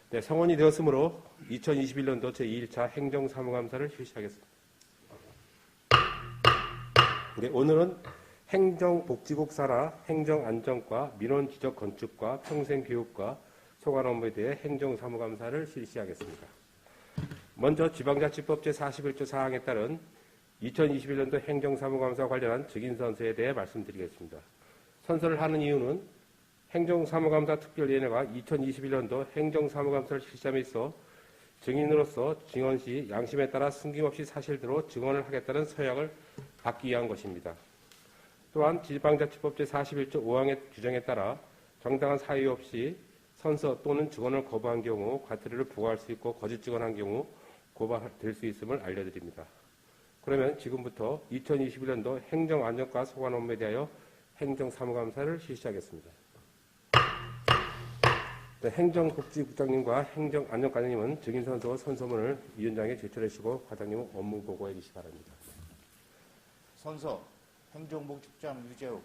네, 성원이 되었으므로 2021년도 제2일차 행정사무감사를 실시하겠습니다. 네, 오늘은 행정복지국 산하 행정안전과 민원지적건축과 평생교육과 소관 업무에 대해 행정사무감사를 실시하겠습니다. 먼저 지방자치법 제41조 사항에 따른 2021년도 행정사무감사 관련한 증인선서에 대해 말씀드리겠습니다. 선서를 하는 이유는 행정사무감사 특별위원회가 2021년도 행정사무감사를 실시함에 있어 증인으로서 증언 시 양심에 따라 숨김없이 사실대로 증언을 하겠다는 서약을 받기 위한 것입니다. 또한 지방자치법 제41조 5항의 규정에 따라 정당한 사유 없이 선서 또는 증언을 거부한 경우 과태료를 부과할 수 있고 거짓 증언한 경우 고발될 수 있음을 알려드립니다. 그러면 지금부터 2021년도 행정안전과 소관 업무에 대하여 행정사무감사를 실시하겠습니다. 네, 행정복지국장님과 행정안전과장님은 증인선서와 선서문을 위원장에 제출해 주시고 과장님은 업무 보고해 주시기 바랍니다. 선서 행정복지국장 유재욱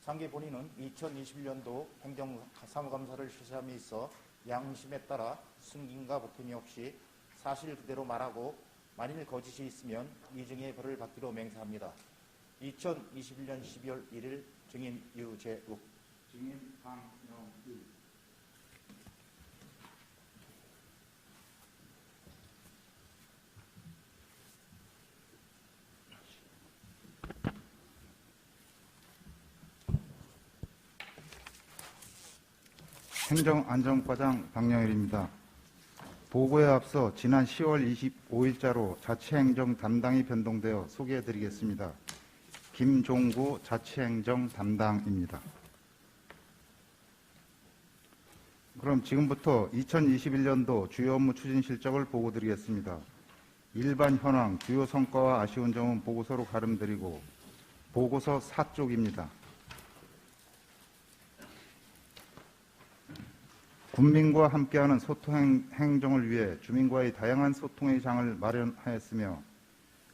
상계 본인은 2021년도 행정사무감사를 실시함에 있어 양심에 따라 숨김과 보탬이 없이 사실 그대로 말하고 만일 거짓이 있으면 이중의 벌을 받기로 맹세합니다. 2021년 12월 1일 증인 유재욱. 증인 강영일. 행정안전과장 박영일입니다. 보고에 앞서 지난 10월 25일자로 자치행정 담당이 변동되어 소개해드리겠습니다. 김종구 자치행정 담당입니다. 그럼 지금부터 2021년도 주요 업무 추진 실적을 보고드리겠습니다. 일반 현황, 주요 성과와 아쉬운 점은 보고서로 가름드리고 보고서 4쪽입니다. 군민과 함께하는 소통 행정을 위해 주민과의 다양한 소통의 장을 마련하였으며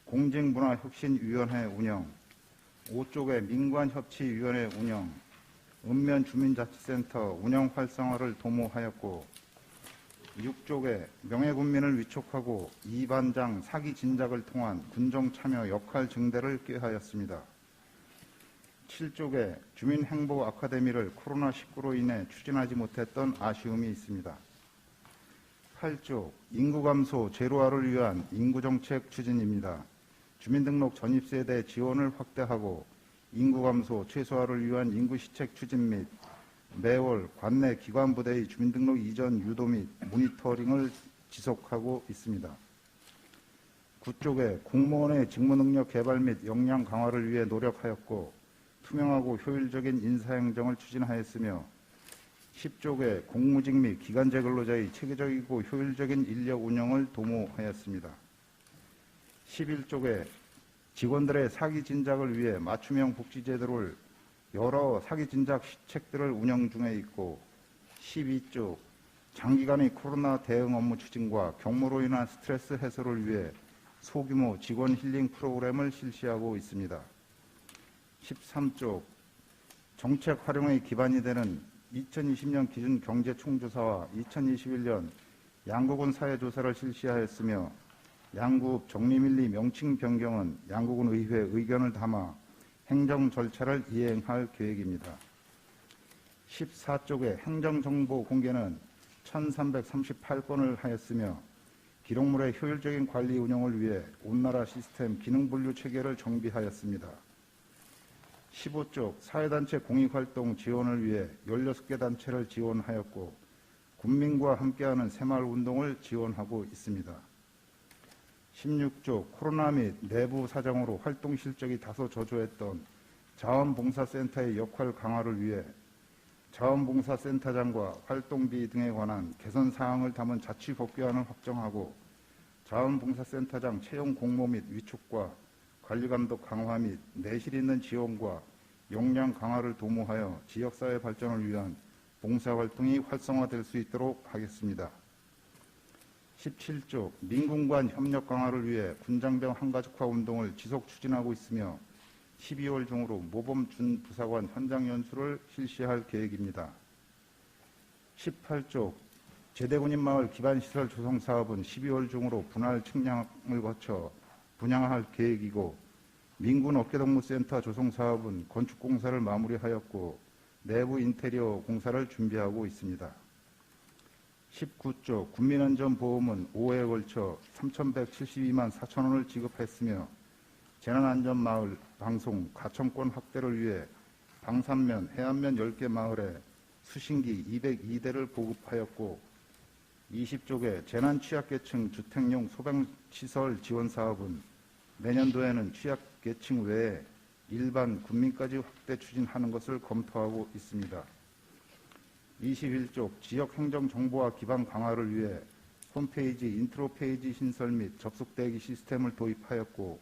공직문화혁신위원회 운영, 5쪽의 민관협치위원회 운영, 읍면주민자치센터 운영 활성화를 도모하였고 6쪽에 명예군민을 위촉하고 이반장 사기 진작을 통한 군정 참여 역할 증대를 꾀하였습니다. 7쪽에 주민행보 아카데미를 코로나19로 인해 추진하지 못했던 아쉬움이 있습니다. 8쪽 인구 감소 제로화를 위한 인구정책 추진입니다. 주민등록 전입세대 지원을 확대하고 인구 감소 최소화를 위한 인구시책 추진 및 매월 관내 기관부대의 주민등록 이전 유도 및 모니터링을 지속하고 있습니다. 9쪽에 공무원의 직무능력 개발 및 역량 강화를 위해 노력하였고 투명하고 효율적인 인사행정을 추진하였으며 10쪽에 공무직 및 기간제 근로자의 체계적이고 효율적인 인력 운영을 도모하였습니다. 11쪽에 직원들의 사기 진작을 위해 맞춤형 복지제도를 여러 사기 진작 시책들을 운영 중에 있고 12쪽 장기간의 코로나 대응 업무 추진과 경무로 인한 스트레스 해소를 위해 소규모 직원 힐링 프로그램을 실시하고 있습니다. 13쪽 정책 활용의 기반이 되는 2020년 기준 경제 총조사와 2021년 양구군 사회조사를 실시하였으며 양구읍 정리밀리 명칭 변경은 양구군 의회 의견을 담아 행정 절차를 이행할 계획입니다. 14쪽의 행정정보 공개는 1338건을 하였으며 기록물의 효율적인 관리 운영을 위해 온나라 시스템 기능분류 체계를 정비하였습니다. 15쪽 사회단체 공익활동 지원을 위해 16개 단체를 지원하였고 군민과 함께하는 새마을운동을 지원하고 있습니다. 16쪽 코로나 및 내부 사정으로 활동 실적이 다소 저조했던 자원봉사센터의 역할 강화를 위해 자원봉사센터장과 활동비 등에 관한 개선 사항을 담은 자치법규안을 확정하고 자원봉사센터장 채용 공모 및 위촉과 관리감독 강화 및 내실 있는 지원과 역량 강화를 도모하여 지역사회 발전을 위한 봉사활동이 활성화될 수 있도록 하겠습니다. 17쪽 민군 간 협력 강화를 위해 군장병 한가족화 운동을 지속 추진하고 있으며 12월 중으로 모범 준부사관 현장 연수를 실시할 계획입니다. 18쪽 제대군인마을 기반시설 조성 사업은 12월 중으로 분할 측량을 거쳐 분양할 계획이고 민군 어깨동무센터 조성 사업은 건축공사를 마무리하였고 내부 인테리어 공사를 준비하고 있습니다. 19조 국민안전보험은 5회에 걸쳐 3,172만 4천 원을 지급했으며 재난안전마을 방송 가청권 확대를 위해 방산면, 해안면 10개 마을에 수신기 202대를 보급하였고 20쪽의 재난취약계층 주택용 소방시설 지원 사업은 내년도에는 취약계층 외에 일반 국민까지 확대 추진하는 것을 검토하고 있습니다. 21쪽 지역행정정보화 기반 강화를 위해 홈페이지 인트로 페이지 신설 및 접속대기 시스템을 도입하였고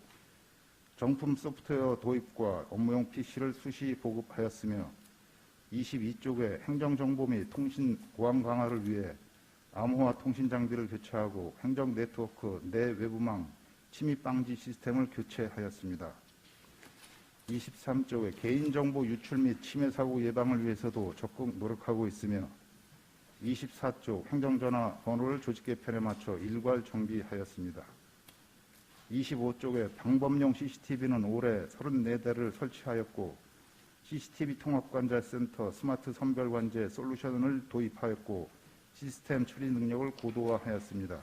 정품 소프트웨어 도입과 업무용 PC를 수시 보급하였으며 22쪽의 행정정보 및 통신 보안 강화를 위해 암호화 통신 장비를 교체하고 행정 네트워크 내 외부망 침입 방지 시스템을 교체하였습니다. 23쪽의 개인정보 유출 및 침해 사고 예방을 위해서도 적극 노력하고 있으며 24쪽 행정전화 번호를 조직 개편에 맞춰 일괄 정비하였습니다. 25쪽의 방범용 CCTV는 올해 34대를 설치하였고 CCTV 통합관제센터 스마트 선별관제 솔루션을 도입하였고 시스템 처리 능력을 고도화하였습니다.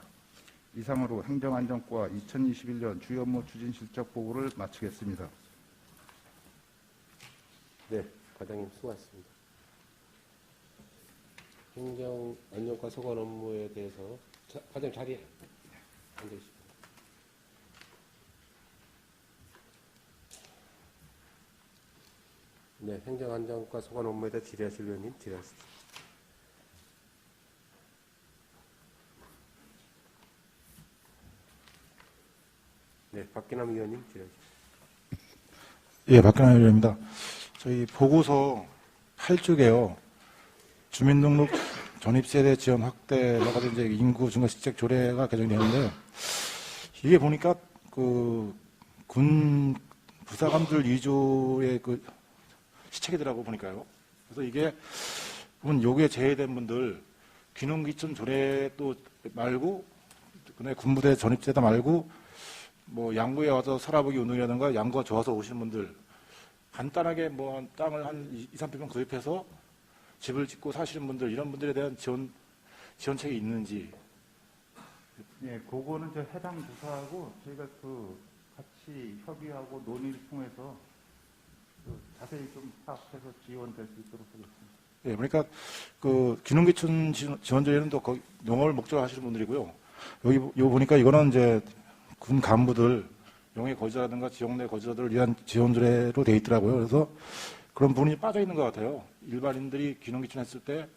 이상으로 행정안전과 2021년 주요 업무 추진 실적 보고를 마치겠습니다. 네, 과장님 수고하셨습니다. 행정 안전과 소관 업무에 대해서 과장 자리에 앉으시고. 네, 행정 안전과 소관 업무에 대해 질의하실 의원님 질의하십시오. 네, 박기남 의원님 질의하십시오. 예, 박근혜 의원입니다. 저희 보고서 8쪽에요. 주민등록 전입세대 지원 확대가 된 이제 인구 증가 시책 조례가 개정되는데 이게 보니까 그 군 부사관들 위주의 그 시책이더라고 보니까요. 그래서 이게 보면 요게 제외된 분들 귀농귀촌 조례 또 말고 그다음에 군부대 전입세대 말고 뭐 양구에 와서 살아보기 운동이라든가 양구가 좋아서 오시는 분들 간단하게 뭐 땅을 한 2, 3평 구입해서 집을 짓고 사시는 분들 이런 분들에 대한 지원책이 있는지. 예, 그거는 저 해당 부서하고 저희가 그 같이 협의하고 논의를 통해서 그 자세히 좀 파악해서 지원될 수 있도록 하겠습니다. 예, 그러니까 그 귀농귀촌 지원조례는 또 거기 농업을 목적으로 하시는 분들이고요. 여기 요 보니까 이거는 이제 군 간부들 용해 거주자라든가 지역 내 거주자들을 위한 지원조례로 돼 있더라고요. 그래서 그런 부분이 빠져 있는 것 같아요. 일반인들이 귀농귀촌 했을 때,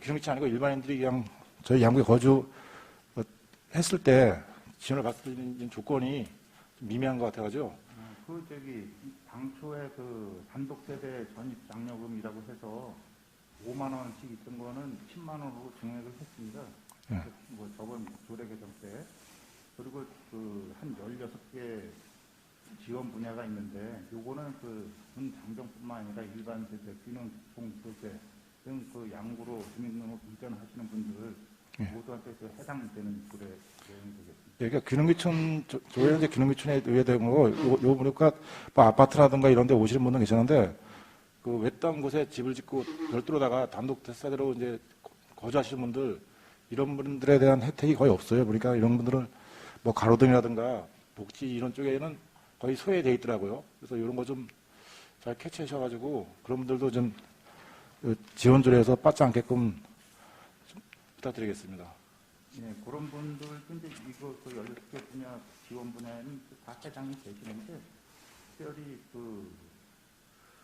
귀농귀촌 아니고 일반인들이 그냥 저희 양구에 거주 했을 때 지원을 받을 수 있는 조건이 좀 미미한 것 같아가지고. 그 저기 당초에 그 단독 세대 전입 장려금이라고 해서 5만 원씩 있던 거는 10만 원으로 증액을 했습니다. 네. 뭐 저번 조례 개정 때. 그리고 그 한 16개 지원 분야가 있는데 요거는 그 군 장병뿐만 아니라 일반 세대, 귀농 세대 등 그 양구로 주민등록 이전하시는 분들 예. 모두한테 그 해당되는 조례 내용이 되겠습니다. 그러니까 귀농귀촌 조례는 이제 귀농귀촌에 의해된 거고 요 보니까 뭐 아파트라든가 이런 데 오시는 분은 괜찮은데 그 외딴 곳에 집을 짓고 별도로다가 단독 세대로 이제 거주하시는 분들 이런 분들에 대한 혜택이 거의 없어요. 그러니까 이런 분들은 뭐 가로등이라든가 복지 이런 쪽에는 거의 소외되어 있더라고요. 그래서 이런 거 좀 잘 캐치하셔가지고 그런 분들도 좀 지원조례에서 빠지 않게끔 좀 부탁드리겠습니다. 네, 그런 분들도 이제 이거 그 16개 분야 지원 분야에는 다 해당이 되시는데 특별히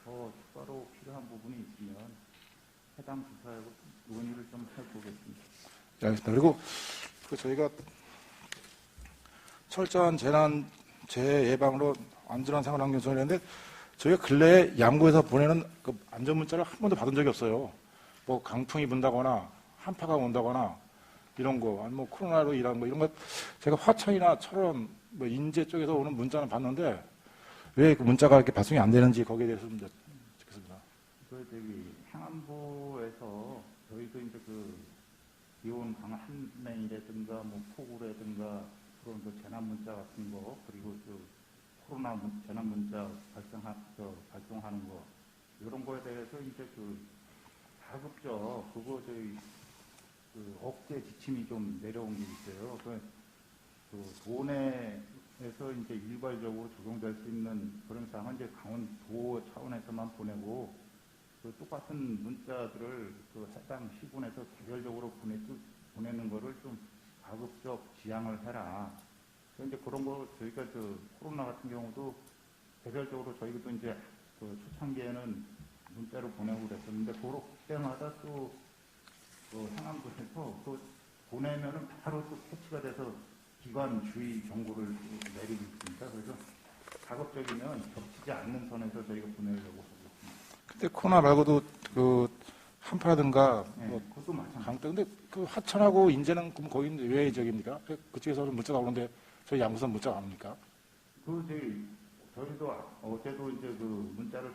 더 추가로 필요한 부분이 있으면 해당 부서하고 논의를 좀 해보겠습니다. 네, 알겠습니다. 그리고 그 저희가 철저한 재해 예방으로 안전한 생활 환경 조성이라는데 저희가 근래에 양구에서 보내는 그 안전 문자를 한 번도 받은 적이 없어요. 뭐 강풍이 분다거나 한파가 온다거나 이런 거, 아니 뭐 코로나로 일하는 거 이런 거 제가 화천이나 철원, 뭐 인제 쪽에서 오는 문자는 봤는데 왜 그 문자가 이렇게 발송이 안 되는지 거기에 대해서 좀 듣겠습니다. 그 저기 행안부에서 저희도 이제 그 기온 강한내일이라든가 뭐 폭우라든가 그런 그 재난 문자 같은 거, 그리고 코로나 재난 문자 발송하는 거, 이런 거에 대해서 이제 가급적 그거 억제 지침이 좀 내려온 게 있어요. 도내에서 이제 일괄적으로 적용될 수 있는 그런 사항은 이제 강원도 차원에서만 보내고, 똑같은 문자들을 해당 시군에서 개별적으로 보내는 거를 좀 가급적 지양을 해라. 이제 그런 거 저희가 코로나 같은 경우도 개별적으로 저희도 이제 초창기에는 문자로 보내고 그랬었는데, 그때마다 또 상암군에서 보내면은 바로 또 캐치가 돼서 기관 주의 정보를 내리고 있습니다. 그래서 가급적이면 겹치지 않는 선에서 저희가 보내려고 하고 있습니다. 근데 코로나 말고도 한파라든가 네, 그것도 마찬가지. 강등, 근데 하천하고 인제는 그럼 거긴 왜 저기입니까? 그쪽에서는 문자가 오는데 저희 양구선 문자가 안 옵니까? 저희도 어제도 이제 문자를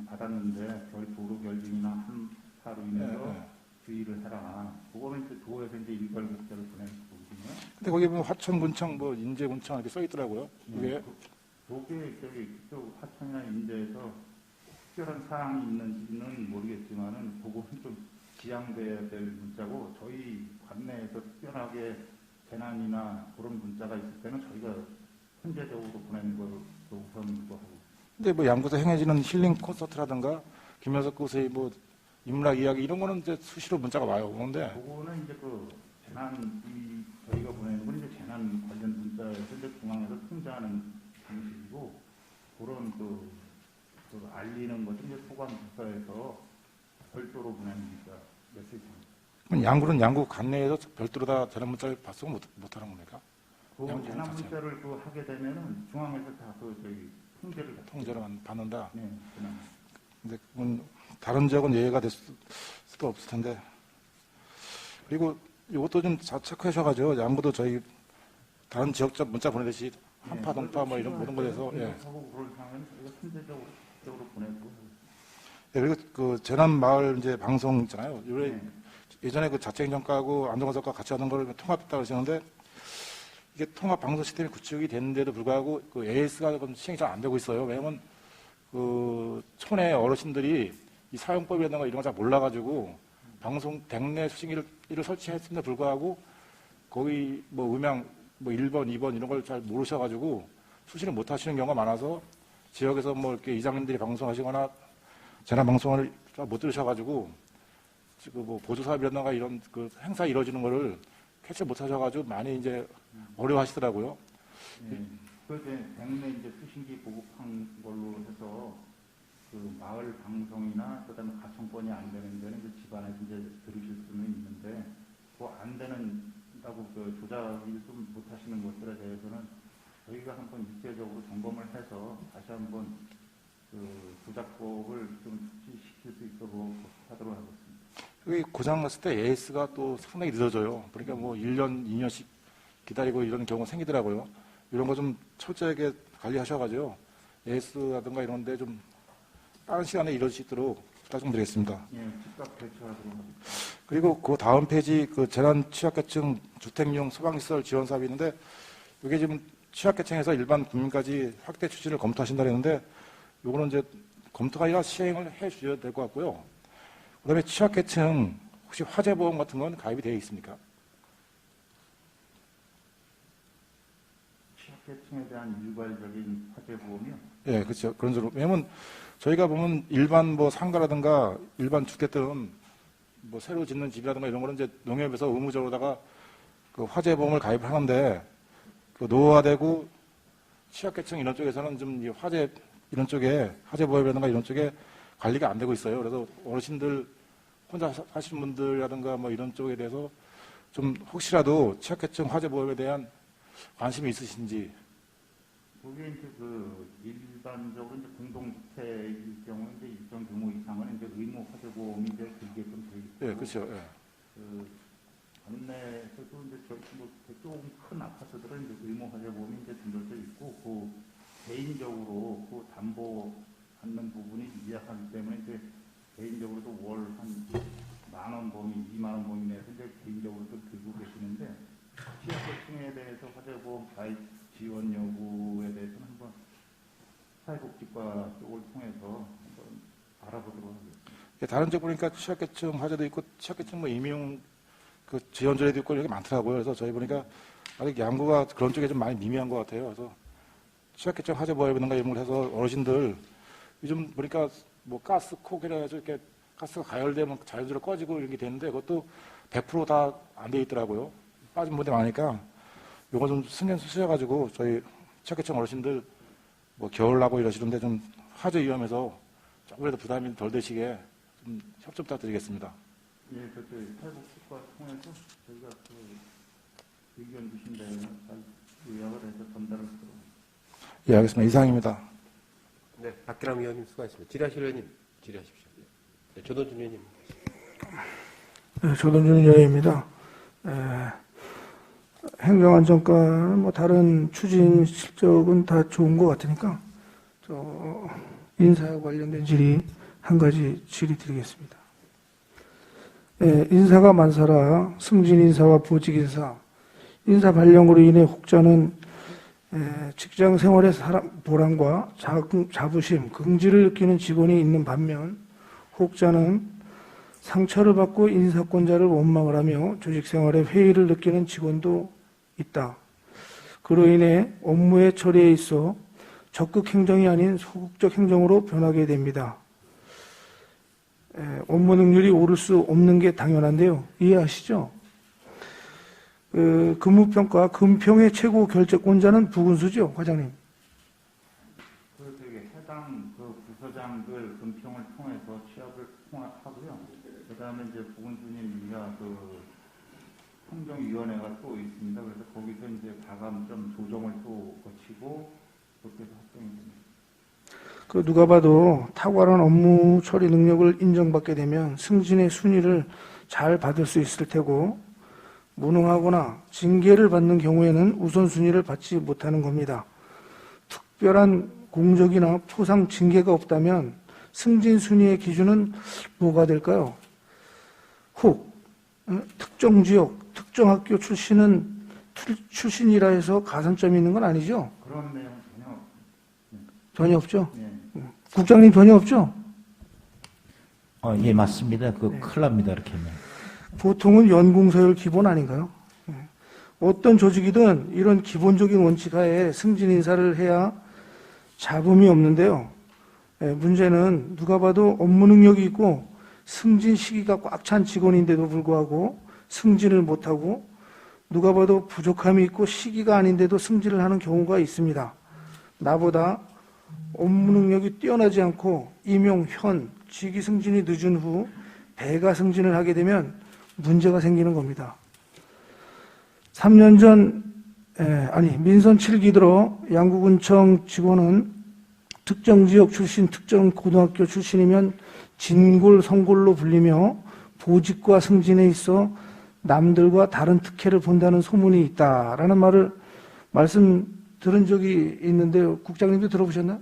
받았는데, 저희 도로 결빙이나 한파로 인해서 주의를 해라. 그거는 이제 도에서 이제 일괄국자를 보내는 거거든요. 근데 거기 보면 화천군청, 인제군청 이렇게 써 있더라고요. 그게 그게 그쪽 하천이나 인제에서 특별한 사항이 있는지는 모르겠지만은, 그거는 좀 지양돼야 될 문자고, 저희 관내에서 특별하게 재난이나 그런 문자가 있을 때는 저희가 현재적으로 보내는 걸 우선으로 하고. 근데 양구에서 행해지는 힐링 콘서트라든가 김현석 교수의 인문학 이야기 이런 거는 이제 수시로 문자가 와요. 그런데 그거는 이제 저희가 보내는 건 이제 재난 관련 문자에서 이제 중앙에서 통제하는 방식이고, 그런 알리는 것은 이제 소관 부서에서 별도로 보내는 메시지입니다. 그럼 양구는 양구 관내에서 별도로 다 재난 문자를 발송 못하는 겁니까? 재난 문자를 하게 되면은 중앙에서 다 저희 통제를 받는다. 네, 근데 그건 다른 지역은 예외가 될 수도 없을 텐데. 그리고 이것도 좀 체크하셔가지고 양구도 저희 다른 지역적 문자 보내듯이 한파, 동파 이런 모든 거에 대해서 하고 그럴 상황은 저희가 선제적으로 보내고. 그리고 재난 마을 이제 방송 있잖아요. 예전에 자체행정과하고 안전건설과 같이 하던 걸 통합했다고 하시는데, 이게 통합 방송 시스템이 구축이 됐는데도 불구하고 AS가 시행이 잘 안 되고 있어요. 왜냐면 촌의 어르신들이 이 사용법이라든가 이런 거 잘 몰라가지고 방송 대내 수신기를 설치했음에도 불구하고 거의 음향 1번, 2번 이런 걸 잘 모르셔가지고 수신을 못 하시는 경우가 많아서 지역에서 이렇게 이장님들이 방송하시거나 재난 방송을 못 들으셔가지고 지금 보조 사업이라든가 이런 행사 이루어지는 거를 캐치 못 하셔가지고 많이 이제 어려워하시더라고요. 대내 이제 수신기 보급한 걸로 해서 마을 방송이나 그다음에 가청권이 안 되는 데는 집안에서 이제 들으실 수는 있는데, 안 된다고 조작을 좀 못 하시는 것들에 대해서는 저희가 한번 일제적으로 점검을 해서 다시 한번 조작법을 좀 숙지시킬 수 있도록 하도록 하겠습니다. 여기 고장 났을 때 AS가 또 상당히 늦어져요. 그러니까 1년, 2년씩 기다리고 이런 경우가 생기더라고요. 이런 거 좀 철저하게 관리하셔가지고 AS라든가 이런 데 좀 빠른 시간에 이루어질 수 있도록 부탁 좀 드리겠습니다. 예, 즉각 대처하도록 하겠습니다. 그리고 그 다음 페이지 재난 취약계층 주택용 소방시설 지원 사업이 있는데, 이게 지금 취약계층에서 일반 국민까지 확대 추진을 검토하신다고 했는데, 요거는 이제 검토가 아니라 시행을 해 주셔야 될 것 같고요. 그 다음에 취약계층 혹시 화재보험 같은 건 가입이 되어 있습니까? 취약계층에 대한 일괄적인 화재보험이요? 예, 그렇죠. 그런 식으로. 왜냐면 저희가 보면 일반 상가라든가 일반 주택들은 새로 짓는 집이라든가 이런 거는 이제 농협에서 의무적으로다가 화재보험을 가입을 하는데, 노후화되고 취약계층 이런 쪽에서는 좀 이 화재 이런 쪽에 화재보험이라든가 이런 쪽에 관리가 안 되고 있어요. 그래서 어르신들 혼자 사시는 분들이라든가 이런 쪽에 대해서 좀 혹시라도 취약계층 화재보험에 대한 관심이 있으신지. 그게 이제 일반적으로 이제 공동주택일 경우 이제 일정 규모 이상은 이제 의무 화재보험이 이제 들게끔 돼 있고. 예, 그렇죠. 예. 관내에서도 이제 조금 큰 아파트들은 이제 의무 화재보험이 이제 등록돼 있고, 개인적으로 담보 받는 부분이 미약하기 때문에 이제 개인적으로도 월 한 만원 범위, 2만 원 범위 내에서 이제 개인적으로도 들고 계시는데 취약계층에 대해서 화재보험 가입 지원 여부에 대해서는 한번 사회복지과 쪽을 통해서 한번 알아보도록 하겠습니다. 예, 다른 쪽 보니까 취약계층 화재도 있고 취약계층 뭐 임용 그 지원제도 있고 이렇게 많더라고요. 그래서 저희 보니까 아직 양구가 그런 쪽에 좀 많이 미미한 것 같아요. 그래서 취약계층 화재 보호해보는가 이런 걸 해서 어르신들 요즘 보니까 뭐 가스 콕 이래가지고 이렇게 가스가 가열되면 자연스럽게 꺼지고 이렇게 되는데 그것도 100% 다 안 돼 있더라고요. 빠진 분들이 많으니까 요거 좀 신경 쓰셔가지고 저희 취약계층 어르신들 뭐 겨울 나고 이러시는데 좀 화재 위험해서 조금이라도 부담이 덜 되시게 좀 협조 부탁드리겠습니다. 예, 저희 사회복지과 통해서 저희가 그 의견 주신 대로 잘 요약을 해서 전달을 하도록 하겠습니다. 예, 알겠습니다. 이상입니다. 네, 박기남 의원님 수고하셨습니다. 질의하실 의원님 질의하십시오. 네, 조동준 의원님. 네, 조동준 의원입니다. 행정안전과는 뭐 다른 추진 실적은 다 좋은 것 같으니까 인사와 관련된 질의 한 가지 질의드리겠습니다. 인사가 만사라 승진 인사와 보직 인사, 인사 발령으로 인해 혹자는 직장 생활의 보람과 자부심, 긍지를 느끼는 직원이 있는 반면 혹자는 상처를 받고 인사권자를 원망을 하며 조직 생활에 회의를 느끼는 직원도 있다. 그로 인해 업무의 처리에 있어 적극 행정이 아닌 소극적 행정으로 변하게 됩니다. 업무 능률이 오를 수 없는 게 당연한데요. 이해하시죠? 근무평가, 금평의 최고 결재권자는 부군수죠, 과장님? 해당 부서장들 금평을 통해서 취합을 통합하고요. 그 다음에 이제 보건수님과 행정위원회가 또 있습니다. 그래서 거기서 이제 가감점 조정을 또 거치고 그렇게 해서 확정이 됩니다. 누가 봐도 탁월한 업무 처리 능력을 인정받게 되면 승진의 순위를 잘 받을 수 있을 테고 무능하거나 징계를 받는 경우에는 우선순위를 받지 못하는 겁니다. 특별한 공적이나 포상 징계가 없다면 승진 순위의 기준은 뭐가 될까요? 혹 특정 지역, 특정 학교 출신이라 해서 가산점이 있는 건 아니죠? 그런 내용 전혀 없죠? 네. 국장님 전혀 없죠? 예, 맞습니다. 큰일 납니다, 이렇게 하면. 보통은 연공서열 기본 아닌가요? 어떤 조직이든 이런 기본적인 원칙 하에 승진 인사를 해야 잡음이 없는데요. 문제는 누가 봐도 업무 능력이 있고 승진 시기가 꽉 찬 직원인데도 불구하고 승진을 못하고 누가 봐도 부족함이 있고 시기가 아닌데도 승진을 하는 경우가 있습니다. 나보다 업무 능력이 뛰어나지 않고 임용, 현, 직위 승진이 늦은 후 배가 승진을 하게 되면 문제가 생기는 겁니다. 3년 전, 민선 7기 들어 양구군청 직원은 특정 지역 출신, 특정 고등학교 출신이면 진골, 성골로 불리며 보직과 승진에 있어 남들과 다른 특혜를 본다는 소문이 있다라는 말씀 들은 적이 있는데요. 국장님도 들어보셨나요?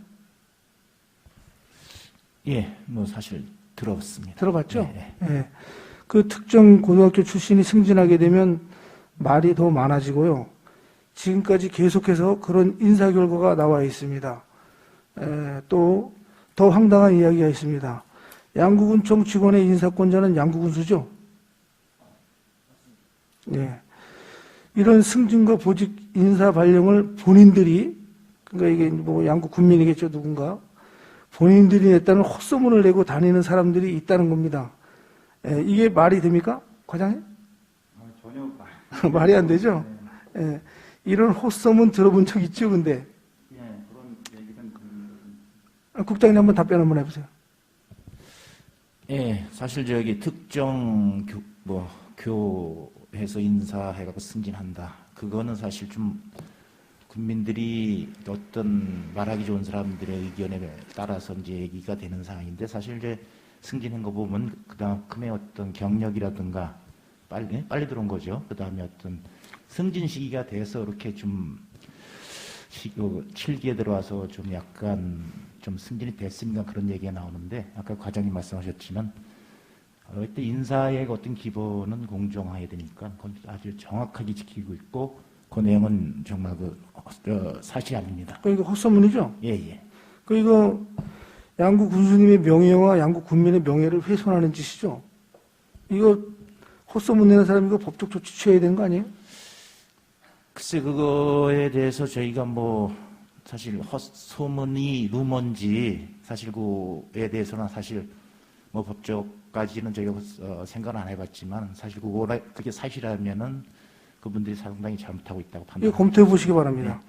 예, 뭐 사실 들었습니다. 들어봤죠? 네. 예. 그 특정 고등학교 출신이 승진하게 되면 말이 더 많아지고요. 지금까지 계속해서 그런 인사 결과가 나와 있습니다. 또 더 황당한 이야기가 있습니다. 양구군청 직원의 인사권자는 양구군수죠? 예. 이런 승진과 보직 인사 발령을 본인들이, 그러니까 이게 뭐 양구 군민이겠죠, 누군가. 본인들이 냈다는 헛소문을 내고 다니는 사람들이 있다는 겁니다. 이게 말이 됩니까? 과장님? 전혀 말이 안 되죠? 이런 헛소문 들어본 적 있죠, 근데? 그런 얘기는 국장님 한번 답변 한번 해보세요. 예, 사실 특정 교에서 인사해갖고 승진한다. 그거는 사실 좀 국민들이 어떤 말하기 좋은 사람들의 의견에 따라서 이제 얘기가 되는 상황인데 사실 이제 승진한 거 보면 그다음에 어떤 경력이라든가 빨리 들어온 거죠. 그다음에 어떤 승진 시기가 돼서 이렇게 좀 7기에 들어와서 좀 약간 좀 승진이 됐습니다. 그런 얘기가 나오는데 아까 과장님 말씀하셨지만 일단 인사의 어떤 기본은 공정해야 되니까 그건 아주 정확하게 지키고 있고 그 내용은 정말 사실이 아닙니다. 그러니까 헛소문이죠. 예, 예. 그 이거 양구 군수님의 명예와 양구 군민의 명예를 훼손하는 짓이죠. 이거 헛소문 내는 사람 이거 법적 조치 취해야 되는 거 아니에요? 글쎄 그거에 대해서 저희가 뭐 사실 헛소문이 루머인지 사실 그에 대해서는 사실 뭐 법적까지는 저희가 생각은 안 해봤지만 사실 그게 사실이라면은 그분들이 상당히 잘못하고 있다고 이거 판단합니다. 검토해 보시기 바랍니다.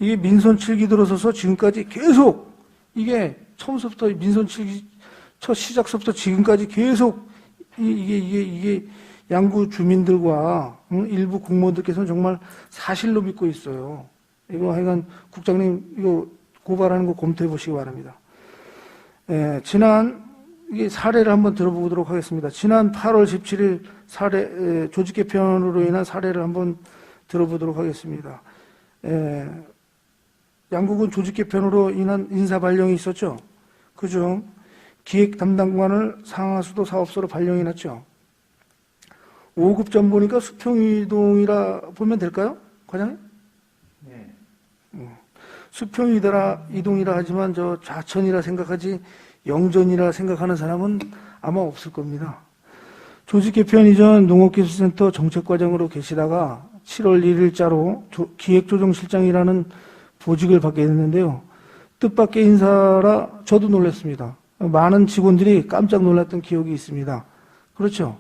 이게 민선 7기 들어서서 지금까지 계속 이게 처음부터 민선 7기 첫 시작서부터 지금까지 계속 이게 양구 주민들과 일부 공무원들께서는 정말 사실로 믿고 있어요. 이거 하여간 국장님 이거 고발하는 거 검토해 보시기 바랍니다. 지난 이게 사례를 한번 들어보도록 하겠습니다. 지난 8월 17일 사례 조직 개편으로 인한 사례를 한번 들어보도록 하겠습니다. 양국은 조직 개편으로 인한 인사 발령이 있었죠. 그중 기획 담당관을 상하수도 사업소로 발령해놨죠. 5급 전 보니까 수평이동이라 보면 될까요, 과장님? 네. 수평이동이라 하지만 저 좌천이라 생각하지 영전이라 생각하는 사람은 아마 없을 겁니다. 조직 개편 이전 농업기술센터 정책과장으로 계시다가 7월 1일자로 기획조정실장이라는 보직을 받게 됐는데요. 뜻밖의 인사라 저도 놀랐습니다. 많은 직원들이 깜짝 놀랐던 기억이 있습니다. 그렇죠?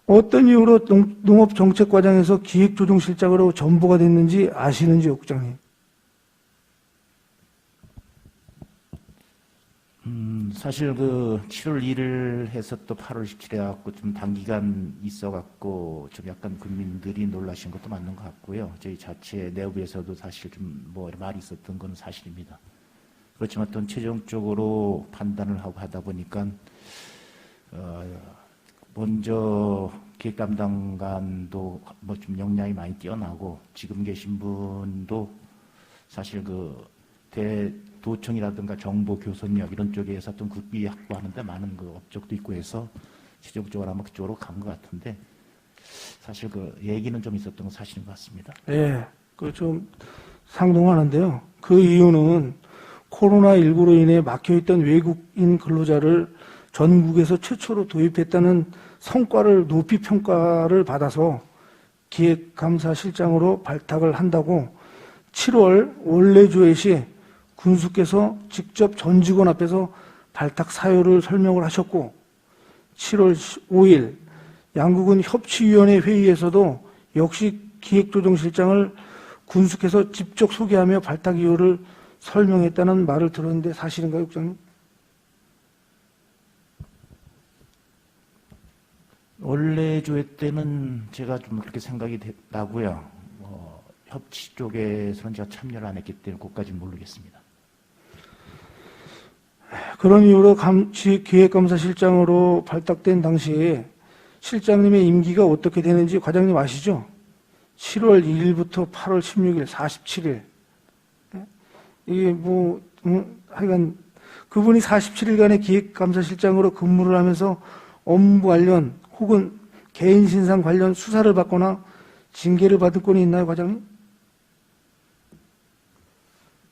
어떤 이유로 농업정책과장에서 기획조정실장으로 전보가 됐는지 아시는지요, 국장님? 사실 7월 1일 해서 또 8월 17일 해갖고 좀 단기간 있어갖고 좀 약간 국민들이 놀라신 것도 맞는 것 같고요. 저희 자체 내부에서도 사실 좀 뭐 말이 있었던 건 사실입니다. 그렇지만 또 최종적으로 판단을 하고 하다 보니까 먼저 기획 담당관도 뭐 좀 역량이 많이 뛰어나고 지금 계신 분도 사실 도청이라든가 정보 교섭력 이런 쪽에서 어떤 국비 확보하는데 많은 업적도 있고 해서 최종적으로 아마 그쪽으로 간 것 같은데 사실 얘기는 좀 있었던 건 사실인 것 같습니다. 예, 좀 상동하는데요. 그 이유는 코로나19로 인해 막혀있던 외국인 근로자를 전국에서 최초로 도입했다는 성과를 높이 평가를 받아서 기획감사실장으로 발탁을 한다고 7월 원래조회시 군수께서 직접 전 직원 앞에서 발탁 사유를 설명을 하셨고 7월 5일 양국은 협치위원회 회의에서도 역시 기획조정실장을 군수께서 직접 소개하며 발탁 이유를 설명했다는 말을 들었는데 사실인가요, 국장님? 원래 조회 때는 제가 좀 그렇게 생각이 나고요. 협치 쪽에서는 제가 참여를 안 했기 때문에 그것까지는 모르겠습니다. 그런 이유로 기획감사실장으로 발탁된 당시에 실장님의 임기가 어떻게 되는지 과장님 아시죠? 7월 2일부터 8월 16일, 47일. 이게 하여간 그분이 47일간의 기획감사실장으로 근무를 하면서 업무 관련 혹은 개인 신상 관련 수사를 받거나 징계를 받을 건이 있나요, 과장님?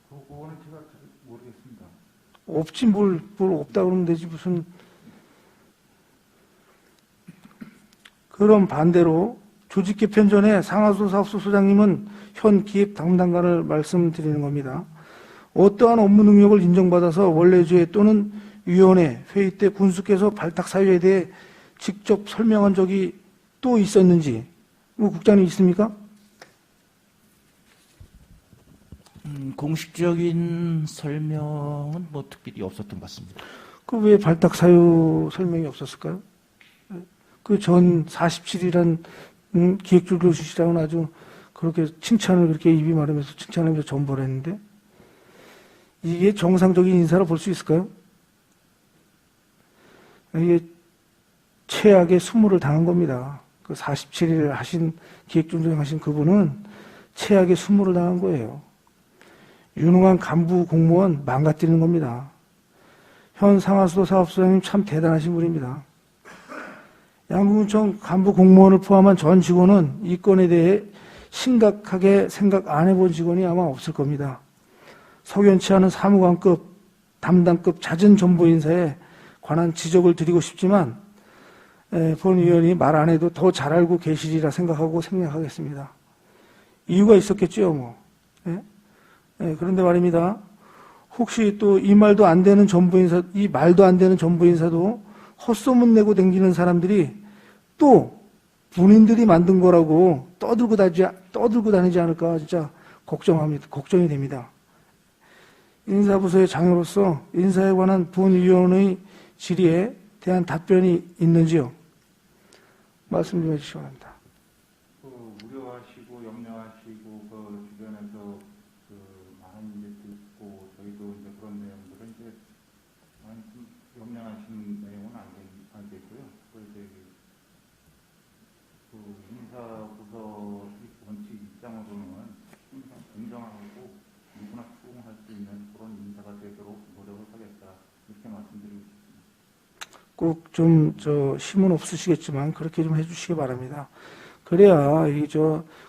그거는 제가 잘 모르겠습니다. 없지 뭘 없다 그러면 되지 무슨. 그럼 반대로 조직 개편 전에 상하수 사업소 소장님은 현 기획 담당관을 말씀드리는 겁니다. 어떠한 업무 능력을 인정받아서 원래조회 또는 위원회 회의 때 군수께서 발탁 사유에 대해 직접 설명한 적이 또 있었는지 국장님 있습니까? 공식적인 설명은 뭐 특별히 없었던 것 같습니다. 그 왜 발탁 사유 설명이 없었을까요? 그 전 47이란 기획조정실장은 아주 그렇게 칭찬을 그렇게 입이 마르면서 칭찬하면서 전보를 했는데 이게 정상적인 인사로 볼 수 있을까요? 이게 최악의 수모를 당한 겁니다. 그 47일 하신 기획조정 하신 그분은 최악의 수모를 당한 거예요. 유능한 간부 공무원 망가뜨리는 겁니다. 현 상하수도 사업소장님 참 대단하신 분입니다. 양궁구청 간부 공무원을 포함한 전 직원은 이 건에 대해 심각하게 생각 안 해본 직원이 아마 없을 겁니다. 석연치 않은 사무관급, 담당급 잦은 정보 인사에 관한 지적을 드리고 싶지만 본 의원이 말 안 해도 더 잘 알고 계시리라 생각하고 생략하겠습니다. 이유가 있었겠죠, 뭐. 그런데 말입니다. 혹시 또 이 말도 안 되는 정부인사, 이 말도 안 되는 정부인사도 헛소문 내고 댕기는 사람들이 또 본인들이 만든 거라고 떠들고 다니지 않을까 진짜 걱정이 됩니다. 인사부서의 장로로서 인사에 관한 본위원의 질의에 대한 답변이 있는지요? 말씀 좀 해주시기 바랍니다. 우려하시고 염려하시고 그 주변에서 그 많은 일이 듣고 저희도 이제 그런 내용들을 이제 많이 좀 염려하신 내용은 알겠고요. 그 인사부서 원칙 입장으로는 항상 공정하고 누구나 수긍할 수 있는 그런 인사가 되도록 노력을 하겠다 이렇게 말씀드리고 싶습니다. 꼭 좀 힘은 없으시겠지만 그렇게 좀 해주시기 바랍니다. 그래야 이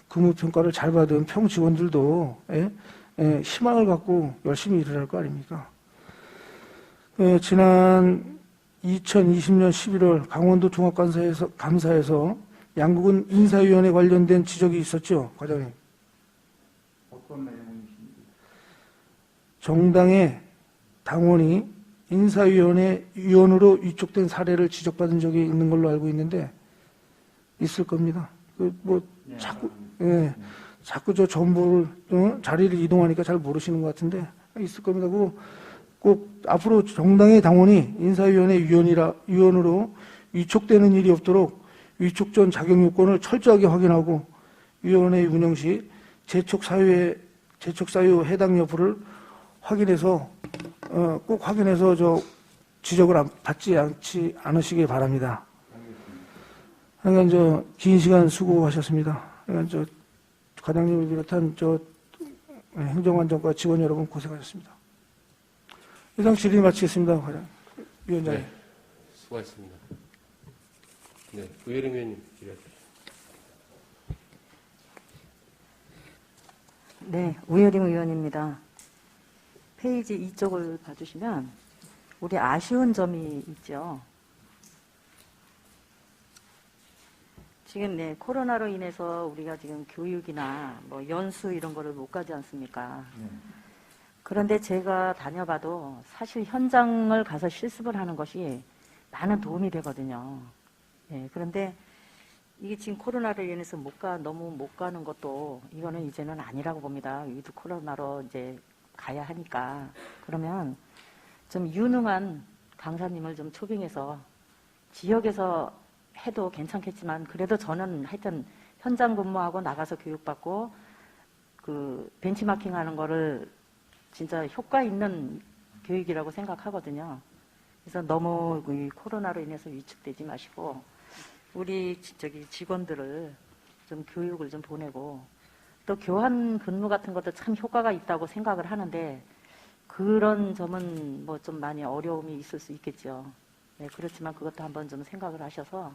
근무평가를 잘 받은 평직원들도 희망을 갖고 열심히 일을 할 거 아닙니까? 지난 2020년 11월 강원도 종합감사에서 양국은 인사위원회 관련된 지적이 있었죠, 과장님. 어떤 내용이신지? 정당의 당원이 인사위원회 위원으로 위촉된 사례를 지적받은 적이 있는 걸로 알고 있는데 있을 겁니다. 자꾸 저 정보를 자리를 이동하니까 잘 모르시는 것 같은데 있을 겁니다. 꼭 앞으로 정당의 당원이 인사위원회 위원으로 위촉되는 일이 없도록 위촉 전 자격 요건을 철저하게 확인하고 위원회 운영 시 재촉 사유 해당 여부를 확인해서 꼭 확인해서 지적을 받지 않으시기 바랍니다. 그러니까 긴 시간 수고하셨습니다. 그러니까 과장님을 비롯한 행정안전과 직원 여러분 고생하셨습니다. 이상 질의 마치겠습니다, 과장 위원장님. 네, 수고하셨습니다. 네, 우혜림 의원님 질의하십시오. 네, 우혜림 의원입니다. 페이지 2쪽을 봐주시면 우리 아쉬운 점이 있죠. 지금 코로나로 인해서 우리가 지금 교육이나 연수 이런 거를 못 가지 않습니까? 그런데 제가 다녀봐도 사실 현장을 가서 실습을 하는 것이 많은 도움이 되거든요. 그런데 이게 지금 코로나로 인해서 너무 못 가는 것도 이거는 이제는 아니라고 봅니다. 위드 코로나로 이제 가야 하니까. 그러면 좀 유능한 강사님을 좀 초빙해서 지역에서 해도 괜찮겠지만 그래도 저는 하여튼 현장 근무하고 나가서 교육받고 그 벤치마킹 하는 거를 진짜 효과 있는 교육이라고 생각하거든요. 그래서 너무 이 코로나로 인해서 위축되지 마시고 우리 직원들을 좀 교육을 좀 보내고 또 교환 근무 같은 것도 참 효과가 있다고 생각을 하는데 그런 점은 좀 많이 어려움이 있을 수 있겠죠. 그렇지만 그것도 한번 좀 생각을 하셔서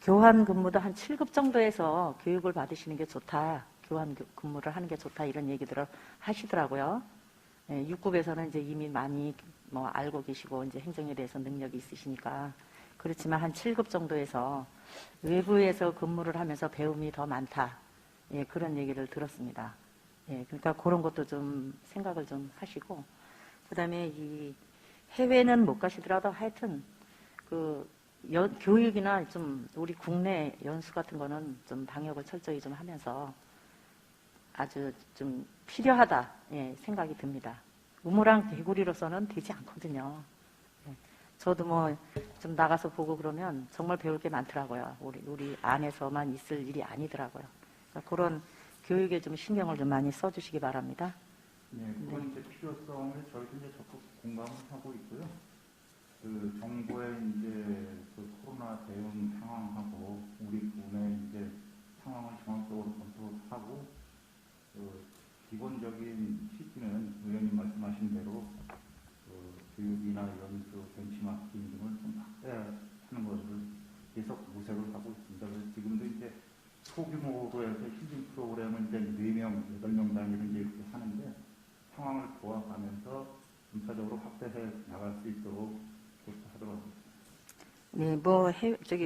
교환 근무도 한 7급 정도에서 교육을 받으시는 게 좋다. 교환 근무를 하는 게 좋다. 이런 얘기들을 하시더라고요. 6급에서는 이제 이미 많이 알고 계시고 이제 행정에 대해서 능력이 있으시니까 그렇지만 한 7급 정도에서 외부에서 근무를 하면서 배움이 더 많다. 그런 얘기를 들었습니다. 그러니까 그런 것도 좀 생각을 좀 하시고 그다음에 이 해외는 못 가시더라도 하여튼 교육이나 좀 우리 국내 연수 같은 거는 좀 방역을 철저히 좀 하면서 아주 좀 필요하다 생각이 듭니다. 우물랑 개구리로서는 되지 않거든요. 저도 좀 나가서 보고 그러면 정말 배울 게 많더라고요. 우리 안에서만 있을 일이 아니더라고요. 그러니까 그런 교육에 좀 신경을 좀 많이 써주시기 바랍니다. 그건 이제 필요성을 저희도 이제 적극 공감을 하고 있고요. 그 정부의 이제 그 코로나 대응 상황하고 우리 군의 이제 상황을 종합적으로 검토하고 기본적인 시기는 의원님 말씀하신 대로 교육이나 연수, 벤치마킹 등을 좀 확대하는 것을 계속 모색을 하고 있습니다. 그래서 지금도 이제 소규모로 해서 힐링 프로그램을 이제 4명, 8명 단위로 이제 이렇게 하는데 상황을 보아가면서 점차적으로 확대해 나갈 수 있도록 그렇게 하도록 하겠습니다. 네, 뭐,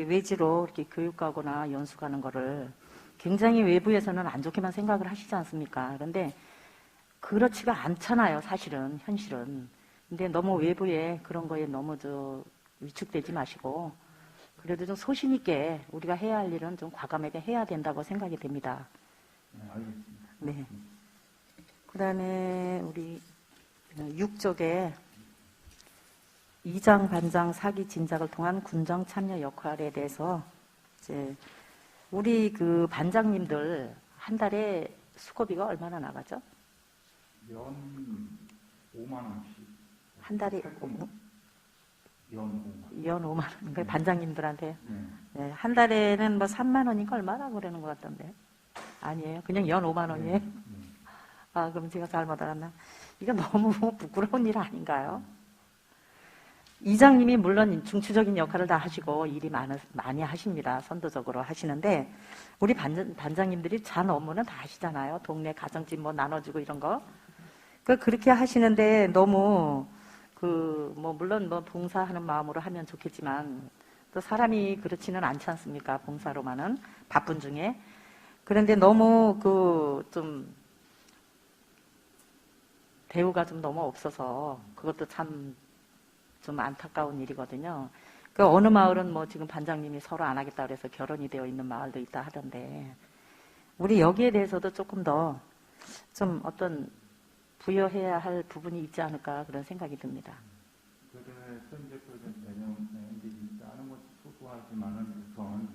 외지로 이렇게 교육 가거나 연수 가는 거를 굉장히 외부에서는 안 좋게만 생각을 하시지 않습니까? 그런데 그렇지가 않잖아요, 사실은, 현실은. 근데 너무 외부에 그런 거에 너무 위축되지 마시고, 그래도 좀 소신 있게 우리가 해야 할 일은 좀 과감하게 해야 된다고 생각이 됩니다. 네, 알겠습니다. 네. 그 다음에 우리 6쪽에 이장, 반장, 사기 진작을 통한 군정 참여 역할에 대해서 이제 우리 그 반장님들 한 달에 수고비가 얼마나 나가죠? 연 5만 원씩. 한 달에 연 5만. 연 5만 원. 그러니까 반장님들한테 네. 네, 한 달에는 뭐 3만 원인가 얼마나 그러는 것 같던데. 아니에요. 그냥 연 5만 원이에요. 아, 그럼 제가 잘못 알았나? 이거 너무 부끄러운 일 아닌가요? 이장님이 물론 중추적인 역할을 다 하시고 일이 많이 하십니다. 선도적으로 하시는데 우리 반장님들이 잔 업무는 다 하시잖아요. 동네 가정집 뭐 나눠주고 이런 거. 그렇게 하시는데 너무 물론 뭐 봉사하는 마음으로 하면 좋겠지만 또 사람이 그렇지는 않지 않습니까? 봉사로만은 바쁜 중에. 그런데 너무 좀 대우가 좀 너무 없어서 그것도 참 좀 안타까운 일이거든요. 어느 마을은 뭐 지금 반장님이 서로 안 하겠다 그래서 결혼이 되어 있는 마을도 있다 하던데 우리 여기에 대해서도 조금 더 좀 어떤 부여해야 할 부분이 있지 않을까 그런 생각이 듭니다. 그래서 이제 내년에 이제 일단은 것이 소소하지만은 우선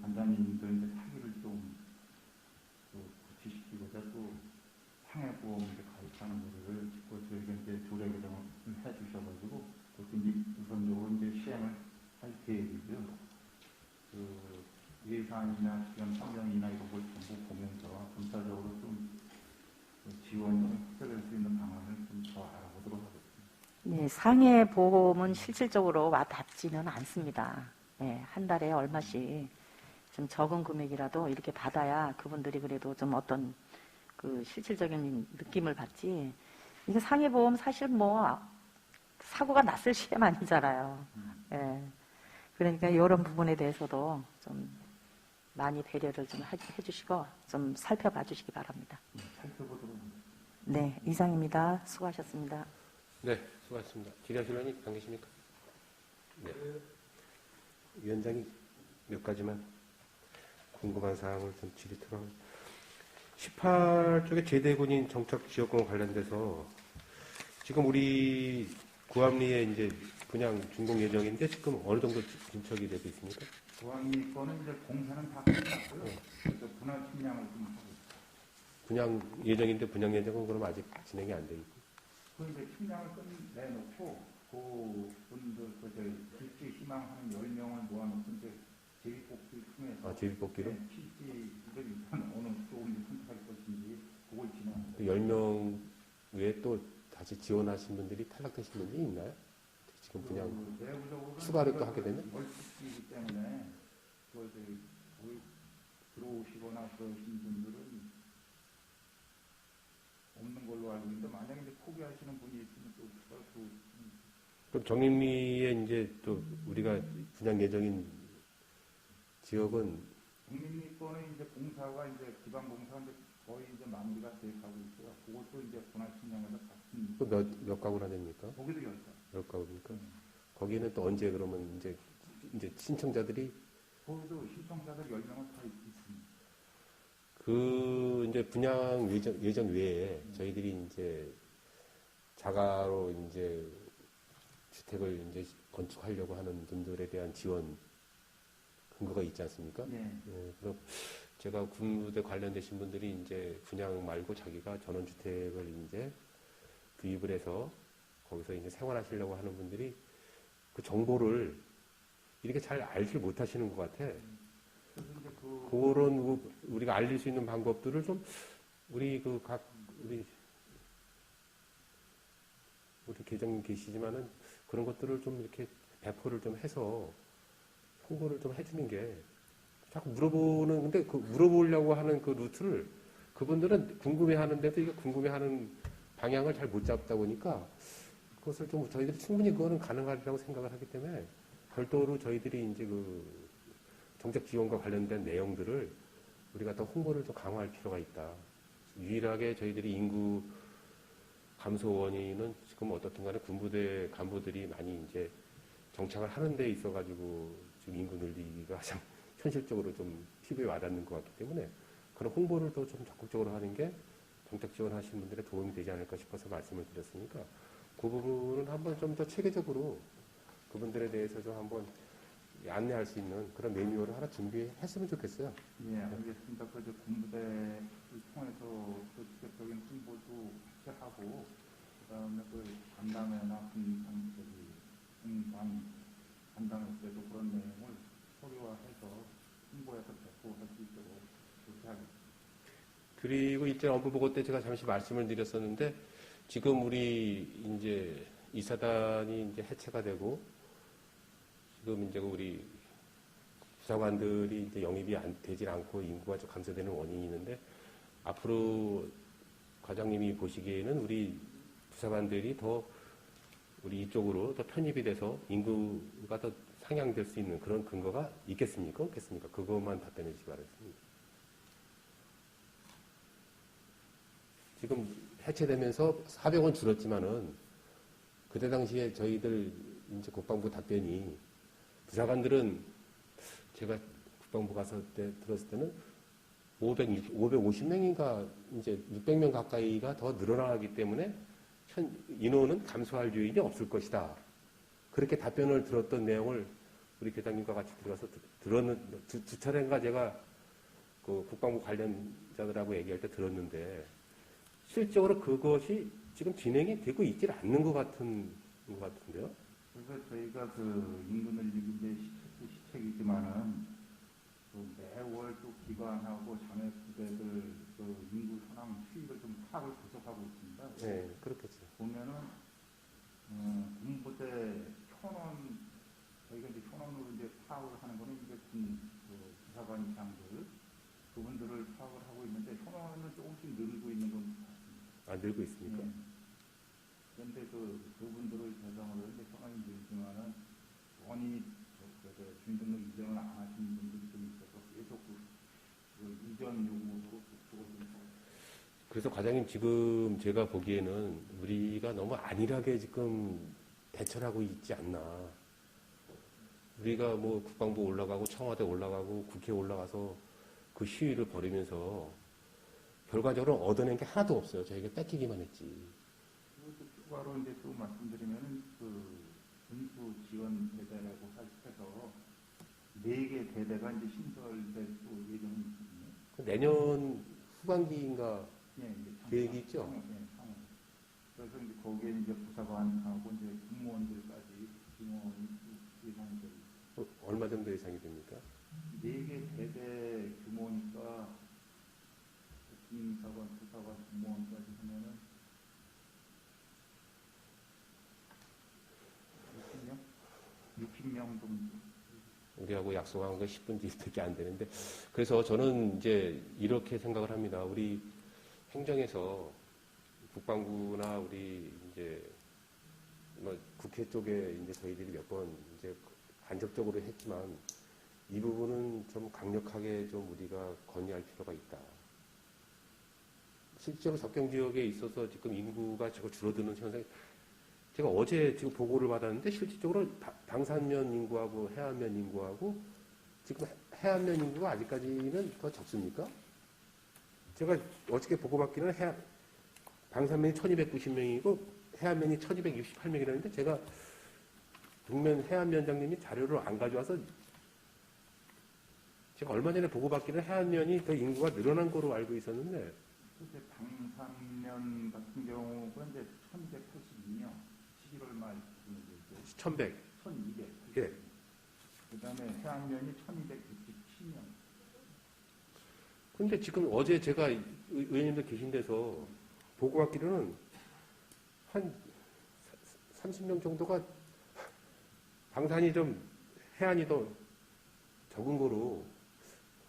반장님들 이제 사기를 좀 구치시키고자 또 상해보험 이제 가입하는 거를 저희가 이제 조례 개정을 해주셔가지고 그것도 이제 우선적으로 이제 시행을 할 계획이고요. 예산이나 지원 상정이나 이런 걸 전부 보면서 점차적으로 좀 지원이 확대될 수 있는 방안을 좀 더 알아보도록 하겠습니다. 네, 상해 보험은 실질적으로 와 닿지는 않습니다. 네, 한 달에 얼마씩 좀 적은 금액이라도 이렇게 받아야 그분들이 그래도 좀 어떤 실질적인 느낌을 받지. 이게 상해 보험 사실 뭐 사고가 났을 시험 아니잖아요. 예. 그러니까 이런 부분에 대해서도 좀 많이 배려를 좀 해주시고 좀 살펴봐 주시기 바랍니다. 살펴보도록 하겠습니다. 네, 이상입니다. 수고하셨습니다. 네, 수고하셨습니다. 질의하실 의원님 안 계십니까? 네. 위원장이 몇 가지만 궁금한 사항을 좀 질의토록. 18쪽에 제대군인 정착지역권 관련돼서 지금 우리 구암리에 이제 분양 준공 예정인데 지금 어느 정도 진척이 되고 있습니까? 고양이 거는 이제 공사는 다 끝났고요. 그래서 분할 침량을 좀 하고 있어요. 분양 예정인데 분양 예정은 그럼 아직 진행이 안 돼 있고. 그 이제 침량을 끝내놓고 그분들 필지 희망하는 10명을 모아놓고 이제 제비뽑기를 통해서 제비뽑기로? 네, 필지를 일단 어느 쪽으로 선택할 것인지 그걸 진행합니다. 10명 외에 또 다시 지원하신 분들이 탈락되신 분들이 있나요? 지금 분양 추가로 또 하게 되면? 멀티이기 때문에 그걸 들어오시거나 그러신 분들은 없는 걸로 알고 있는데 만약에 이제 포기하시는 분이 있으면 또 그럼 정림리에 이제 또 우리가 분양 예정인 지역은 국민리 거는 이제 공사가 이제 기반 공사 이제 거의 이제 마무리가 돼 가고 있고요. 그것도 이제 분할 침량에서 같은. 또 몇 가구나 됩니까? 거기도 10 가구입니까? 거기는 또 언제 그러면 이제 신청자들이 거기도 신청자들 10명은 다 있습니다. 그 이제 분양 예정 외에 저희들이 이제 자가로 이제 주택을 이제 건축하려고 하는 분들에 대한 지원 근거가 있지 않습니까? 네. 그럼 제가 군부대 관련되신 분들이 이제 분양 말고 자기가 전원주택을 이제 구입을 해서 거기서 이제 생활하시려고 하는 분들이 그 정보를 이렇게 잘 알지 못하시는 것 같아. 그런 우리가 알릴 수 있는 방법들을 좀 우리 우리 계장님 계시지만은 그런 것들을 좀 이렇게 배포를 좀 해서 홍보를 좀 해주는 게 자꾸 물어보는 근데 그 물어보려고 하는 그 루트를 그분들은 궁금해하는데도 이게 궁금해하는 방향을 잘 못 잡다 보니까 그것을 좀 저희들이 충분히 그거는 가능하리라고 생각을 하기 때문에 별도로 저희들이 이제 그 정책 지원과 관련된 내용들을 우리가 더 홍보를 좀 강화할 필요가 있다. 유일하게 저희들이 인구 감소 원인은 지금 어떻든 간에 군부대 간부들이 많이 이제 정착을 하는 데 있어가지고 지금 인구 늘리기가 가장 현실적으로 좀 피부에 와닿는 것 같기 때문에 그런 홍보를 더 좀 적극적으로 하는 게 정책 지원하시는 분들의 도움이 되지 않을까 싶어서 말씀을 드렸으니까 그 부분은 한번 좀 더 체계적으로 그분들에 대해서 좀 한번 안내할 수 있는 그런 매뉴얼을 하나 준비했으면 좋겠어요. 예, 알겠습니다. 그 군부대를 통해서 그 직접적인 홍보도 같이 하고 그다음에 그 간담회나 간담회에도 그런 내용을 서류화해서 홍보해서 배포할 수 있도록 그렇게 하겠습니다. 그리고 일제 업무보고 때 제가 잠시 말씀을 드렸었는데 지금 우리 이제 이사단이 이제 해체가 되고 지금 이제 우리 부사관들이 이제 영입이 되질 않고 인구가 좀 감소되는 원인이 있는데 앞으로 과장님이 보시기에는 우리 부사관들이 더 우리 이쪽으로 더 편입이 돼서 인구가 더 상향될 수 있는 그런 근거가 있겠습니까? 없겠습니까? 그것만 답변해 주시기 바랍니다. 지금 해체되면서 400원 줄었지만은 그때 당시에 저희들 이제 국방부 답변이 부사관들은 제가 국방부 가서 때 들었을 때는 550명인가 이제 600명 가까이가 더 늘어나기 때문에 인원은 감소할 요인이 없을 것이다. 그렇게 답변을 들었던 내용을 우리 계장님과 같이 들어가서 두 차례인가 제가 그 국방부 관련자들하고 얘기할 때 들었는데 실적으로 그것이 지금 진행이 되고 있질 않는 것 같은데요. 그래서 저희가 그 인구 늘리기 이제 시책이지만은 그 매월 또 기관하고 장애 부대들 그 인구 현황 수익을 좀 파악을 계속하고 있습니다. 네, 그렇겠죠. 보면은 군부대 현원 저희가 이제 현원으로 이제 파악을 하는 거는 이제 그 부사관장들 그분들을 파악을 하고 있는데 현원은 조금씩 늘고 있는 건 같습니다. 아, 늘고 있습니까? 네. 그런데 그분들을 대상으로 이제 현황이 늘지만은 원인이 주민등록 이전을 안 하시는 분들이 좀 있어서 계속 그 이전 요구로 그쪽을 좀 그래서 과장님 지금 제가 보기에는 우리가 너무 안일하게 지금 대처를 하고 있지 않나. 우리가 뭐 국방부 올라가고 청와대 올라가고 국회 올라가서 그 시위를 벌이면서 결과적으로 얻어낸 게 하나도 없어요. 저희가 뺏기기만 했지. 그리고 추가로 이제 또 말씀드리면은 그 군수 지원 대대라고 해서 4개 대대가 이제 신설될 또 예정이 있거든요. 내년 후반기인가 예, 이제 계획이 있죠? 상호. 그래서 이제 거기에 이제 부사관하고 이제 공무원들까지 임원이 예상이 되고 얼마 정도 예상이 됩니까? 4개 대대 규모니까 주임사관, 부사관, 공무원까지 하면은 60명 정도. 우리하고 약속한 거 10분 뒤밖에 안 되는데 그래서 저는 이제 이렇게 생각을 합니다. 우리 행정에서 국방부나 우리 이제 뭐 국회 쪽에 이제 저희들이 몇 번 이제 간접적으로 했지만 이 부분은 좀 강력하게 좀 우리가 건의할 필요가 있다. 실제로 접경 지역에 있어서 지금 인구가 지금 줄어드는 현상이 제가 어제 지금 보고를 받았는데 실질적으로 방산면 인구하고 해안면 인구하고 지금 해안면 인구가 아직까지는 더 적습니까? 제가 어저께 보고받기는 방산면이 1290명이고 해안면이 1268명이라는데 제가 북면 해안면장님이 자료를 안 가져와서 제가 얼마 전에 보고받기는 해안면이 더 인구가 늘어난 거로 알고 있었는데 이제 방산면 같은 경우가 이제 1282명 11월 말 기준으로 1100. 1200. 예. 그다음에 해안면이 1267명. 근데 지금 어제 제가 의원님들 계신 데서 보고받기로는 한 30명 정도가 방산이 좀 해안이 더 적은 거로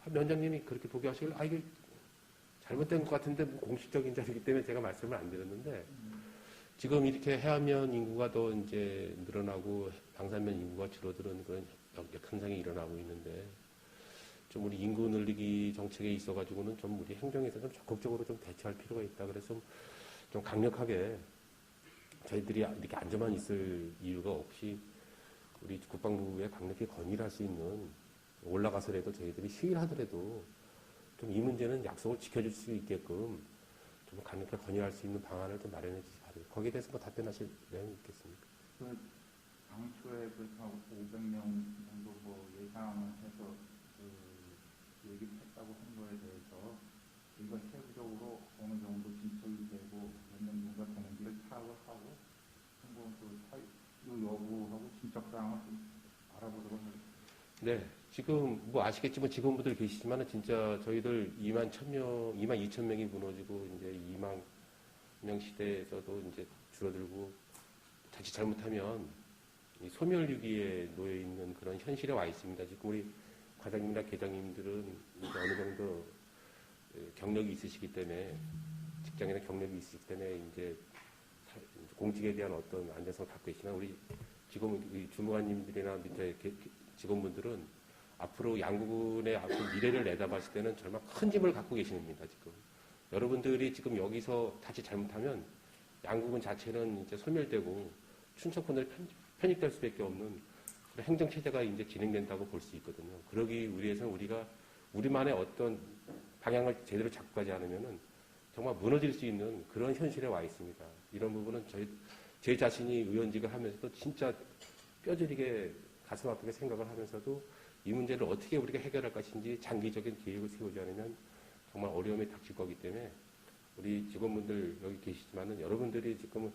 위원장님이 그렇게 보고하시길 이게 잘못된 것 같은데 뭐 공식적인 자료이기 때문에 제가 말씀을 안 드렸는데 지금 이렇게 해안면 인구가 더 이제 늘어나고 방산면 인구가 줄어드는 그런 현상이 일어나고 있는데 좀 우리 인구 늘리기 정책에 있어가지고는 좀 우리 행정에서 좀 적극적으로 좀 대처할 필요가 있다. 그래서 좀 강력하게 저희들이 이렇게 앉아만 있을 이유가 없이 우리 국방부에 강력히 건의를 할 수 있는 올라가서라도 저희들이 시위를 하더라도 좀 이 문제는 약속을 지켜줄 수 있게끔 좀 강력하게 건의할 수 있는 방안을 좀 마련해 주시 바랍니다. 거기에 대해서 뭐 답변하실 내용이 있겠습니까? 당초에 그렇다고 500명 정도 뭐 예상해서 얘기를 했다고 한 거에 대해서 이거 세부적으로 어느 정도 진척이 되고 몇 명 정도가 되는지를 파악을 하고 한번 그 사유 여부하고 진척 사항을 좀 알아보도록 하겠습니다. 네, 지금 뭐 아시겠지만 직원분들 계시지만 진짜 저희들 2만 2천 명이 무너지고 이제 2만 명 시대에서도 이제 줄어들고 자칫 잘못하면 이 소멸위기에 놓여 있는 그런 현실에 와 있습니다. 지금 우리 과장님이나 계장님들은 이제 어느 정도 경력이 있으시기 때문에 직장이나 경력이 있으시기 때문에 이제 공직에 대한 어떤 안전성을 갖고 계시나 우리 주무관님들이나 밑에 직원분들은 앞으로 양국군의 앞으로 미래를 내다봤을 때는 정말 큰 짐을 갖고 계십니다. 지금 여러분들이 지금 여기서 자칫 잘못하면 양국군 자체는 이제 소멸되고 춘천권으로 편입될 수밖에 없는 그런 행정체제가 이제 진행된다고 볼 수 있거든요. 그러기 위해서는 우리가 우리만의 어떤 방향을 제대로 잡고 가지 않으면은 정말 무너질 수 있는 그런 현실에 와 있습니다. 이런 부분은 제 자신이 의원직을 하면서도 진짜 뼈저리게 가슴 아프게 생각을 하면서도 이 문제를 어떻게 우리가 해결할 것인지 장기적인 계획을 세우지 않으면 정말 어려움이 닥칠 거기 때문에 우리 직원분들 여기 계시지만은 여러분들이 지금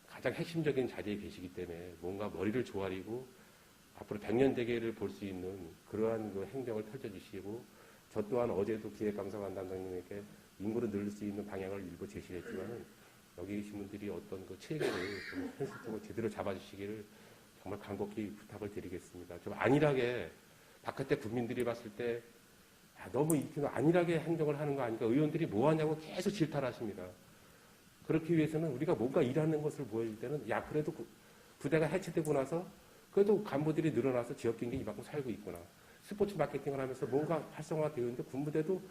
가장 핵심적인 자리에 계시기 때문에 뭔가 머리를 조아리고 앞으로 100년 대계를 볼 수 있는 그러한 그 행정을 펼쳐주시고 저 또한 어제도 기획감사관단장님에게 인구를 늘릴 수 있는 방향을 일부 제시를 했지만은 여기 계신 분들이 어떤 그 체계를 좀 현실적으로 제대로 잡아주시기를 정말 간곡히 부탁을 드리겠습니다. 좀 안일하게 바깥에 국민들이 봤을 때 너무 이렇게 안일하게 행정을 하는 거 아니까 의원들이 뭐 하냐고 계속 질타하십니다. 그렇기 위해서는 우리가 뭔가 일하는 것을 보여줄 때는 그래도 부대가 해체되고 나서 그래도 간부들이 늘어나서 지역 경제에 이만큼 살고 있구나. 스포츠 마케팅을 하면서 뭔가 활성화되어 있는데 군부대도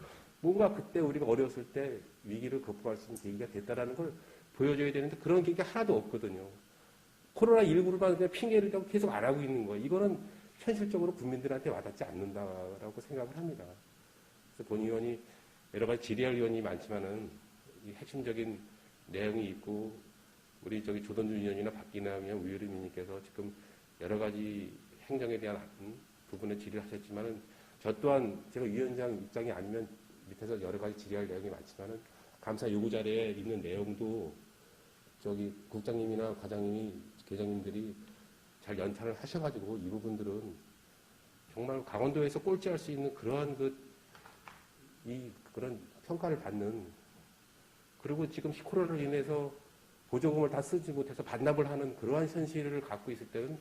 뭔가 그때 우리가 어려웠을 때 위기를 극복할 수 있는 계기가 됐다라는 걸 보여줘야 되는데 그런 계기가 하나도 없거든요. 코로나19로만 그냥 핑계를 대고 계속 안 하고 있는 거예요. 이거는 현실적으로 국민들한테 와닿지 않는다라고 생각을 합니다. 그래서 본 의원이 여러 가지 질의할 의원이 많지만은 이 핵심적인 내용이 있고 우리 조던준 의원이나 박기남 의원, 우유림 의원님께서 지금 여러 가지 행정에 대한 부분에 질의를 하셨지만은 저 또한 제가 위원장 입장이 아니면 밑에서 여러 가지 질의할 내용이 많지만은 감사 요구 자료에 있는 내용도 국장님이나 과장님이 계장님들이 잘 연탄을 하셔가지고 이 부분들은 정말 강원도에서 꼴찌할 수 있는 그러한 그런 평가를 받는 그리고 지금 코로나로 인해서 보조금을 다 쓰지 못해서 반납을 하는 그러한 현실을 갖고 있을 때는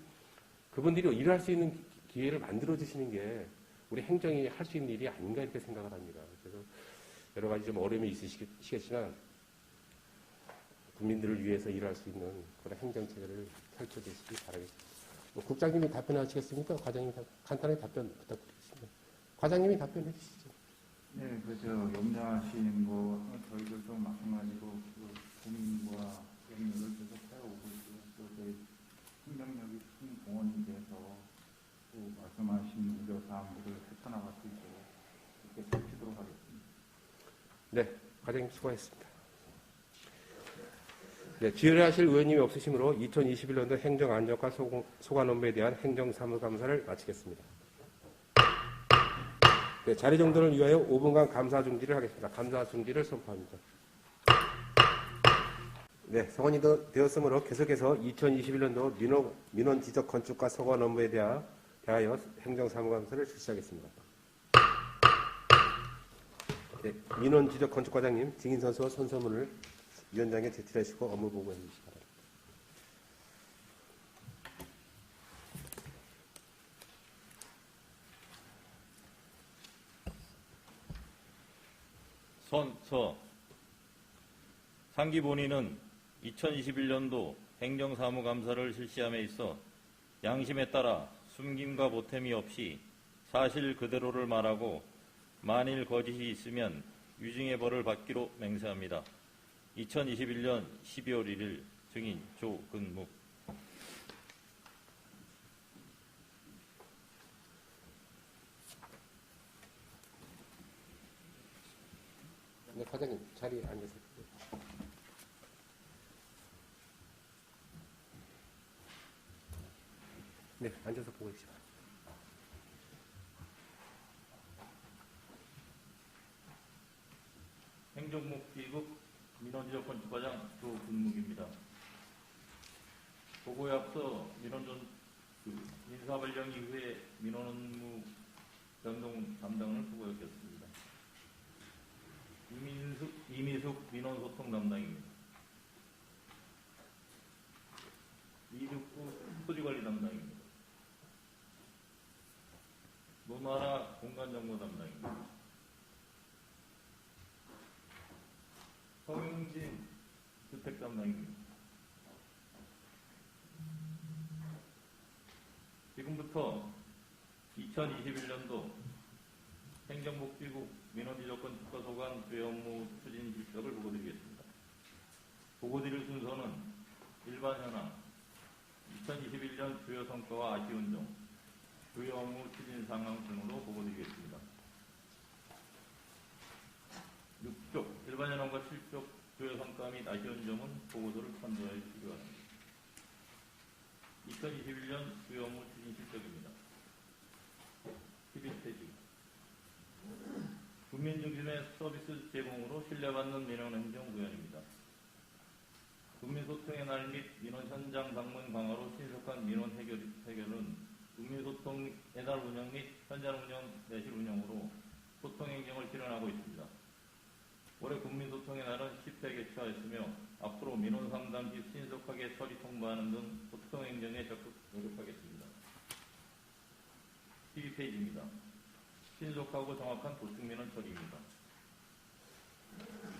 그분들이 일할 수 있는 기회를 만들어 주시는 게 우리 행정이 할 수 있는 일이 아닌가 이렇게 생각을 합니다. 그래서 여러 가지 좀 어려움이 있으시겠지만 국민들을 위해서 일할 수 있는 그런 행정체계를 펼쳐주시기 바라겠습니다. 국장님이 답변하시겠습니까? 과장님이 간단하게 답변 부탁드리겠습니다. 과장님이 답변해 주시죠. 네, 염려하신 거 저희들도 마찬가지로 국민과 염려를 계속 해오고 있고요. 또 저희 행정력이 큰 공헌이 돼서 또 말씀하신 우려사항들을 헤쳐나갈 수 있도록 이렇게 살피도록 하겠습니다. 네, 과장님 수고하셨습니다. 네, 질의하실 의원님이 없으시므로 2021년도 행정안전과 소관 업무에 대한 행정사무감사를 마치겠습니다. 네, 자리 정돈을 위하여 5분간 감사 중지를 하겠습니다. 감사 중지를 선포합니다. 네, 성원이 되었으므로 계속해서 2021년도 민원 지적 건축과 소관 업무에 대하여 행정사무감사를 실시하겠습니다. 네, 민원 지적 건축과장님 증인 선수와 선서문을 위원장에 제출하시고 업무 보고해 주시기 바랍니다. 선서 상기 본인은 2021년도 행정사무감사를 실시함에 있어 양심에 따라 숨김과 보탬이 없이 사실 그대로를 말하고 만일 거짓이 있으면 유증의 벌을 받기로 맹세합니다. 2021년 12월 1일 증인 조근묵. 네, 과장님 자리에 앉으세요. 네, 앉아서 보고 계십시오. 행정복지국 민원지적건축과장 조근묵입니다. 보고에 앞서 인사 발령 이후에 민원 업무 변동 담당을 보고했겠습니다. 이미숙 민원소통 담당입니다. 이륙구 토지관리 담당입니다. 노나라 공간정보 담당입니다. 성용진 주택 담당입니다. 지금부터 2021년도 행정복지국 민원지적권 특화소관 주요 업무 추진 실적을 보고드리겠습니다. 보고드릴 순서는 일반 현황, 2021년 주요 성과와 아쉬운 점, 주요 업무 추진 상황 등으로 보고드리겠습니다. 6쪽 일반 현황과 7쪽 주요 성과 및 아쉬운 점은 보고서를 참조해 주시기 바랍니다. 2021년 주요 업무 추진 실적입니다. 11페이지. 국민 중심의 서비스 제공으로 신뢰받는 민원 행정 구현입니다. 국민소통의 날 및 민원 현장 방문 강화로 신속한 민원 해결은 국민소통의 날 운영 및 현장 운영 내실 운영으로 소통 행정을 실현하고 있습니다. 올해 국민소통의 날은 10회 개최하였으며 앞으로 민원 상담 시 신속하게 처리 통보하는 등 소통 행정에 적극 노력하겠습니다. 12페이지입니다. 신속하고 정확한 도청 민원 처리입니다.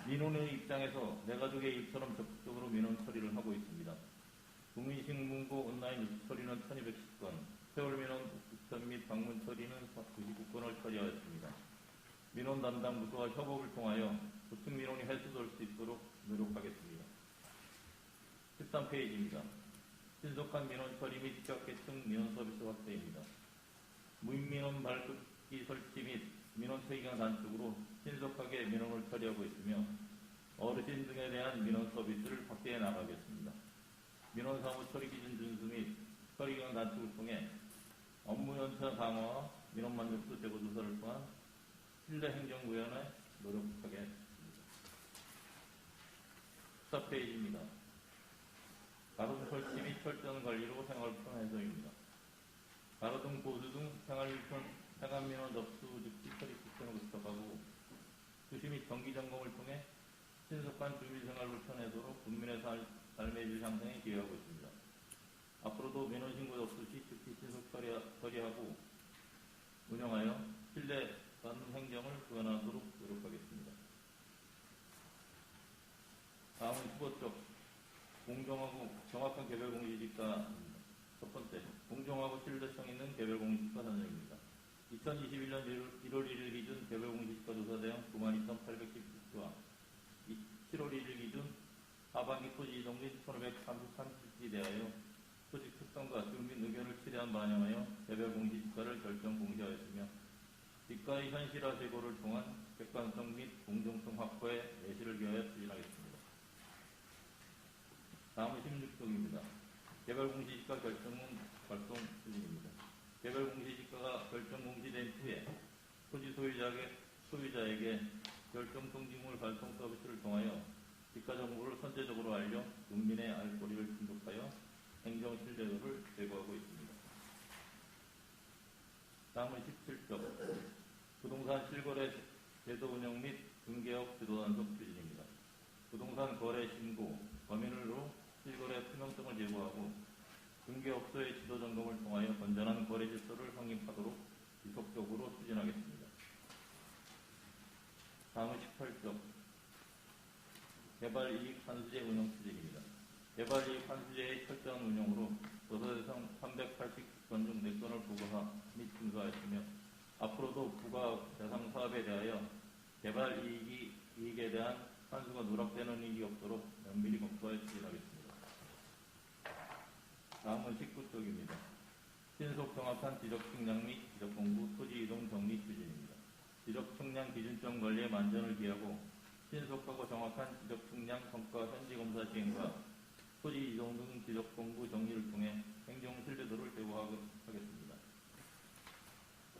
민원의 입장에서 내 가족의 일처럼 적극적으로 민원 처리를 하고 있습니다. 국민신문고 온라인 뉴스 처리는 1210건, 세월민원 우편 및 방문 처리는 99건을 처리하였습니다. 민원 담당 부서와 협업을 통하여 도청 민원이 해소될 수 있도록 노력하겠습니다. 13페이지입니다. 신속한 민원 처리 및 지각계층 민원 서비스 확대입니다. 무인민원 발급기 설치 및 민원 퇴기강 단축으로 신속하게 민원을 처리하고 있으며 어르신 등에 대한 민원 서비스를 확대해 나가겠습니다. 민원 사무 처리 기준 준수 및 처리기간 단축을 통해 업무 연차 강화와 민원 만족도 제고 조사를 통한 신뢰 행정 구현에 노력하겠습니다. 14페이지입니다. 가로등 설치 및 철저한 관리로 생활불편 해소입니다. 가로등 보수 등 생활민원 접수 즉시 처리 시스템을 구축하고 수시 및 정기 점검을 통해 신속한 주민생활불편 해소로 국민의 삶의 질 향상에 기여하고 있습니다. 앞으로도 민원 신고 접수 시 즉시 신속 처리하고 운영하여 신뢰받는 행정을 구현하도록 노력하겠습니다. 다음은 15쪽 공정하고 정확한 개별 공시지가입니다. 첫 번째, 공정하고 신뢰성 있는 개별 공시지가 선정입니다. 2021년 1월 1일 기준 개별 공시지가 조사 대응 92,810주와 7월 1일 기준 하반기 토지 이동 및 1,533주에 대하여 토지 특성과 주민 의견을 최대한 반영하여 개별 공시지가를 결정 공시하였으며 지가의 현실화 제고를 통한 객관성 및 공정성 확보에 내실을 기하여 추진하겠습니다. 다음은 16쪽입니다. 개별 공시지가 결정문 활동 추진입니다. 개별 공시지가가 결정 공시된 후에 토지 소유자에게 결정 통지물 발송 서비스를 통하여 지가 정보를 선제적으로 알려 국민의 알 권리를 충족하여 행정 신뢰도를 제고하고 있습니다. 다음은 17쪽 부동산 실거래 제도 운영 및 중개업 지도 단속 추진입니다. 부동산 거래 신고, 범인으로 실거래 투명성을 제고하고 중개업소의 지도 점검을 통하여 건전한 거래 질서를 확립하도록 지속적으로 추진하겠습니다. 다음은 18쪽 개발이익 환수제 운영 추진입니다. 개발이익 환수제의 철저한 운영으로 조사대상 380건 중 4건을 부과하 및 증가했으며 앞으로도 부과 대상 사업에 대하여 개발이익에 대한 환수가 누락되는 일이 없도록 면밀히 검토하여 추진하겠습니다. 다음은 19쪽입니다. 신속 정확한 지적 측량 및 지적 공부, 토지 이동 정리 추진입니다. 지적 측량 기준점 관리에 만전을 기하고 신속하고 정확한 지적 측량 성과 현지 검사 시행과 토지 이동 등 지적 공부 정리를 통해 행정 신뢰도를 제고하겠습니다.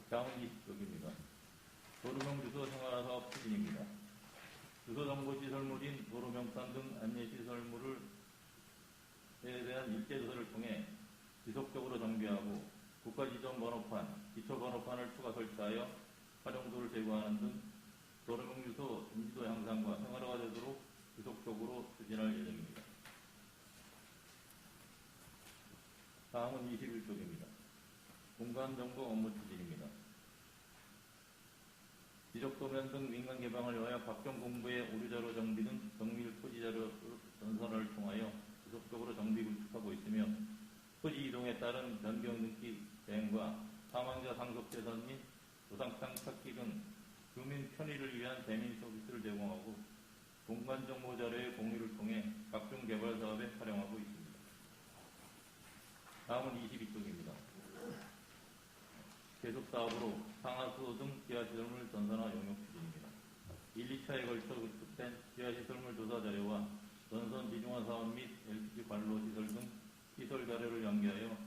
다음은 20쪽입니다. 도로명 주소 생활화 사업 추진입니다. 주소 정보 시설물인 도로명판 등 안내 시설물에 대한 일제 조사를 통해 지속적으로 정비하고 국가지정 번호판, 기초 번호판을 추가 설치하여 활용도를 제고하는 등 도로명 주소 인지도 향상과 생활화가 되도록 지속적으로 추진할 예정입니다. 다음은 21쪽입니다. 공간정보 업무 추진입니다. 지적도면 등 민간 개방을 위하여 각종 공부의 오류자료 정비 등 정밀 토지자료 전산화를 통하여 지속적으로 정비 구축하고 있으며 토지 이동에 따른 변경 등기 대행과 사망자 상속 재산 및 조상장 찾기 등 주민 편의를 위한 대민 서비스를 제공하고 공간정보 자료의 공유를 통해 각종 개발 사업에 활용하고 있습니다. 다음은 22쪽입니다. 계속 사업으로 상하수 등 지하시설물 전산화 용역 추진입니다. 1, 2차에 걸쳐 구축된 지하시설물 조사 자료와 전선 비중화 사업 및 LPG 관로 시설 등 시설 자료를 연계하여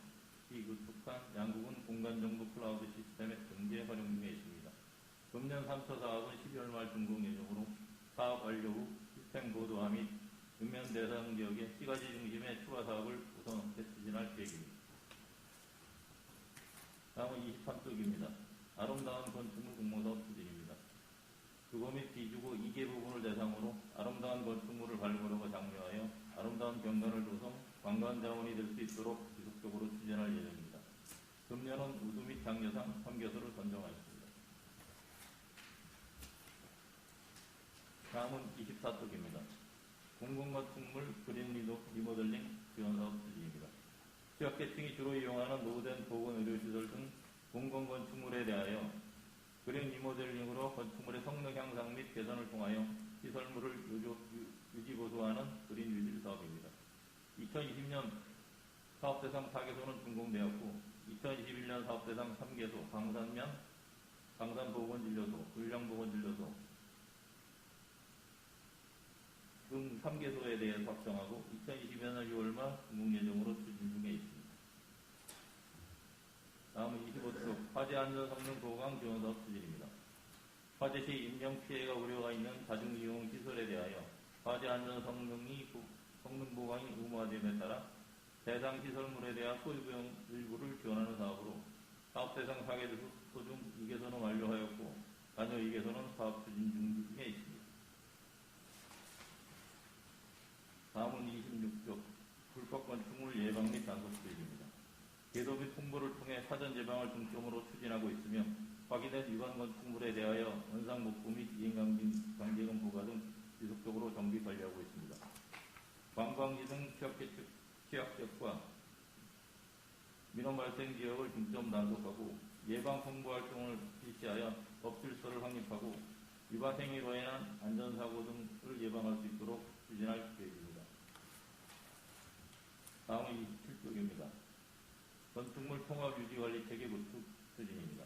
이 구축한 양국은 공간정보 클라우드 시스템의 등재 활용 중에 있습니다. 금년 3차 사업은 12월 말 준공 예정으로 사업 완료 후 시스템 고도화 및 읍면 대상 지역의 시가지 중심의 추가 사업을 우선 추진할 계획입니다. 다음은 23쪽입니다. 아름다운 건축물 공모사업 추진입니다. 주거 및 비주거 2개 부분을 대상으로 아름다운 건축물을 발굴하고 장려하여 아름다운 경관을 조성, 관광 자원이 될 수 있도록 지속적으로 추진할 예정입니다. 금년은 우수 및 장려상 3개소를 선정하였습니다. 다음은 24쪽입니다. 공공건축물 그린 리모델링 지원사업 추진입니다. 취약계층이 주로 이용하는 노후된 보건의료시설 등 공공건축물에 대하여 그린 리모델링으로 건축물의 성능 향상 및 개선을 통하여 시설물을 유지 보수하는 그린 유질 사업입니다. 2020년 사업대상 4개소는 준공되었고 2021년 사업대상 3개소 강산보건진료소, 불량보건진료소 등 3개소에 대해서 확정하고 2020년 6월 말 준공 예정으로 추진 중에 있습니다. 다음은 25쪽 화재 안전 성능 보강 지원 사업 추진입니다. 화재 시 인명 피해가 우려가 있는 다중 이용 시설에 대하여 화재 안전 성능 보강이 의무화됨에 따라 대상 시설물에 대한 소유 비용 일부를 지원하는 사업으로 사업 대상 4개소 중 2개소는 완료하였고 단여 2개소는 사업 추진 중에 있습니다. 다음은 26쪽 불법 건축물 예방 및 단속 추진입니다. 계도 및 홍보를 통해 사전 예방을 중점으로 추진하고 있으며 확인된 위반 건축물에 대하여 원상복구 및 이행강제금 부과 등 지속적으로 정비 관리하고 있습니다. 관광지 등 취약지역과 민원 발생 지역을 중점 단속하고 예방 홍보 활동을 실시하여 법 질서를 확립하고 위반 행위로 인한 안전사고 등을 예방할 수 있도록 추진할 계획입니다. 다음은 27쪽입니다. 건축물 통합유지관리 체계 구축 추진입니다.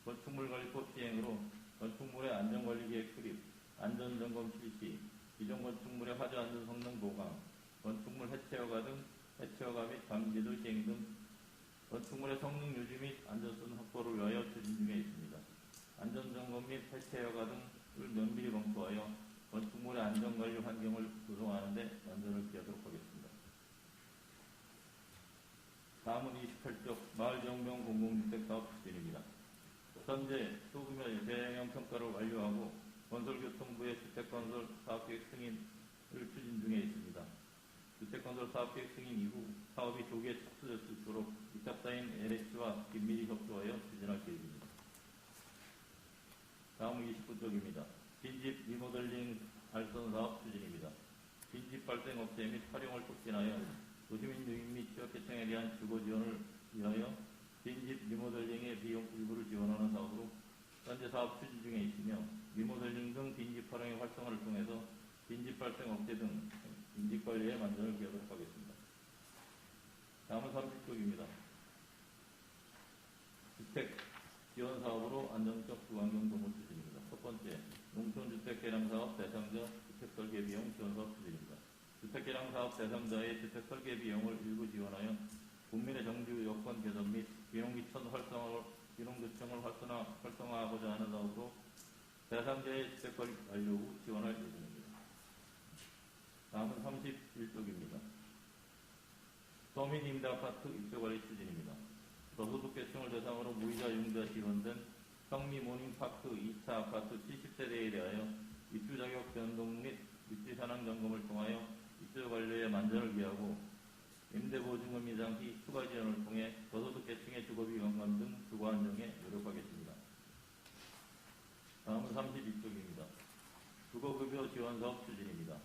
건축물관리법 시행으로 건축물의 안전관리계획 수립, 안전점검 실시, 기존 건축물의 화재 안전 성능 보강, 건축물 해체허가 및 감지도 시행 등 건축물의 성능 유지 및 안전성 확보를 위하여 추진 중에 있습니다. 안전점검 및 해체허가 등을 면밀히 검토하여 건축물의 안전관리 환경을 구성하는 데 만전을 기하도록 하겠습니다. 다음은 28쪽 마을정병 공공주택 사업 추진입니다. 현재 소규모 대형형 평가를 완료하고 건설교통부의 주택건설 사업계획 승인을 추진 중에 있습니다. 주택건설 사업계획 승인 이후 사업이 조기에 착수될 수 있도록 위탁사인 LH와 긴밀히 협조하여 추진할 계획입니다. 다음은 29쪽입니다. 빈집 리모델링 알선 사업 추진입니다. 빈집 발생 업체 및 활용을 촉진하여 도시민 유인 및 취약계층에 대한 주거 지원을 위하여 빈집 리모델링의 비용 일부를 지원하는 사업으로 현재 사업 추진 중에 있으며 리모델링 등 빈집 활용의 활성화를 통해서 빈집 발생 업체 등 빈집 관리에 만전을 기하도록 하겠습니다. 다음은 30쪽입니다. 주택 지원 사업으로 안정적 주환경 도모 추진입니다. 첫 번째, 농촌주택 개량 사업 대상자 주택 설계 비용 지원 사업 추진입니다. 주택 개량 사업 대상자의 주택 설계 비용을 일부 지원하여 국민의 정주 여건 개선 및 귀농귀촌 활성화를 활성화하고자 하는 사업으로 대상자의 주택 관리 완료 후 지원할 예정입니다. 다음은 31쪽입니다. 서민 임대아파트 입주관리 추진입니다. 저소득계층을 대상으로 무이자 융자 지원된 성미 모닝파크 2차 아파트 70세대에 대하여 입주자격 변동 및 입주현황 점검을 통하여 입주 관리에 만전을 기하고 임대보증금 인상 시 추가 지원을 통해 저소득계층의 주거비 강화 등 주거 안정에 노력하겠습니다. 다음은 32쪽입니다. 주거급여 지원 사업 추진입니다.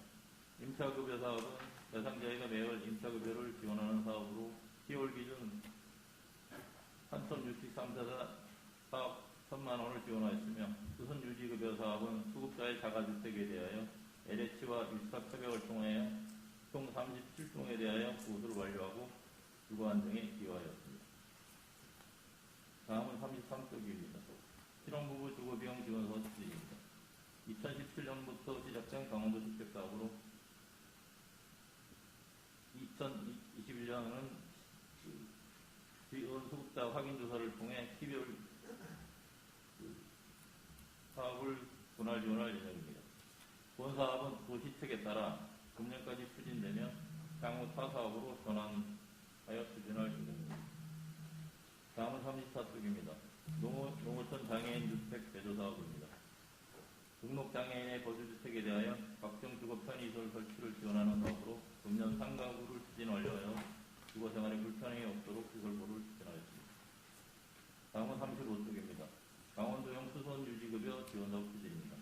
임차급여 사업은 대상자가 매월 임차급여를 지원하는 사업으로 10월 기준 3,633세대 사업 1,000만 원을 지원하였으며 수선유지급여 사업은 수급자의 자가주택에 대하여 LH와 위탁협약을 통하여 총 37동에 대하여 보수를 완료하고 주거 안정에 기여하였습니다. 다음은 33쪽입니다. 실혼부부 주거비용 지원 사업 추진입니다. 2017년부터 시작된 강원도 주택사업으로 2021년은 지원 수급자 확인 조사를 통해 12월 사업을 분할 지원할 예정입니다. 본 사업은 도시책에 따라 금년까지 추진되며 향후 타 사업으로 전환하여 추진할 예정입니다. 다음은 34쪽입니다. 농어촌 장애인 주택 제조 사업입니다. 등록장애인의 거주주택에 대하여 각종 주거 편의시설 설치를 지원하는 사업으로 금년 상가구를 추진 완료하여 주거생활에 불편함이 없도록 시설보를 추진하였습니다. 다음은 35쪽입니다. 강원도형 수선유지급여 지원사업 추진입니다.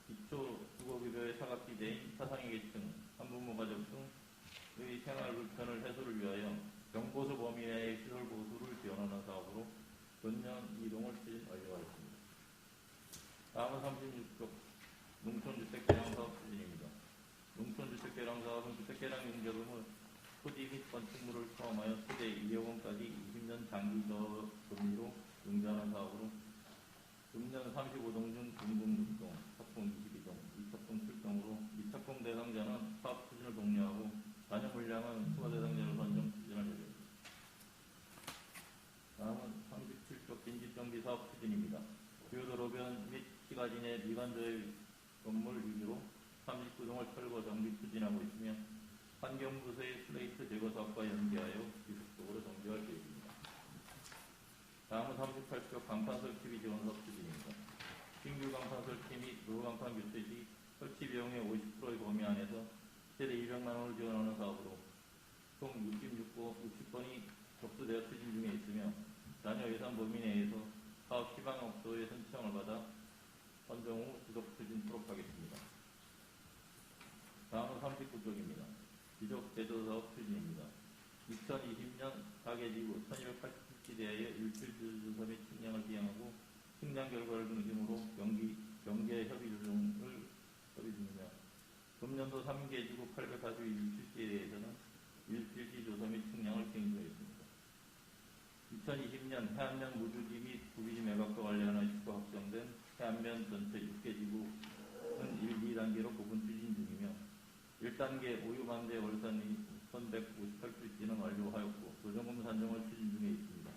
기초 주거급여의 사각지대인 차상위계층, 한부모 가족 등의 생활 불편을 해소를 위하여 경보수 범위 내의 시설 보수를 지원하는 사업으로 전년 이동을 추진 완료하였습니다. 다음은 36쪽 농촌주택 개량 사업 추진입니다. 농촌주택 개량 사업은 주택개량 용적금을 토지 및 건축물을 포함하여 최대 2억 원까지 20년 장기 금리로 융자하는 사업으로 금년 35동 중 중동 6동, 착공 22동, 이착공 7동으로 이착공 대상자는 사업 추진을 독려하고 잔여 물량은 추가 대상자로 선정 추진할 예정입니다. 다음은 37쪽 빈집정비 사업 추진입니다. 주요도로변 및 시가지내 미관저의 건물 위주로 39동을 철거 정비 추진하고 있으며 환경부서의 슬레이트 제거 사업과 연계하여 지속적으로 정비할 계획입니다. 다음은 38쪽 간판 설치 지원 사업 추진입니다. 신규 간판 설치 및 노후 간판 교체 시 설치 비용의 50%의 범위 안에서 최대 200만 원을 지원하는 사업으로 총 60건이 접수되어 추진 중에 있으며 잔여 예산 범위 내에서 사업 희망업소의 선정을 받아 선정 후 지속 추진토록 하겠습니다. 다음은 39쪽입니다. 지적 제조 사업 추진입니다. 2020년 4개 지구 1280지 대하여 일필 조사 및 측량을 비행하고 측량 결과를 중심으로 경계 협의 조정을 협의 중이며 금년도 3개 지구 841실지에 대해서는 일필지 조사 및 측량을 시행 중에 있습니다. 2020년 해안면 무주지 및 구비지 매각과 관련하여 추가 확정된 해안면 전체 6개 지구는 1, 2단계로 구분 추진 중이며 1단계 오유반대 월산 2158필지는 완료하였고 조정금 산정을 추진 중에 있습니다.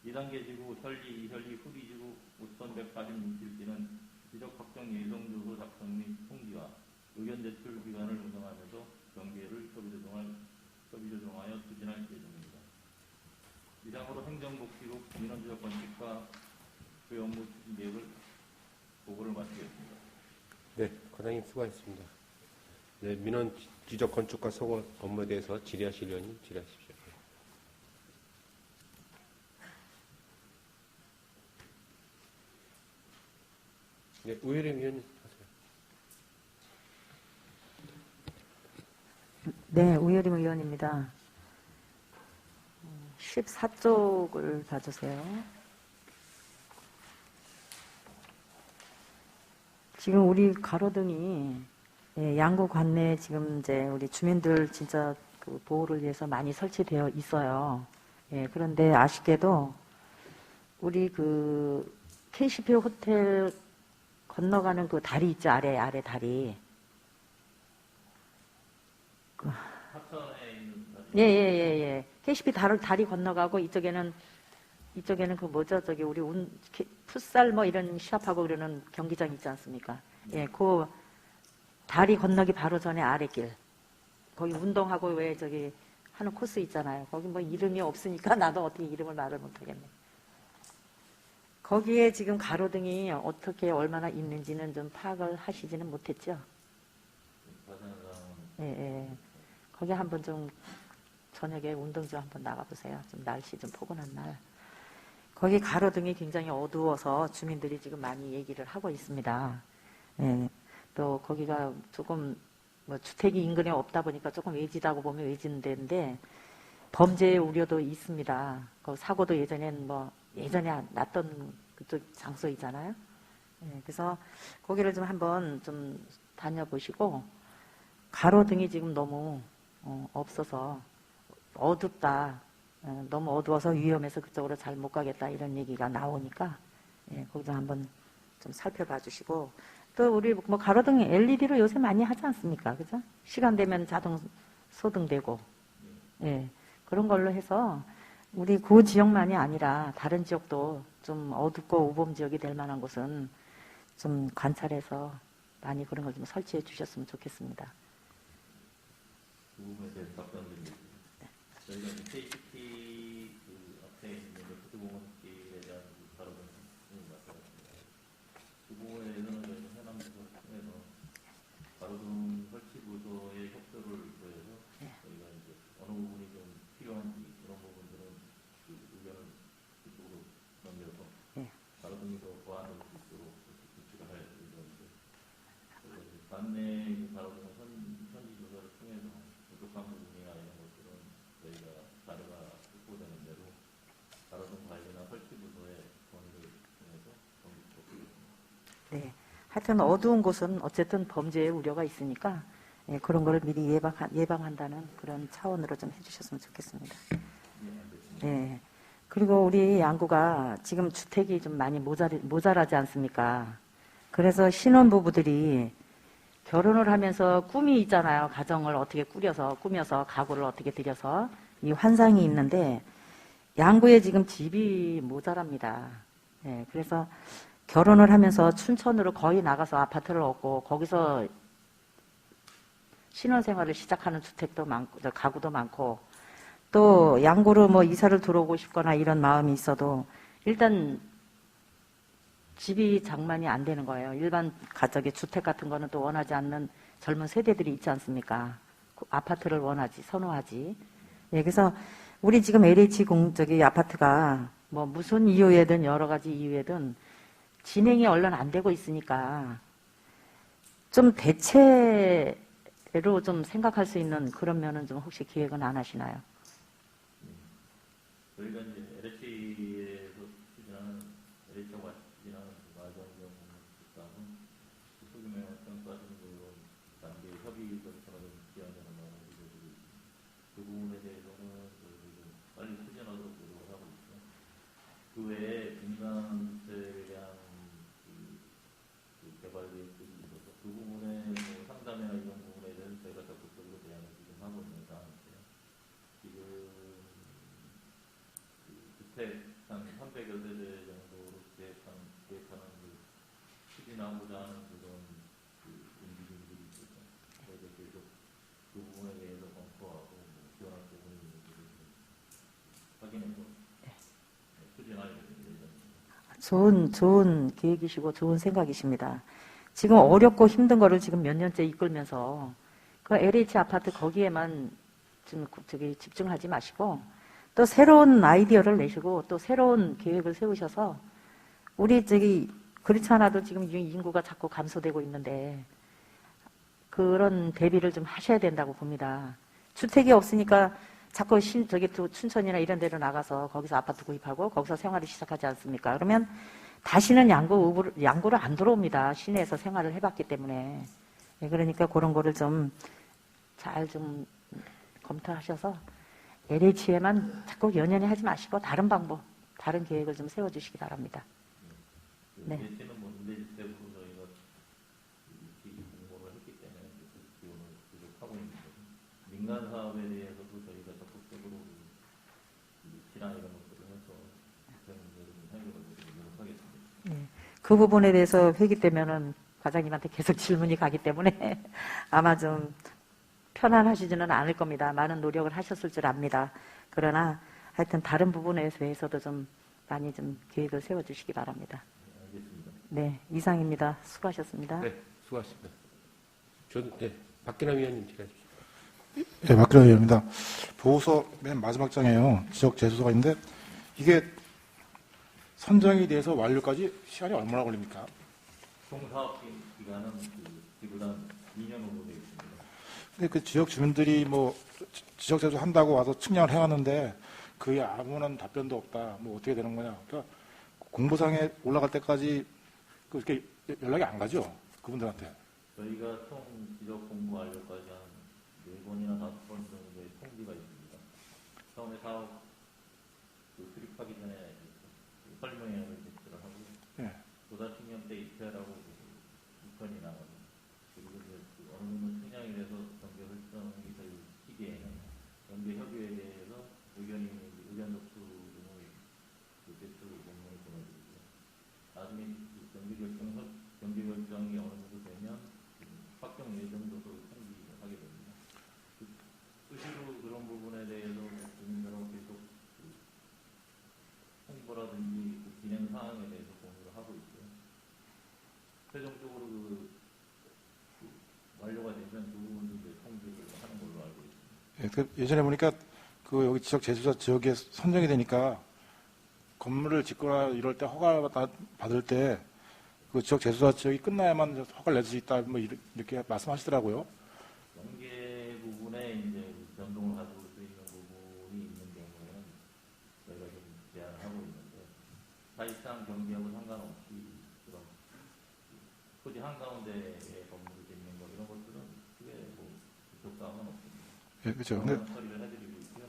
2단계 지구 현리, 이현리, 후리지구 5146필지는 지적 확정 예정조서 작성 및 통지와 의견 제출 기간을 운영하면서 경계를 협의 조정하여 추진할 예정입니다. 이상으로 행정복지국 민원지적 건축과 그 업무 추진 계획을 보고를 마치겠습니다. 네, 과장님 수고하셨습니다. 네, 민원 지적 건축과 소관 업무에 대해서 질의하실 의원님 질의하십시오. 네, 우혜림 의원님 하세요. 네, 우여림 의원입니다. 14쪽을 봐주세요. 지금 우리 가로등이 양구 관내에 지금 이제 우리 주민들 진짜 그 보호를 위해서 많이 설치되어 있어요. 그런데 아쉽게도 우리 그 KCP 호텔 건너가는 그 다리 있죠, 아래 다리. 하천에 있는 다리. 예. KCP 다리 건너가고 이쪽에는 그 뭐죠? 저기 우리 풋살 뭐 이런 시합하고 그러는 경기장 있지 않습니까? 예, 그 다리 건너기 바로 전에 아래길. 거기 운동하고 왜 저기 하는 코스 있잖아요. 거기 뭐 이름이 없으니까 나도 어떻게 이름을 말을 못하겠네. 거기에 지금 가로등이 어떻게 얼마나 있는지는 좀 파악을 하시지는 못했죠. 예. 거기 한번 좀 저녁에 운동 좀 한번 나가보세요. 좀 날씨 좀 포근한 날. 거기 가로등이 굉장히 어두워서 주민들이 지금 많이 얘기를 하고 있습니다. 예. 또 거기가 조금 뭐 주택이 인근에 없다 보니까 조금 외지다고 보면 외진 데인데 범죄의 우려도 있습니다. 그 사고도 예전에 났던 그쪽 장소이잖아요. 예. 그래서 거기를 좀 한번 좀 다녀보시고 가로등이 지금 너무 없어서 어둡다. 너무 어두워서 위험해서 그쪽으로 잘 못 가겠다 이런 얘기가 나오니까 거기서 한번 좀 살펴봐 주시고 또 우리 뭐 가로등 LED로 요새 많이 하지 않습니까? 그죠? 시간 되면 자동 소등되고 그런 걸로 해서 우리 그 지역만이 아니라 다른 지역도 좀 어둡고 우범 지역이 될 만한 곳은 좀 관찰해서 많이 그런 걸 좀 설치해 주셨으면 좋겠습니다. 그 부분에 대해서 답변드리겠습니다. 저희가 KCP 그 앞에 있는 푸드공원길에 대한 가로등을 맡아봤습니다. 그 부분에는 저희는 해남부서 통해서 가로등 설치 부서의 협조를 구해서 저희가 이제 어느 부분이 좀 필요한지 그런 부분들은 그 의견을 그쪽으로 넘겨서 가로등이 더 보완될 수 있도록 구축을 할 예정인데 관내 가로등 현지 조사를 통해서 부족한 부분이나 이런 것들은 저희가 자료가 확보되는 대로 가로등 관리나 설치 부서의 건의를 통해서 정립하겠습니다. 네. 하여튼 어두운 곳은 어쨌든 범죄의 우려가 있으니까 그런 거를 미리 예방한다는 그런 차원으로 좀 해주셨으면 좋겠습니다. 네. 그리고 우리 양구가 지금 주택이 좀 많이 모자라지 않습니까? 그래서 신혼부부들이 결혼을 하면서 꿈이 있잖아요. 가정을 어떻게 꾸며서 가구를 어떻게 들여서 이 환상이 있는데 양구에 지금 집이 모자랍니다. 그래서 결혼을 하면서 춘천으로 거의 나가서 아파트를 얻고 거기서 신혼생활을 시작하는 주택도 많고 가구도 많고 또 양구로 뭐 이사를 들어오고 싶거나 이런 마음이 있어도 일단 집이 장만이 안 되는 거예요. 일반 가정의 주택 같은 거는 또 원하지 않는 젊은 세대들이 있지 않습니까? 아파트를 선호하지. 그래서 우리 지금 LH 아파트가 뭐 무슨 이유에든 여러 가지 이유에든 진행이 얼른 안 되고 있으니까 좀 대체로 좀 생각할 수 있는 그런 면은 좀 혹시 기획은 안 하시나요? 저희가 이제 LH에서 추진하는 LH하고 추진하는 마정경 국감은 소규모의 평가하는 걸로 단계 협의 절차를 기한하는 마음을 이루어지고 있습니다. 그 부분에 대해서는 저희가 좀 빨리 추진하도록 노력을 하고 있고요. 그 외에 민간주택에 대한 그 개발 계획들이 있어서 그 부분에 뭐 상담이나 이런 부분에 대해서 저희가 적극적으로 대안을 지금 하고 있는 상황이고요. 지금 주택 한 300여 세대 정도로 계획하는 추진하고자 하는 그런 움직임들이 있어서 저희가 계속 그 부분에 대해서 검토하고 지원할 부분이 있는지를 확인해서 추진할 예정입니다. 좋은 계획이시고 좋은 생각이십니다. 지금 어렵고 힘든 거를 지금 몇 년째 이끌면서 그 LH 아파트 거기에만 좀 집중하지 마시고 또 새로운 아이디어를 내시고 또 새로운 계획을 세우셔서 우리 그렇지 않아도 지금 인구가 자꾸 감소되고 있는데 그런 대비를 좀 하셔야 된다고 봅니다. 주택이 없으니까 자꾸 저기 또 춘천이나 이런 데로 나가서 거기서 아파트 구입하고 거기서 생활을 시작하지 않습니까? 그러면 다시는 양구를 안 들어옵니다. 시내에서 생활을 해봤기 때문에. 예, 그러니까 그런 거를 좀 잘 좀 검토하셔서 LH에만 자꾸 연연히 하지 마시고 다른 방법, 다른 계획을 좀 세워주시기 바랍니다. 네. LH는 뭐 임대주택으로 저희가 공모를 했기 때문에 지원을 계속하고 있는데 민간 사업에 대해서도 저희가 적극적으로 지나 이런 것들을 해서 그런 문제를 해결을 노력하겠습니다. 네. 그 부분에 대해서 회기 때면은 과장님한테 계속 질문이 가기 때문에 아마 좀 편안하시지는 않을 겁니다. 많은 노력을 하셨을 줄 압니다. 그러나 하여튼 다른 부분에 대해서도 좀 많이 좀 계획을 세워주시기 바랍니다. 알겠습니다. 네, 이상입니다. 수고하셨습니다. 네, 수고하셨습니다. 네, 박기남 위원님 질의하십시오. 네, 박근혜 의원입니다. 보고서 맨 마지막 장에요. 지적 재수서가 있는데 이게 선정이 돼서 완료까지 시간이 얼마나 걸립니까? 총 사업 기간은 기부단 2년으로 되어 있습니다. 근데 그 지역 주민들이 뭐 지적 재수 한다고 와서 측량을 해왔는데 그게 아무런 답변도 없다. 뭐 어떻게 되는 거냐? 그러니까 공보상에 올라갈 때까지 그렇게 연락이 안 가죠. 그분들한테. 저희가 총 지적 공부 완료까지 한 4번이나 5번 정도의 통지가 있습니다. 처음에 사업 수립하기 전에 설명회를 제출을 하고 네. 조사 측량 때 입회라고 2편이 나가고 그리고 이제 어느 정도 측량이 돼서 경계 설정이 될 시기에는 경계 협의회에 대해서 의견 접수 등의 제출 공문을 보내드리고요. 나중에 경계 결정이 어느 정도 되면 확정 예정도 통지를 하게 됩니다. 수시로 그런 부분에 대해서 주민들하고 계속 홍보라든지 진행 사항에 대해서 공유를 하고 있고요. 최종적으로 완료가 되면 그 부분도 이제 통지를 하는 걸로 알고 있습니다. 예전에 보니까 그 여기 지적 재수자 지역에 선정이 되니까 건물을 짓거나 이럴 때 허가 받을 때 그 지역 재수자 지역이 끝나야만 허가를 낼 수 있다 뭐 이렇게 말씀하시더라고요. 경계 부분에 이제 변동을 가져올 수 있는 부분이 있는 경우에는 저희가 좀 제안을 하고 있는데 사실상 경계하고 상관없이 그런 토지 한가운데에 건물을 짓는 거 이런 것들은 크게 뭐 부족사항은 없습니다. 예, 그렇죠. 근데 처리를 해드리고 있고요.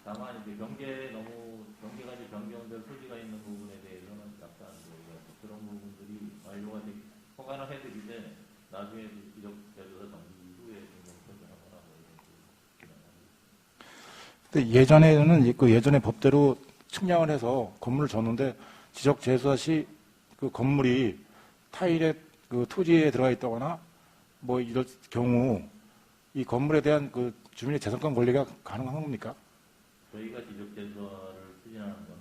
다만 이제 경계가 이제 변경될 소지가 있는 부분에 대해서는 약간 그런 부분들이 완료가 허가를 해드리되 나중에 지적 제조사 정비 이후에 설정하거나 뭐 이런 식으로 근데 예전에는 그 예전의 법대로 측량을 해서 건물을 졌는데 지적 재수사 시 그 건물이 타일에 그 토지에 들어가 있다거나 뭐 이럴 경우 이 건물에 대한 그 주민의 재산권 권리가 가능한 겁니까? 저희가 지적 제조사를 추진하는 것은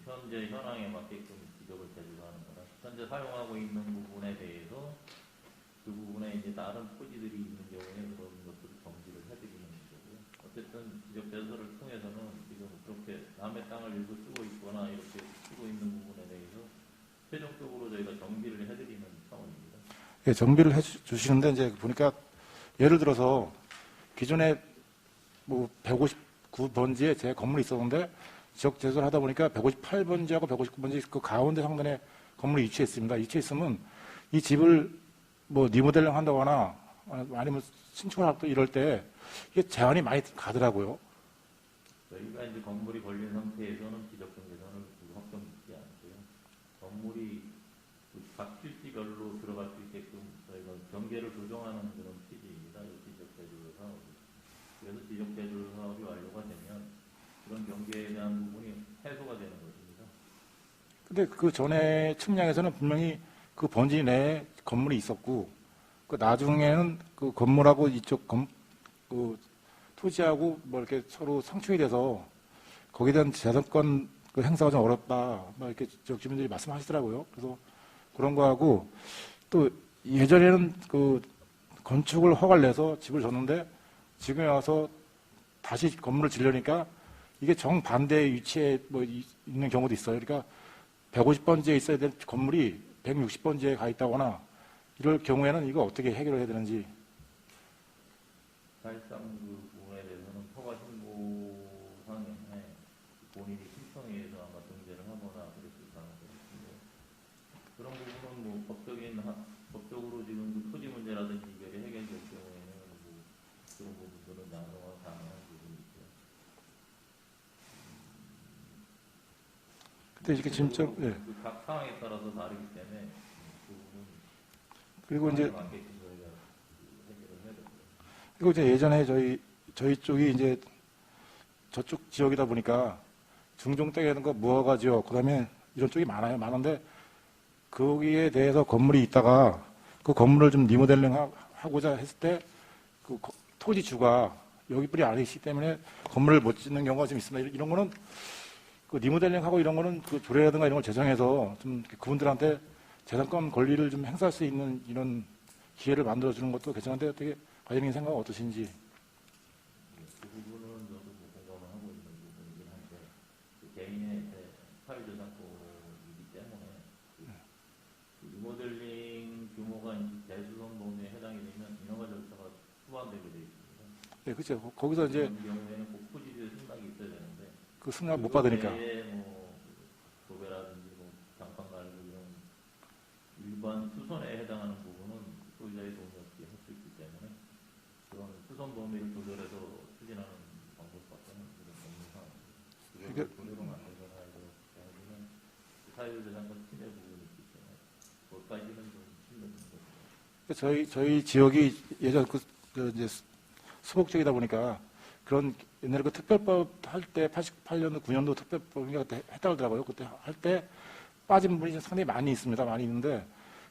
현재 현황에 맞게끔 지적을 제조하는 거라 현재 사용하고 있는 부분에 대해서 그 부분에 이제 다른 토지들이 있는 경우에 그런 것들을 정지를 해드리는 거고요. 어쨌든 지적 제조사를 통해서는 지금 그렇게 남의 땅을 일부 쓰고 있거나 이렇게 쓰고 있는 부분에 대해서 최종적으로 저희가 정비를 해드리는 차원입니다. 예, 정비를 해주시는데 이제 보니까 예를 들어서 기존에 뭐 159번지에 제 건물이 있었는데 지적 재수를 하다 보니까 158번지하고 159번지 그 가운데 상단에 건물이 위치했습니다. 위치했으면 이 집을 뭐 리모델링 한다거나 아니면 신축을 하고 이럴 때 이게 제한이 많이 가더라고요. 저희가 이제 건물이 걸린 상태에서는 지적경계선을 확정짓지 않고요. 건물이 각 필지별로 들어갈 수 있게끔 저희가 경계를 조정하는 그런 취지입니다. 지적제조 사업이. 그래서 지적제조 사업이 완료가 되면 그런 경계에 대한 부분이 해소가 되는 것입니다. 근데 그 전에 측량에서는 분명히 그 번지 내에 건물이 있었고 그 나중에는 그 건물하고 이쪽 그 토지하고 뭐 이렇게 서로 상충이 돼서 거기에 대한 재산권 그 행사가 좀 어렵다. 뭐 이렇게 지역 주민들이 말씀하시더라고요. 그래서 그런 거하고 또 예전에는 그 건축을 허가를 내서 집을 졌는데 지금에 와서 다시 건물을 지려니까 이게 정반대의 위치에 뭐 있는 경우도 있어요. 그러니까 150번지에 있어야 될 건물이 160번지에 가 있다거나 이럴 경우에는 이거 어떻게 해결을 해야 되는지. 사실상 그 법적으로 지금 그 토지 문제라든지 이게 해결될 경우에는 뭐 그런 부분들은 양성화 가능한 부분이 있죠. 근데 이렇게 진짜, 예. 각 상황에 따라서 다르기 때문에 그 부분은 그리고 이제, 맞게끔 저희가 해결을 해야 되고요. 그리고 이제 예전에 저희 쪽이 이제 저쪽 지역이다 보니까 중종댁에는 그 무허가 지역, 그 다음에 이런 쪽이 많은데 거기에 대해서 건물이 있다가 그 건물을 좀 리모델링 하고자 했을 때 그 토지 주가 여기 뿌리 아래 있기 때문에 건물을 못 짓는 경우가 좀 있습니다. 이런 거는 그 리모델링 하고 이런 거는 그 조례라든가 이런 걸 제정해서 좀 그분들한테 재산권 권리를 좀 행사할 수 있는 이런 기회를 만들어주는 것도 괜찮은데 어떻게 과장님 생각은 어떠신지? 그 부분은 저도 공감을 하고 있는 부분이긴 한데 그 개인의 사유재산권이기 때문에 그 리모델링 규모가 대수성 범위에 해당이 되면 인허가 절차가 수반되게 되어 있습니다. 네, 그렇죠. 거기서 이제 그런 경우에는 꼭 토지주의 승낙이 있어야 되는데 그 승낙 못 받으니까. 뭐 도배라든지 뭐 장판 갈고 이런 일반 수선에 해당하는 부분은 소유자의 동의 없이 할 수 있기 때문에 그런 수선 범위를 조절해서 추진하는 방법밖에는 없는 상황입니다. 그걸 조례로 만들거나 이런 사유재산권 침해 부분이 있기 때문에 그것까지는 좀 힘든 거죠. 저희 지역이 예전 그 이제 수복지이다 보니까 그런 옛날에 그 특별법 할 때 88년도 9년도 특별법인가 그때 했다더라고요. 그때 할 때 빠진 분이 상당히 많이 있습니다. 많이 있는데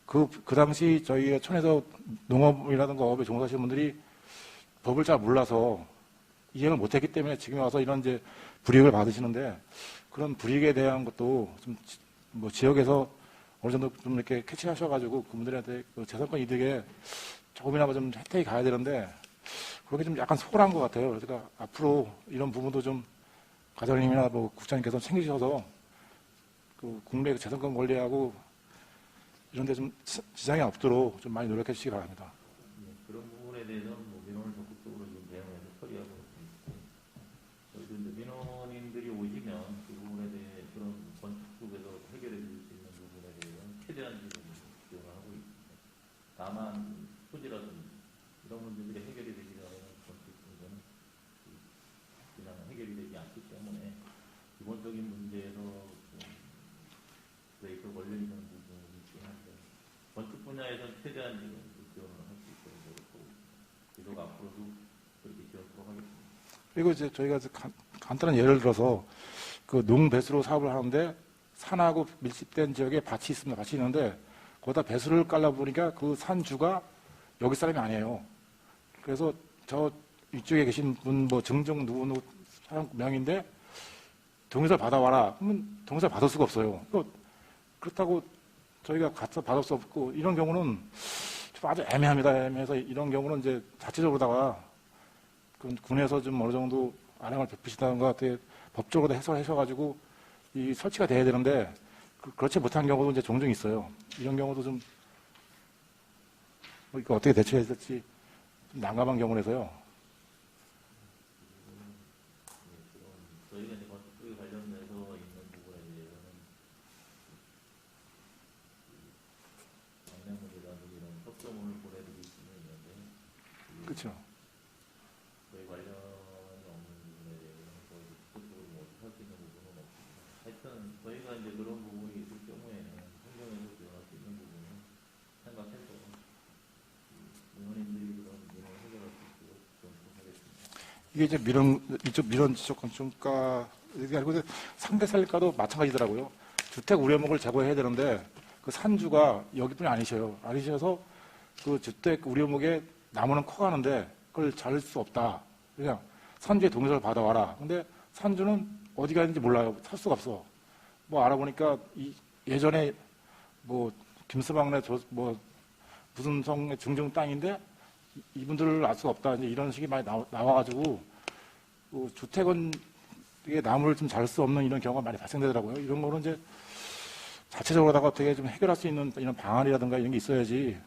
그 당시 저희 촌에서 농업이라든가 업에 종사하시는 분들이 법을 잘 몰라서 이해를 못했기 때문에 지금 와서 이런 이제 불이익을 받으시는데 그런 불이익에 대한 것도 좀 뭐 지역에서 어느 정도 좀 이렇게 캐치하셔가지고 그분들한테 그 재산권 이득에 조금이나마 좀 혜택이 가야 되는데 그렇게 좀 약간 소홀한 것 같아요. 그러니까 앞으로 이런 부분도 좀 과장님이나 뭐 국장님께서 챙기셔서 그 국내 재산권 권리하고 이런 데 좀 지장이 없도록 좀 많이 노력해 주시기 바랍니다. 그런 부분에 대해서는 뭐 민원을 적극적으로 지금 대응해서 처리하고 있습니다. 저희도 이제 민원인들이 오시면 그 부분에 대해 그런 건축 쪽에서 해결해 줄 수 있는 부분에 대해서는 최대한 지금 지원을 하고 있습니다. 다만 토지라든지 이런 문제들이 해결이 되기 전에는 건축 문제는 그냥 해결이 되지 않기 때문에 기본적인 문제에서 브레이크가 걸려 있는 부분이 있긴 한데 건축 분야에서는 최대한 지금 지원을 할 수 있도록 노력하고 계속 앞으로도 그렇게 지원하도록 하겠습니다. 그리고 이제 저희가 간단한 예를 들어서 그 농배수로 사업을 하는데 산하고 밀집된 지역에 밭이 있습니다. 밭이 있는데 거기다 배수를 깔아보니까 그 산주가 여기 사람이 아니에요. 그래서 저 이쪽에 계신 분 뭐 증정 누구 사람 명인데 동의서를 받아와라. 그러면 동의서를 받을 수가 없어요. 그렇다고 저희가 가서 받을 수 없고 이런 경우는 좀 아주 애매합니다. 애매해서 이런 경우는 이제 자체적으로다가 그 군에서 좀 어느 정도 안행을 베푸시다든가 어떻게 법적으로 해석하셔가지고 이 설치가 돼야 되는데 그렇지 못한 경우도 이제 종종 있어요. 이런 경우도 좀 뭐 이거 어떻게 대처해야 될지 좀 난감한 경우라서요. 저희가 이제 건축 쪽에 관련돼서 있는 부분에 대해서는 방명문이라든지 이런 협조문을 보내드릴 수는 있는데 그렇죠. 저희 관련이 없는 부분에 대해서는 저희 그쪽으로 뭐 할 수 있는 부분은 없습니다. 하여튼 저희가 이제 그런 부분이 있을 경우에는 행정에서 지원할 수 있는 부분을 생각해서 민원인들이 그런 민원을 해결할 수 있도록 지원하겠습니다. 이게 이제 이쪽 밀원 지적 건축가 이게 아니고 상대 살림가도 마찬가지더라고요. 주택 우려목을 제거해야 되는데 그 산주가 여기뿐이 아니셔서 그 주택 우려목에 나무는 커가는데 그걸 자를 수 없다. 그냥 산주의 동의서를 받아와라. 근데 산주는 어디가 있는지 몰라요. 살 수가 없어. 뭐 알아보니까 예전에 뭐 김서방네 뭐 무슨 성의 증정 땅인데 이분들을 알 수가 없다. 이제 이런 식이 많이 나와가지고 주택은 이게 나무를 좀 잘 수 없는 이런 경우가 많이 발생되더라고요. 이런 거는 이제 자체적으로다가 어떻게 좀 해결할 수 있는 이런 방안이라든가 이런 게 있어야지.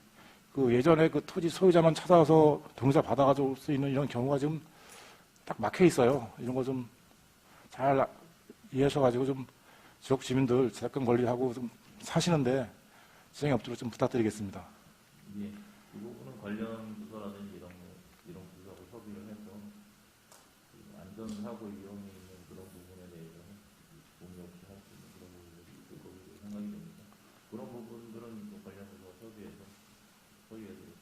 그 예전에 그 토지 소유자만 찾아와서 동의서 받아가지고 올 수 있는 이런 경우가 지금 딱 막혀 있어요. 이런 거 좀 잘 이해하셔가지고 좀 지역 주민들 재산권 권리하고 좀 사시는데 진행이 없도록 좀 부탁드리겠습니다. 예, 이 부분은 관련 부서라든지 이런 부서하고 협의를 해서 그 안전하고 위험이 있는 그런 부분에 대해서는 공유 없이 할 수 있는 그런 부분들이 있을 거로 생각이 됩니다. 그런 부분들은 또 관련 부서와 협의해서 하겠습니다.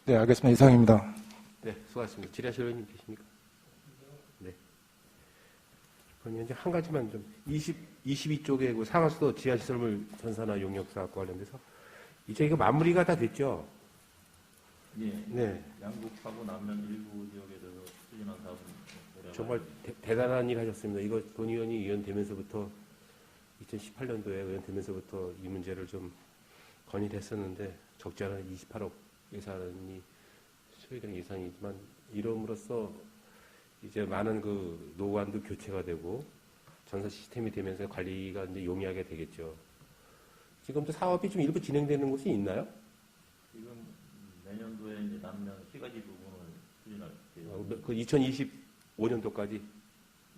네, 알겠습니다. 이상입니다. 네, 수고하셨습니다. 질의하실 의원님 계십니까? 네. 그럼 이제 한 가지만 좀 22쪽에 그 상하수도 지하시설물 전산화 용역사업과 관련돼서 이제 이거 마무리가 다 됐죠? 예, 네. 양국하고 남면 일부 지역에 대해서 추진한 사업은 정말 대단한 일 하셨습니다. 이거 본 의원이 의원 되면서부터 2018년도에 의원 되면서부터 이 문제를 좀 건의를 했었는데 적지 않은 28억 예산이 소요된 예산이지만 이름으로써 이제 많은 그 노관도 교체가 되고 전사 시스템이 되면서 관리가 이제 용이하게 되겠죠. 지금도 사업이 좀 일부 진행되는 곳이 있나요? 지금 내년도에 이제 남면 시가지 부분을 추진할 계획. 그 2025년도까지.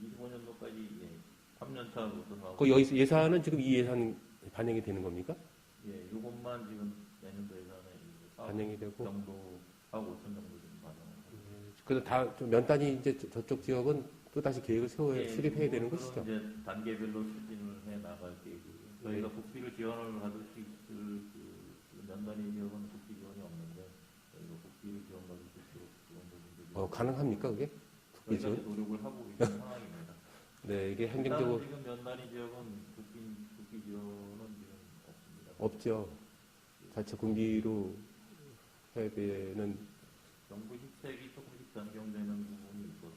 25년도까지 3년차부터 하고. 그 여기서 예산은 지금 이 예산 반영이 되는 겁니까? 예, 이것만 지금 내년도 예산에 반영이 되고. 정도 하고 5천 정도 좀 반영을. 그래서 다 좀 면 단위 이제 저쪽 지역은 또 다시 계획을 세워야 예, 수립해야 되는 그것은 것이죠. 이제 단계별로 추진을 해 나갈 계획이고요. 저희가 국비를 지원을 하듯이 그 면단위 지역은 국비 지원이 없는데 저희가 국비를 지원 받을 수 있도록 그런 부분들이 가능합니까 그게? 국비 저희가 지원? 노력을 하고 있는 상황입니다. 네, 이게 일단 행정적으로 지금 면단위 지역은 국비 지원은 지금 없습니다. 없죠. 자체 군비로 해야 되는. 정부 시책이 조금씩 변경되는 부분이 있어서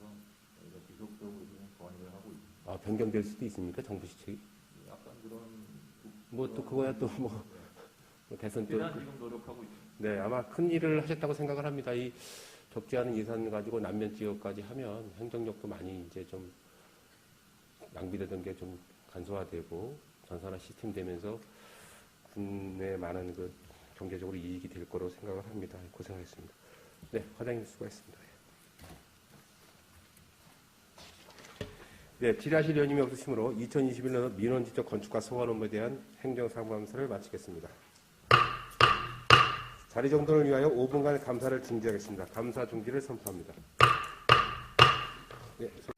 저희가 지속적으로 지금 건의를 하고 있습니다. 변경될 수도 있습니까? 정부 시책이? 약간 그런 뭐 또 그거야 또 뭐 대선 또. 최대한 지금 노력하고 있습니다. 네, 아마 큰 일을 하셨다고 생각을 합니다. 이 적지 않은 예산 가지고 남면 지역까지 하면 행정력도 많이 이제 좀 낭비되던 게 좀 간소화되고 전산화 시스템 되면서 군에 많은 그 경제적으로 이익이 될 거로 생각을 합니다. 고생하셨습니다. 네, 과장님 수고하셨습니다. 네, 질의하실 의원님이 없으시므로 2021년 민원지적 건축과 소관 업무에 대한 행정사무감사를 마치겠습니다. 자리 정돈을 위하여 5분간 감사를 중지하겠습니다. 감사 중지를 선포합니다.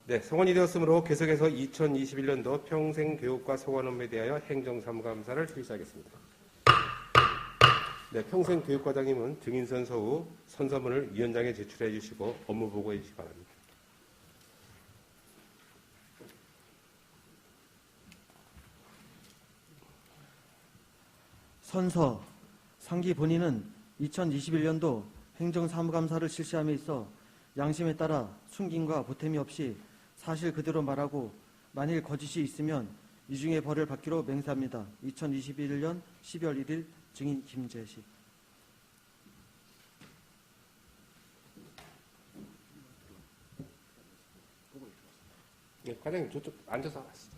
네, 성원이 되었으므로 계속해서 2021년도 평생교육과 소관 업무에 대하여 행정사무감사를 실시하겠습니다. 네, 평생교육과장님은 증인 선서 후 선서문을 위원장에 제출해 주시고 업무 보고해 주시기 바랍니다. 선서 상기 본인은 2021년도 행정사무감사를 실시함에 있어 양심에 따라 숨김과 보탬이 없이 사실 그대로 말하고 만일 거짓이 있으면 이중의 벌을 받기로 맹세합니다. 2021년 12월 1일 증인 김재식. 네, 과장님 저쪽 앉아서 하시죠.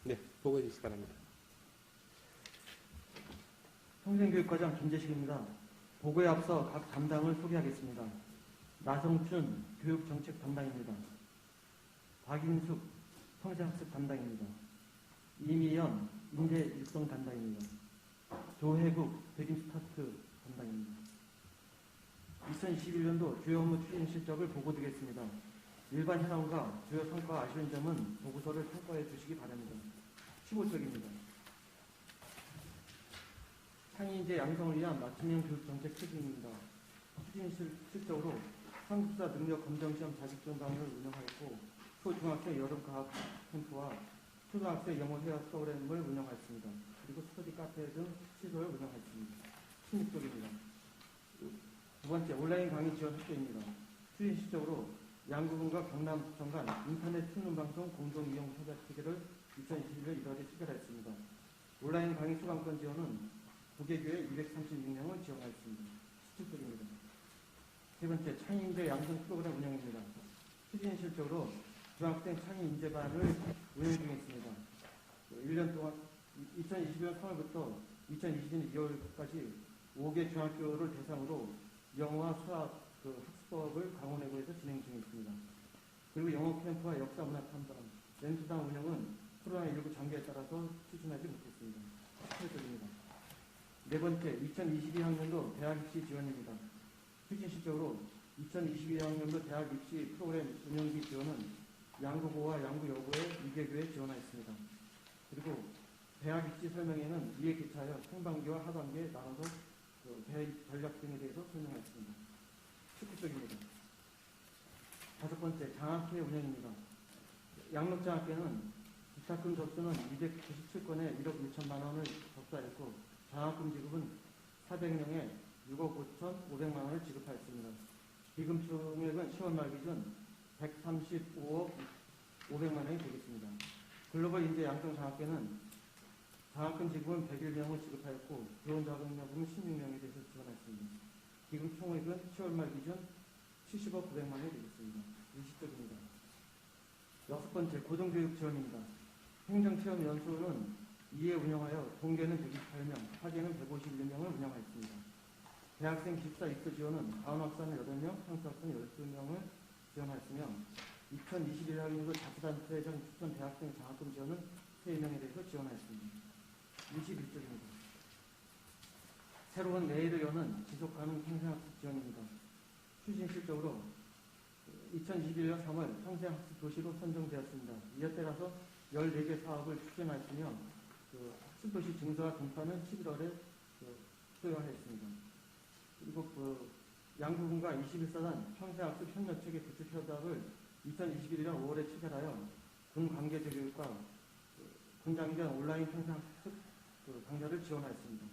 네, 보고해 주시기 바랍니다. 평생교육과장 김재식입니다. 보고에 앞서 각 담당을 소개하겠습니다. 나성춘 교육정책 담당입니다. 박인숙 평생학습 담당입니다. 이미연 인재육성 담당입니다. 조혜국 백임스타트 담당입니다. 2021년도 주요 업무 추진 실적을 보고드리겠습니다. 일반 현황과 주요 성과 아쉬운 점은 보고서를 참고해 주시기 바랍니다. 15쪽입니다. 창의인재 양성을 위한 맞춤형 교육정책 추진입니다. 추진 실적으로 한국사 능력 검정시험 자격증강을 운영하였고 초중학생 여름과학 캠프와 초등학생 영어 회화 프로그램을 운영하였습니다. 그리고 스터디 카페 등 시설을 운영하였습니다. 16쪽입니다. 두 번째, 온라인 강의 지원 학교입니다. 추진 실적으로 양구군과 경남청 간 인터넷 신문방송 공동이용 협약 체계를 2021년 1월에 체결하였습니다. 온라인 강의 수강권 지원은 9개교에 236명을 지원하였습니다. 17쪽입니다. 세 번째, 창의인재 양성 프로그램 운영입니다. 추진 실적으로 중학생 창의인재반을 운영 중에 있습니다. 1년 동안 2021년 3월부터 2022년 2월까지 5개 중학교를 대상으로 영어와 수학 학습법을 강원외고에서 진행 중에 있습니다. 그리고 영어 캠프와 역사 문화 탐방, 렌트당 운영은 코로나19 장기에 따라서 추진하지 못했습니다. 18쪽입니다. 네 번째, 2022학년도 대학 입시 지원입니다. 추진실적으로 2022학년도 대학 입시 프로그램 운영비 지원은 양국어와 양구 여고의 2개교에 지원하였습니다. 그리고 대학 입시 설명회는 이에 기차하여 상반기와 하반기에 나눠서 대입 전략 등에 대해서 설명하였습니다. 19쪽입니다. 다섯 번째, 장학회 운영입니다. 양록장학회는 기탁금 접수는 297건에 1억 6천만 원을 접수하였고 장학금 지급은 400명에 6억 5천 5백만 원을 지급하였습니다. 기금 총액은 10월 말 기준 135억 5백만 원이 되겠습니다. 글로벌 인재 양성 장학회는 장학금 지급은 101명을 지급하였고 교원 자격요금은 16명에 대해서 지원하였습니다. 기금 총액은 10월 말 기준 70억 9백만 원이 되겠습니다. 20쪽입니다. 여섯 번째, 고등교육 지원입니다. 행정체험 연수는 2회 운영하여 동계는 128명, 하계는 151명을 운영하였습니다. 대학생 기숙사 입소 지원은 가온학사는 8명, 상수학사는 12명을 지원하였으며 2021학년도 자치단체장 추천 대학생 장학금 지원은 3명에 대해서 지원하였습니다. 21쪽입니다. 새로운 내일을 여는 지속가능 평생학습 지원입니다. 추진실적으로 2021년 3월 평생학습 도시로 선정되었습니다. 이에 따라서 14개 사업을 추진하였으며 학습도시 증서와 등판은 11월에 수여하였습니다. 그리고 양구군과 21사단 평생학습 협력체계 구축 협약을 2021년 5월에 체결하여 군 관계자 교육과 군장기간 온라인 평생학습 강좌를 지원하였습니다.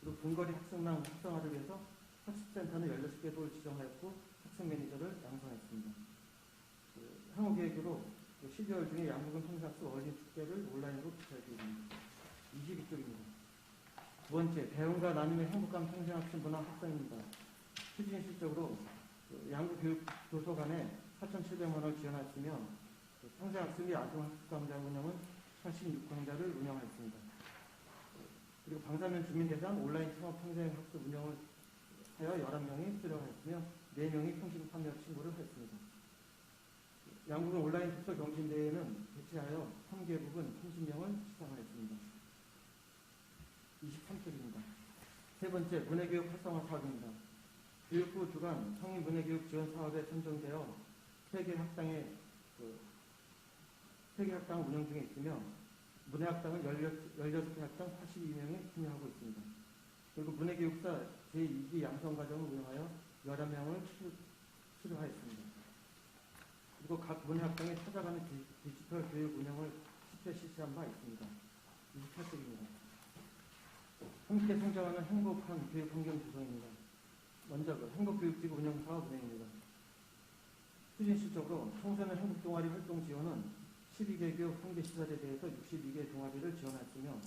그리고 근거리 학생랑 활성화를 위해서 학습센터는 16개도를 지정하였고 학생 매니저를 양성했습니다. 향후 계획으로 12월 중에 양국은 평생학습 어린이 축제를 온라인으로 개최할 계획입니다. 22쪽입니다. 두 번째, 배움과 나눔의 행복한 평생학습 문화 확산입니다. 추진실적으로 양구교육도서관에 4,700만 원을 지원하였으며 평생학습 및 아동학습광장 운영은 86광장을 운영하였습니다. 그리고 방사면 주민 대상 온라인 창업 평생학습 운영을 하여 11명이 수료하였으며 4명이 평생 참여 신고를 했습니다. 양국은 온라인 독서 경진대회는 개최하여 3개국은 30명을 시상하였습니다. 23쪽입니다. 세 번째, 문해교육 활성화 사업입니다. 교육부 주관 성인 문해교육 지원 사업에 선정되어 세계학당을 운영 중에 있으며 문해학당은 16개 학당 82명이 참여하고 있습니다. 그리고 문해교육사 제2기 양성과정을 운영하여 11명을 수료하였습니다. 그리고 각 문해학당에 찾아가는 디지털 교육 운영을 10회 실시한 바 있습니다. 28쪽입니다. 함께 성장하는 행복한 교육 환경 조성입니다. 먼저 행복교육지구 운영 사업 운영입니다. 추진실적으로 청소년 행복동아리 활동 지원은 12개교 상대 시설에 대해서 62개 동아리를 지원하였으며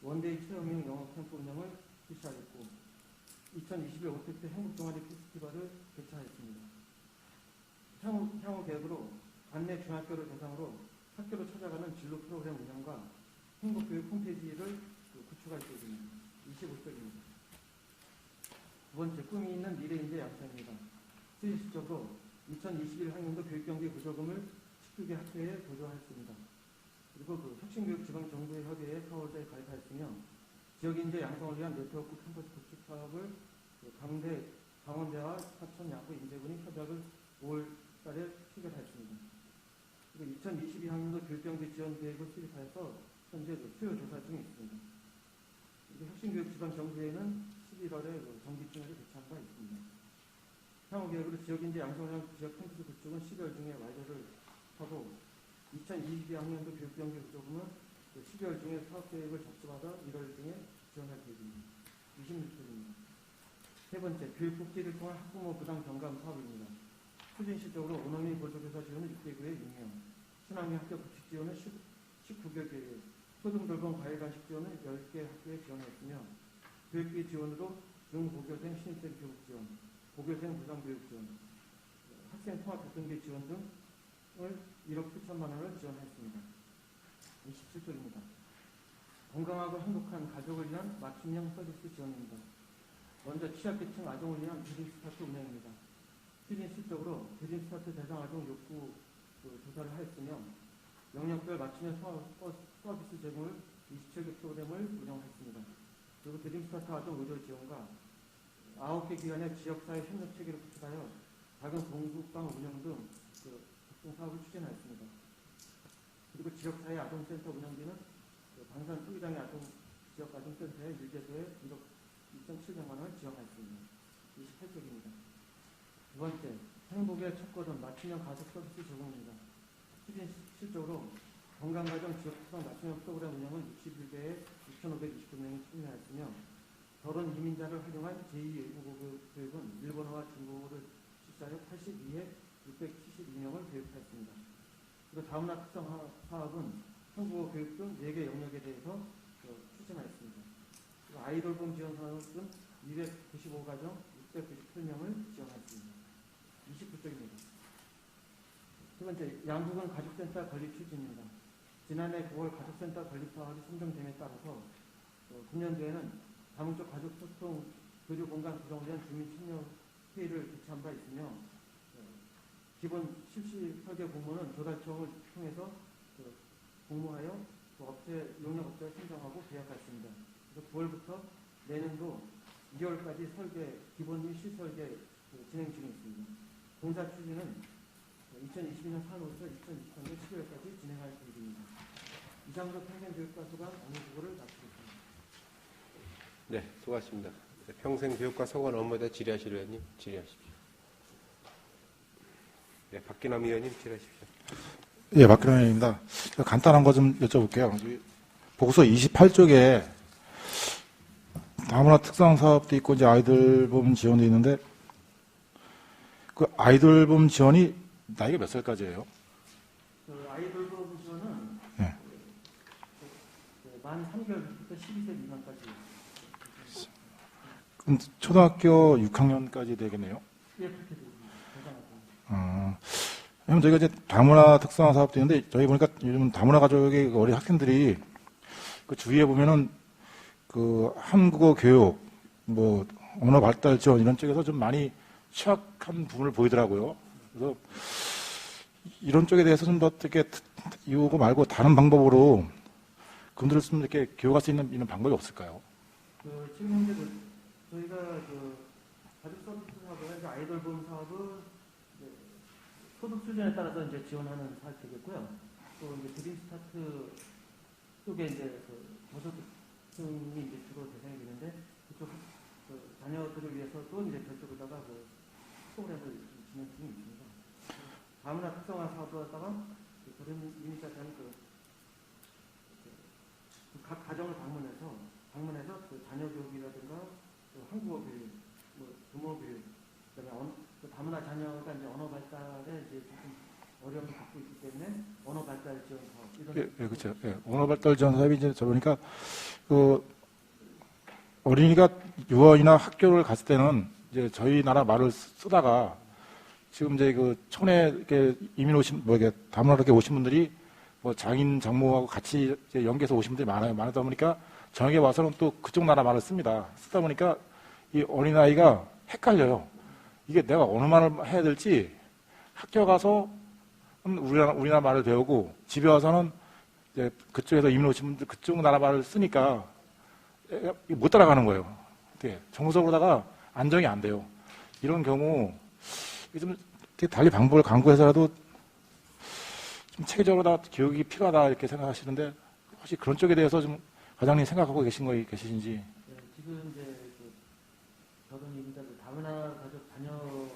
원데이 체험형 영어 캠프 운영을 실시하였고 2021 오펙트 행복동아리 페스티벌을 개최하였습니다. 향후 계획으로 관내 중학교를 대상으로 학교로 찾아가는 진로 프로그램 운영과 행복교육 홈페이지를 구축할 계획입니다. 25쪽입니다. 두 번째, 꿈이 있는 미래인재 양성입니다. 실질적으로 2021학년도 교육경비 구조금을 19개 학교에 보조하였습니다. 그리고 혁신교육 지방정부의 협의회에 4월달에 가입하였으며 지역인재 양성을 위한 네트워크 캠퍼스 구축 사업을 강원대와 사천 양구 인재군이 협약을 5월달에 체결하였습니다. 그리고 2022학년도 교육경비 지원 계획을 수립하여서 현재 수요 조사 중에 있습니다. 혁신교육 지방정부회는 11월에 정기총회를 개최한 바 있습니다. 향후 계획으로 지역인재 양성형 지역 캠퍼스 구축은 12월 중에 완료를 하고 2022학년도 교육경비 구조금은 12월 중에 사업계획을 접수받아 1월 중에 지원할 계획입니다. 26쪽입니다. 세 번째, 교육복지를 통한 학부모 부담 경감 사업입니다. 추진실적으로 원어민 보조교사 지원은 6개교에 6명, 친환경 학교 구축 지원은 19개교에, 초등돌봄 과외간식 지원은 10개 학교에 지원했으며 교육비 지원으로 중고교생 신입생 교육 지원, 고교생 무상교육 지원, 학생 통합 교통비 지원 등을 1억 7천만 원을 지원했습니다. 27쪽입니다. 건강하고 행복한 가족을 위한 맞춤형 서비스 지원입니다. 먼저 취약계층 아동을 위한 드림스타트 운영입니다. 추진실적으로 드림스타트 대상 아동 욕구 조사를 하였으며 영역별 맞춤형 서비스 제공을 27개 프로그램을 운영했습니다. 그리고 드림스타트 아동 의료 지원과 9개 기관의 지역사회 협력 체계를 구축하여 작은 공급방 운영 등 각종 사업을 추진하였습니다. 그리고 지역사회 아동센터 운영비는 방산 소기장의 지역 아동센터의 일제소에 1억 2,700만 원을 지원하였습니다. 28쪽입니다. 두 번째, 행복의 첫걸음 맞춤형 가족 서비스 제공입니다. 추진 실적으로 건강가정 지역구성 맞춤형 프로그램 운영은 61개에 6,529명이 참여하였으며 결혼 이민자를 활용한 제2외국어 교육은 일본어와 중국어를 실시하여 82에 672명을 교육하였습니다. 그리고 다문화 특성 사업은 한국어 교육 등 4개 영역에 대해서 추진하였습니다. 그리고 아이돌봄 지원 사업은 295가정 698명을 지원하였습니다. 29쪽입니다. 두 번째, 양국은 가족센터 건립 추진입니다. 지난해 9월 가족센터 건립 사업이 선정됨에 따라서 금년도에는 다문적 가족소통 교류 공간 구성을 위한 주민 참여 회의를 개최한 바 있으며 기본 실시 설계 공모는 조달청을 통해서 공모하여 업체 용역업체를 선정하고 계약했습니다. 그래서 9월부터 내년도 2월까지 설계 기본 및 실설계 진행 중에 있습니다. 공사 추진은 2022년 4월부터 2023년 12월까지 진행할 계획입니다. 이상으로 평생교육과 소관 업무 보고를 마치겠습니다. 네, 수고하셨습니다. 평생교육과 소관 업무에 대해 질의하실 의원님 질의하십시오. 네, 박기남 의원님 질의하십시오. 예, 박기남 의원입니다. 간단한 거 좀 여쭤볼게요. 보고서 28쪽에 다문화 특성 사업도 있고 이제 아이돌봄 지원도 있는데 그 아이돌봄 지원이 나이가 몇 살까지예요? 아이돌봄 지원은 네. 만 3개월부터 12세 미만까지. 그럼 초등학교 6학년까지 되겠네요? 예, 그렇게 됩니다. 왜냐면 저희가 이제 다문화 특성화 사업도 있는데 저희 보니까 요즘 다문화 가족의 어린 학생들이 그 주위에 보면은 그 한국어 교육, 뭐 언어 발달 지원 이런 쪽에서 좀 많이 취약한 부분을 보이더라고요. 그래서 이런 쪽에 대해서 좀 더 어떻게 이거 말고 다른 방법으로 그분들을 좀 이렇게 교육할 수 있는 방법이 없을까요? 지금 현재 저희가 가족 서비스 사업을 아이돌봄 사업은 소득 수준에 따라서 이제 지원하는 사업이 되겠고요. 또 이제 드림스타트 쪽에 이제 저소득층이 이제 주로 대상이 되는데 그쪽 자녀들을 위해서도 이제 별도로다가 프로그램을 진행 중에 있습니다. 다문화 특성화 사업으로다가 그런 이미지한 각 가정을 방문해서 자녀 교육이라든가 한국어 교육, 부모 교육, 그다음에 다문화 자녀가 이제 언어 발달에 이제 조금 어려움을 갖고 있기 때문에 언어 발달 지원 사업 이런. 예, 그렇죠. 예, 언어 발달 지원 사업이 이제 저 보니까 그 어린이가 유아이나 학교를 갔을 때는 이제 저희 나라 말을 쓰다가 지금 이제 그 촌에 이렇게 이민 오신 이게 다문화로 이렇게 오신 분들이 뭐 장인 장모하고 같이 이제 연계해서 오신 분들이 많다 보니까 저녁에 와서는 또 그쪽 나라 말을 씁니다. 쓰다 보니까 이 어린아이가 헷갈려요. 이게 내가 어느 말을 해야 될지 학교 가서 우리나라 말을 배우고 집에 와서는 이제 그쪽에서 이민 오신 분들 그쪽 나라 말을 쓰니까 못 따라가는 거예요. 정서로다가 안정이 안 돼요. 이런 경우 좀 달리 방법을 강구해서라도 좀 체계적으로 다 교육이 필요하다 이렇게 생각하시는데 혹시 그런 쪽에 대해서 좀 과장님 생각하고 계시는지? 네, 지금 이제 결혼 이민자 다문화 가족 자녀들이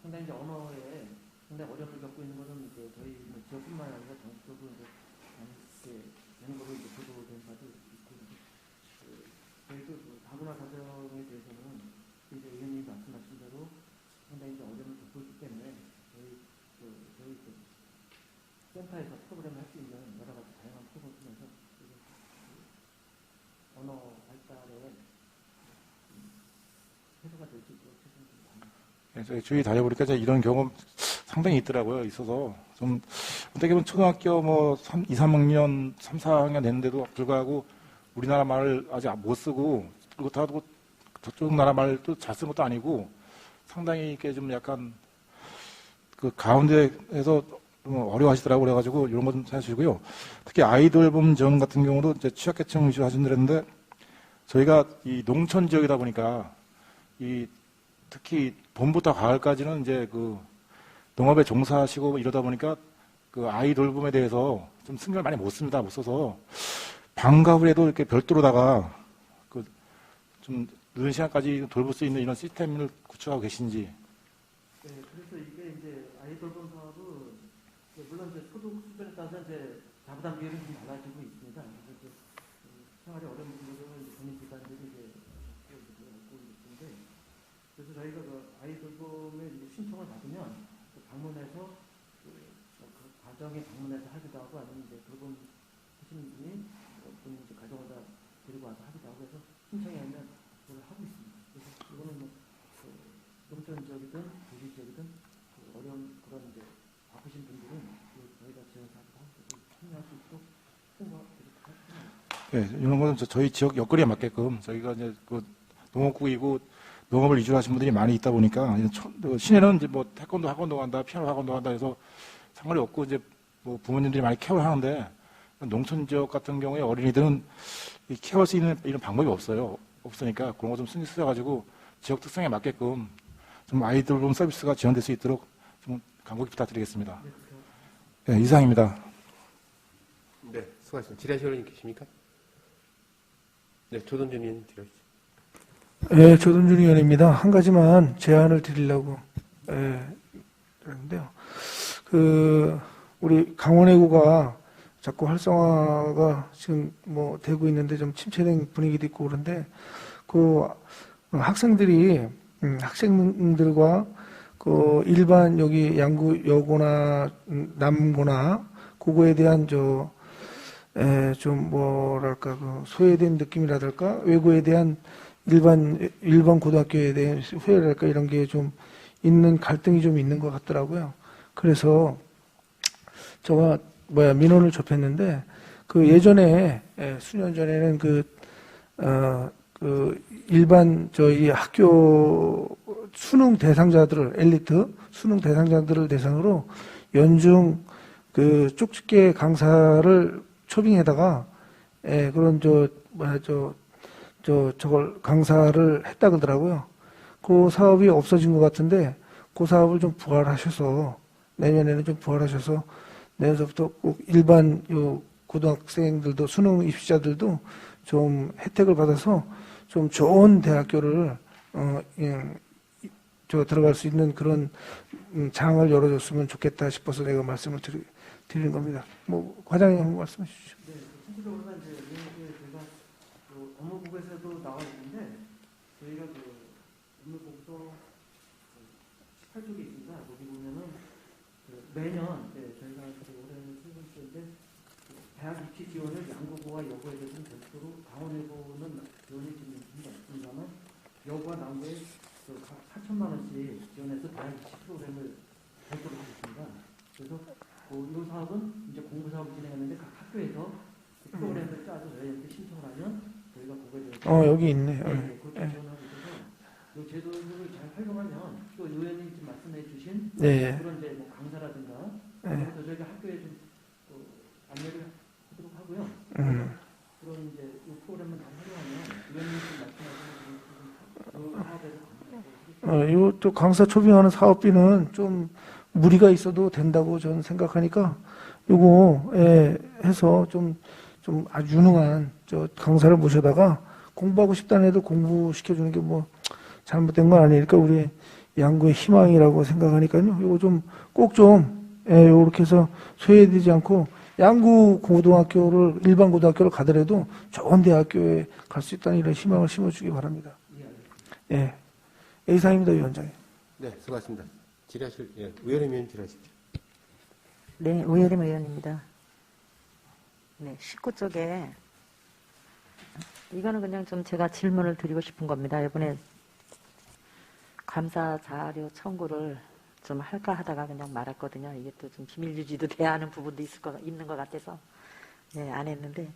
상당히 이제 언어에 상당히 어려움을 겪고 있는 것은 저희 지역뿐만 아니라 전국적으로 이제 연구로 이제 보도된 바도 있고 저희도 다문화 가정에 대해서는 이제 의원님이 말씀하신 대로 상당히 이제 어려움을 겪고 있기 때문에 저희 센터에서 프로그램을 할 수 있는 여러 가지 다양한 프로그램을 통해서 언어 발달에 해소가 될 수 있도록 최선을 저희 주위 다녀보니까 이런 경험 상당히 있더라고요. 있어서 좀 어떻게 보면 초등학교 뭐 2, 3학년, 3, 4학년 됐는데도 불구하고 우리나라 말을 아직 못 쓰고 그렇다고 저쪽 나라 말도 잘 쓰는 것도 아니고 상당히 이렇게 좀 약간 그 가운데에서 어려워하시더라고요. 그래가지고 이런 거 좀 해주시고요. 특히 아이돌봄 지원 같은 경우도 이제 취약계층 위주로 하신다는데 저희가 이 농촌 지역이다 보니까 이 특히 봄부터 가을까지는 이제 그 농업에 종사하시고 이러다 보니까 그 아이 돌봄에 대해서 좀 신경을 많이 못 씁니다. 못 써서 방과 후에도 이렇게 별도로다가 그 좀 늦은 시간까지 돌볼 수 있는 이런 시스템을 구축하고 계신지. 네, 그래서 이게 이제 아이돌봄 사업은 물론 이제 소득 수준에 따라서 이제 자부담 비율은 좀 달라지고 있습니다. 그래서 이제 생활이 어려운 분들은 본인 기관들이 이제 갖고 있는데, 그래서 저희가 그 아이돌봄에 신청을 받으면 그 방문해서 그 가정에 방문해서 하기도 하고 아니면 이제 돌봄 하시는 분이 본인 이제 가정을 다 데리고 와서 하기도 하고 해서 신청이 하면 그걸 하고 있습니다. 그래서 이거는 뭐 농촌 지역이든 도시 지역이든 어려운 그런 이제 바쁘신 분들은 저희가 지원 사업을 하고 참여할 수 있도록 네, 이런 거는 저희 지역 여건에 맞게끔 저희가 이제 그 농업국이고 농업을 위주로 하신 분들이 많이 있다 보니까 시내는 이제 뭐 태권도 학원도 간다, 피아노 학원도 간다 해서 상관이 없고 이제 뭐 부모님들이 많이 케어를 하는데 농촌 지역 같은 경우에 어린이들은 케어할 수 있는 이런 방법이 없으니까 그런 거 좀 신경 쓰여가지고 지역 특성에 맞게끔 좀 아이돌봄 서비스가 지원될 수 있도록 좀 간곡히 부탁드리겠습니다. 네, 이상입니다. 네, 수고하셨습니다. 지라시 의원님 계십니까? 네, 조던준 의원님 드려주시죠. 네, 조동준 의원입니다. 한 가지만 제안을 드리려고 그러는데요. 우리 강원해구가 자꾸 활성화가 지금 뭐 되고 있는데 좀 침체된 분위기도 있고 그런데 학생들과 그 일반 여기 양구 여고나 남고나 그거에 대한 좀 뭐랄까 그 소외된 느낌이라달까 외고에 대한 일반 고등학교에 대한 후회랄까 이런 게 좀 있는 갈등이 좀 있는 것 같더라고요. 그래서 제가 민원을 접했는데 그 예전에 수년 전에는 일반 저희 학교 수능 대상자들을 엘리트 수능 대상자들을 대상으로 연중 그 쪽집게 강사를 초빙에다가 그런 저걸 강사를 했다 그러더라고요. 그 사업이 없어진 것 같은데 그 사업을 좀 부활하셔서 내년에는 좀 부활하셔서 내년부터 꼭 일반 요 고등학생들도 수능 입시자들도 좀 혜택을 받아서 좀 좋은 대학교를 들어갈 수 있는 그런 장을 열어줬으면 좋겠다 싶어서 내가 말씀을 드리는 겁니다. 뭐 과장님 한번 말씀해 주시죠. 네, 실질적으로는 이제 저희가 그 업무보고에서도 나와 있는데 저희가 그 업무보고서 18쪽에 있습니다. 거기 보면은 매년 저희가 올해는 출근시인데 대학 입시 지원을 양고고와 여고에 대해서는 별도로 강원여고는 지원이 지금 있습니다만 여고와 남고에 각 4천만 원씩 지원해서 대학 입시 프로그램을 별도로 하고 있습니다. 그래서 이 사업은 이제 공부 사업을 진행했는데 각 학교에서 그 프로그램을 짜서 저희한테 신청을 하면 저희가 그거에 대해서 여기 있네. 네, 그렇게 지원하고 있어서 이 제도를 잘 활용하면 또 의원님 지금 말씀해 주신 네. 그런 이제 뭐 강사라든가 그래서 저희가 학교에 좀 안내를 하도록 하고요. 그런 이제 이 프로그램을 잘 활용하면 의원님 지금 말씀하신 그 사업에서 이것도 강사 초빙하는 사업비는 좀 무리가 있어도 된다고 저는 생각하니까 요거 해서 좀 아주 유능한 강사를 모셔다가 공부하고 싶다는 애도 공부시켜주는 게 뭐 잘못된 건 아니니까 우리 양구의 희망이라고 생각하니까요. 요거 좀 꼭 요렇게 해서 소외되지 않고 양구 고등학교를 일반 고등학교를 가더라도 좋은 대학교에 갈 수 있다는 이런 희망을 심어주기 바랍니다. 예, 이상입니다, 위원장님. 네, 수고하셨습니다. 의원님 질의하십시오. 네, 우예림 의원입니다. 네, 19쪽에 이거는 그냥 좀 제가 질문을 드리고 싶은 겁니다. 이번에 감사 자료 청구를 좀 할까 하다가 그냥 말았거든요. 이게 또 좀 비밀 유지도 돼야 하는 부분도 있는 것 같아서 네, 안 했는데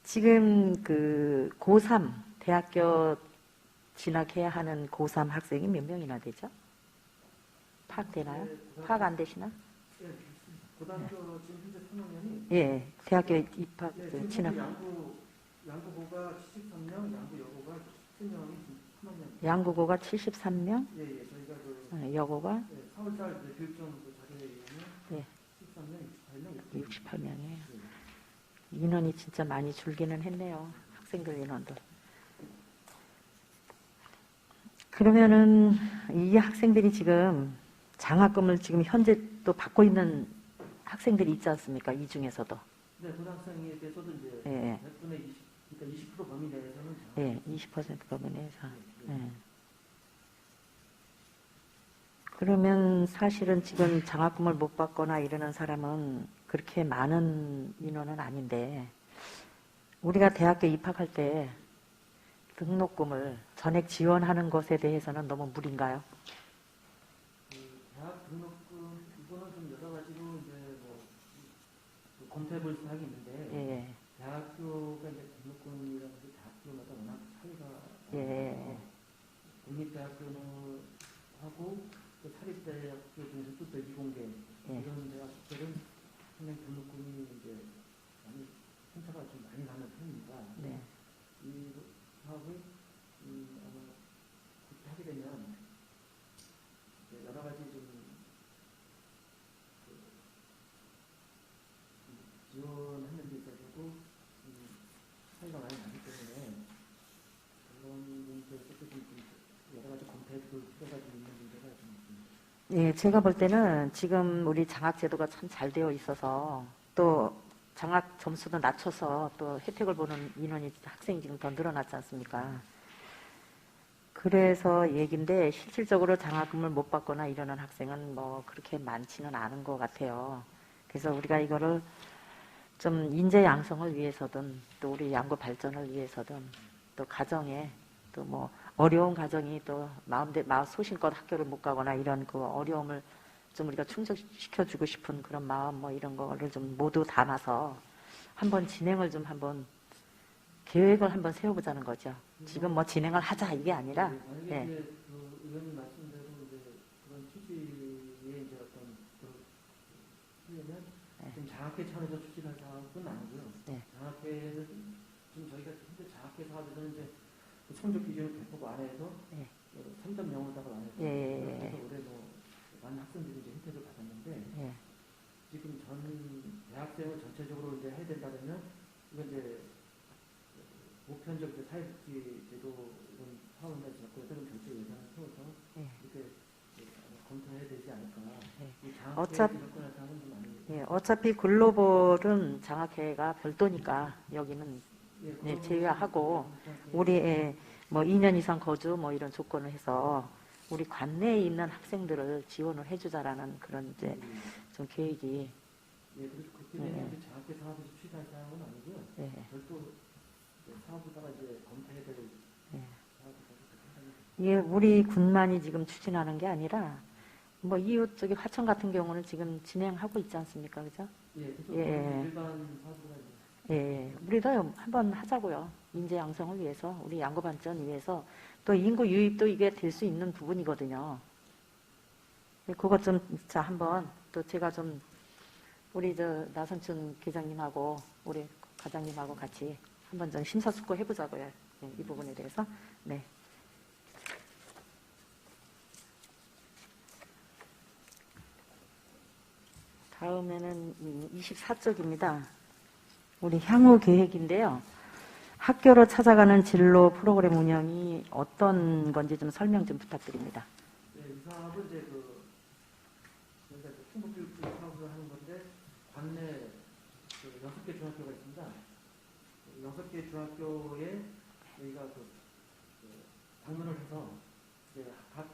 지금 그 고3 대학교 진학해야 하는 고3 학생이 몇 명이나 되죠? 파악되나요? 파악 안 되시나? 고등학교 지금 현재 3학년이 예, 대학교 입학 지금 진학. 양구고가 73명, 양구 여고가 10명이 3학년. 양구고가 73명, 예, 저희가 그 여고가 4월달 교육청 자료에 의하면 예. 13명, 68명. 68명이에요. 인원이 진짜 많이 줄기는 했네요. 학생들 인원도. 그러면은 이 학생들이 지금 장학금을 지금 현재 또 받고 있는 학생들이 있지 않습니까? 이 중에서도. 네, 고등학생에 대해서도 이제 예, 100분의 20, 그러니까 20% 범위 내에서는 예, 20% 범위 내에서. 예. 그러면 사실은 지금 장학금을 못 받거나 이러는 사람은 그렇게 많은 인원은 아닌데, 우리가 대학교 입학할 때 등록금을 전액 지원하는 것에 대해서는 너무 무리인가요? 대학 등록금 이거는 좀 여러 가지로 이제 뭐 검토해볼 사항이 있는데 예, 대학교가 이제 등록금이라는 게 대학교마다 워낙 차이가 예, 국립대학교는 하고 또 사립대학교 중에서 또 이공계 예. 이런 대학들은 상당히 등록금이 이제 많이 편차가 좀 많이 나는 편입니다. 네. 이 사업을 아마 그렇게 하게 되면 이제 여러 가지 좀 지원하는 데 있어서도 차이가 많이 나기 때문에 그런 문제에서도 좀 여러 가지 검토해볼 필요가 좀 있는 문제가 좀 있습니다. 예, 제가 볼 때는 지금 우리 장학제도가 참 잘 되어 있어서 또 장학 점수도 낮춰서 또 혜택을 보는 인원이 학생이 지금 더 늘어났지 않습니까? 그래서 얘긴데 실질적으로 장학금을 못 받거나 이러는 학생은 뭐 그렇게 많지는 않은 것 같아요. 그래서 우리가 이거를 좀 인재 양성을 위해서든 또 우리 양구 발전을 위해서든 또 가정에 또 뭐 어려운 가정이 또 마음 소신껏 학교를 못 가거나 이런 그 어려움을 좀 우리가 충족시켜주고 싶은 그런 마음 뭐 이런 거를 좀 모두 담아서 한번 진행을 좀 한번 계획을 한번 세워보자는 거죠. 지금 뭐 진행을 하자 이게 아니라. 만약에 예. 이제 그 의원님 말씀대로 이제 그런 취지의 이제 어떤 하려면 네. 지금 장학회 차원에서 추진할 사업은 아니고요. 네. 장학회는 지금 저희가 현재 장학회 사업에서는 이제 그 성적 기준을 배포 안에서 네. 3.0으로다가 안에서 예. 그래서 올해 뭐 많은 학생들이 이제 혜택을 받았는데 예. 지금 전 대학생을 전체적으로 이제 해야 된다면 이건 이제 보편적 사회복지 제도 이런 사업을 갖고 그런 결제 예산을 세워서 예. 이렇게 검토해야 되지 않을까. 예. 이 장학회 접근할 사항은 좀 아니에요. 예, 어차피 글로벌은 장학회가 별도니까 여기는 예, 제외하고 우리 뭐 2년 이상 거주 뭐 이런 조건을 해서 우리 관내에 있는 학생들을 지원을 해주자라는 그런 이제 좀 계획이. 예, 그래서 그렇게 되면 이제 장학회 사업에서 취할 사항은 아니고요. 예. 별도 사업에다가 이제 검토해야 될 예. 사업을 이게 우리 군만이 지금 추진하는 게 아니라 뭐 이웃 저기 화천 같은 경우는 지금 진행하고 있지 않습니까, 그죠? 예, 그래서 예. 일반 사업으로 예, 우리도 한번 하자고요. 인재 양성을 위해서, 우리 양구 발전 위해서, 또 인구 유입도 이게 될 수 있는 부분이거든요. 그것 좀, 자, 한번, 또 제가 좀, 우리 나선춘 계장님하고, 우리 과장님하고 같이 한번 좀 심사숙고 해보자고요. 네, 이 부분에 대해서. 네. 다음에는 24쪽입니다. 우리 향후 계획인데요. 학교로 찾아가는 진로 프로그램 운영이 어떤 건지 좀 설명 좀 부탁드립니다. 네, 이 사업은 이제 저희가 충북교육 사업을 하는 건데 관내 6개 중학교가 있습니다. 6개 중학교에 저희가 방문을 해서 이제 각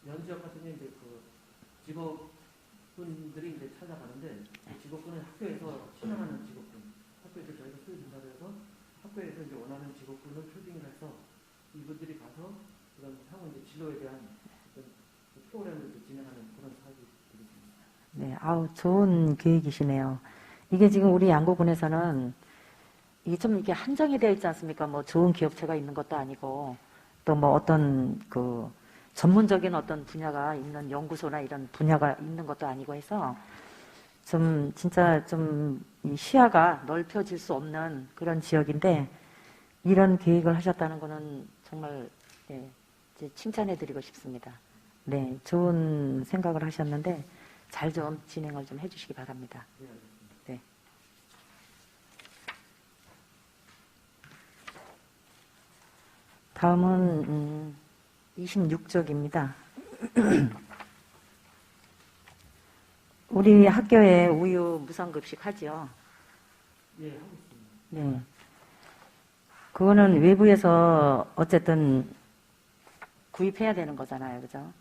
연지역 같은 경우 이제 직업군들이 이제 찾아가는데 직업군은 학교에서 신청하는 직업군, 학교에서 저희가 수요 준다고 해서 학교에서 이제 원하는 직업군을 초빙을 해서 이분들이 가서 그런 향후 이제 진로에 대한 어떤 프로그램을 진행하는 그런 사업이 되겠습니다. 네, 아우 좋은 계획이시네요. 이게 지금 우리 양구군에서는 이게 좀 이게 한정이 되어 있지 않습니까? 뭐 좋은 기업체가 있는 것도 아니고 또 뭐 어떤 전문적인 어떤 분야가 있는 연구소나 이런 분야가 있는 것도 아니고 해서 좀 진짜 좀 이 시야가 넓혀질 수 없는 그런 지역인데 이런 계획을 하셨다는 거는 정말 예, 이제 칭찬해드리고 싶습니다. 네, 좋은 생각을 하셨는데 잘 좀 진행을 좀 해주시기 바랍니다. 네. 다음은 26쪽입니다. 우리 학교에 우유 무상급식 하죠? 예, 하고 있습니다. 네. 그거는 외부에서 어쨌든 구입해야 되는 거잖아요. 그죠?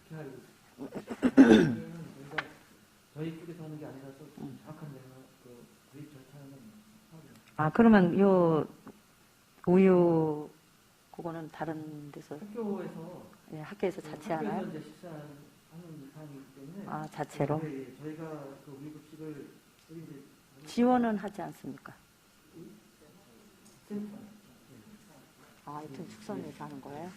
그렇게 알고 있습니다. 저희가 저희 쪽에서 하는 게 아니라서 좀 정확한 그 구입 절차는 하고 아, 그러면 요 우유 그거는 다른 데서 학교에서 예, 학교에서 자체하나요? 학교에서 이제 식사하는 상황이기 때문에 아, 자체로? 예, 예. 저희가 그 우유급식을 여기 이제 지원은 하지 않습니까? 센터 아, 하여튼 축산에서 하는 거예요?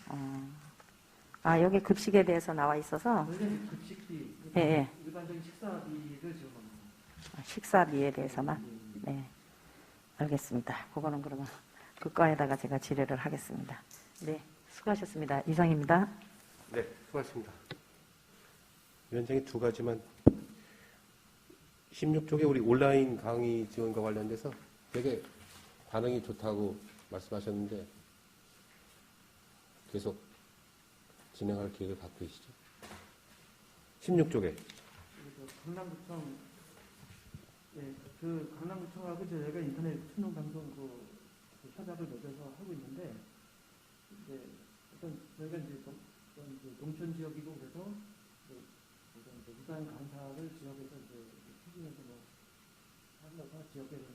아, 여기 급식에 대해서 나와 있어서 저희가 이제 급식비 예, 예. 일반적인 식사비를 지원합니다. 아, 식사비에 대해서만? 네. 알겠습니다. 그거는 그러면 그과에다가 제가 질의를 하겠습니다. 네. 수고하셨습니다. 이상입니다. 네, 수고하셨습니다. 위원장님 두 가지만 16쪽에 우리 온라인 강의 지원과 관련돼서 되게 반응이 좋다고 말씀하셨는데 계속 진행할 계획을 갖고 계시죠? 16쪽에 강남구청 예, 그 강남구청하고 저희가 인터넷 수능 방송 그 협약을 맺어서 하고 있는데 이제 어떤 저희가 이제 농촌 지역이고 그래서 이제 무상 강사를 지역에서 이제 해주면서 뭐 하려고 지역에는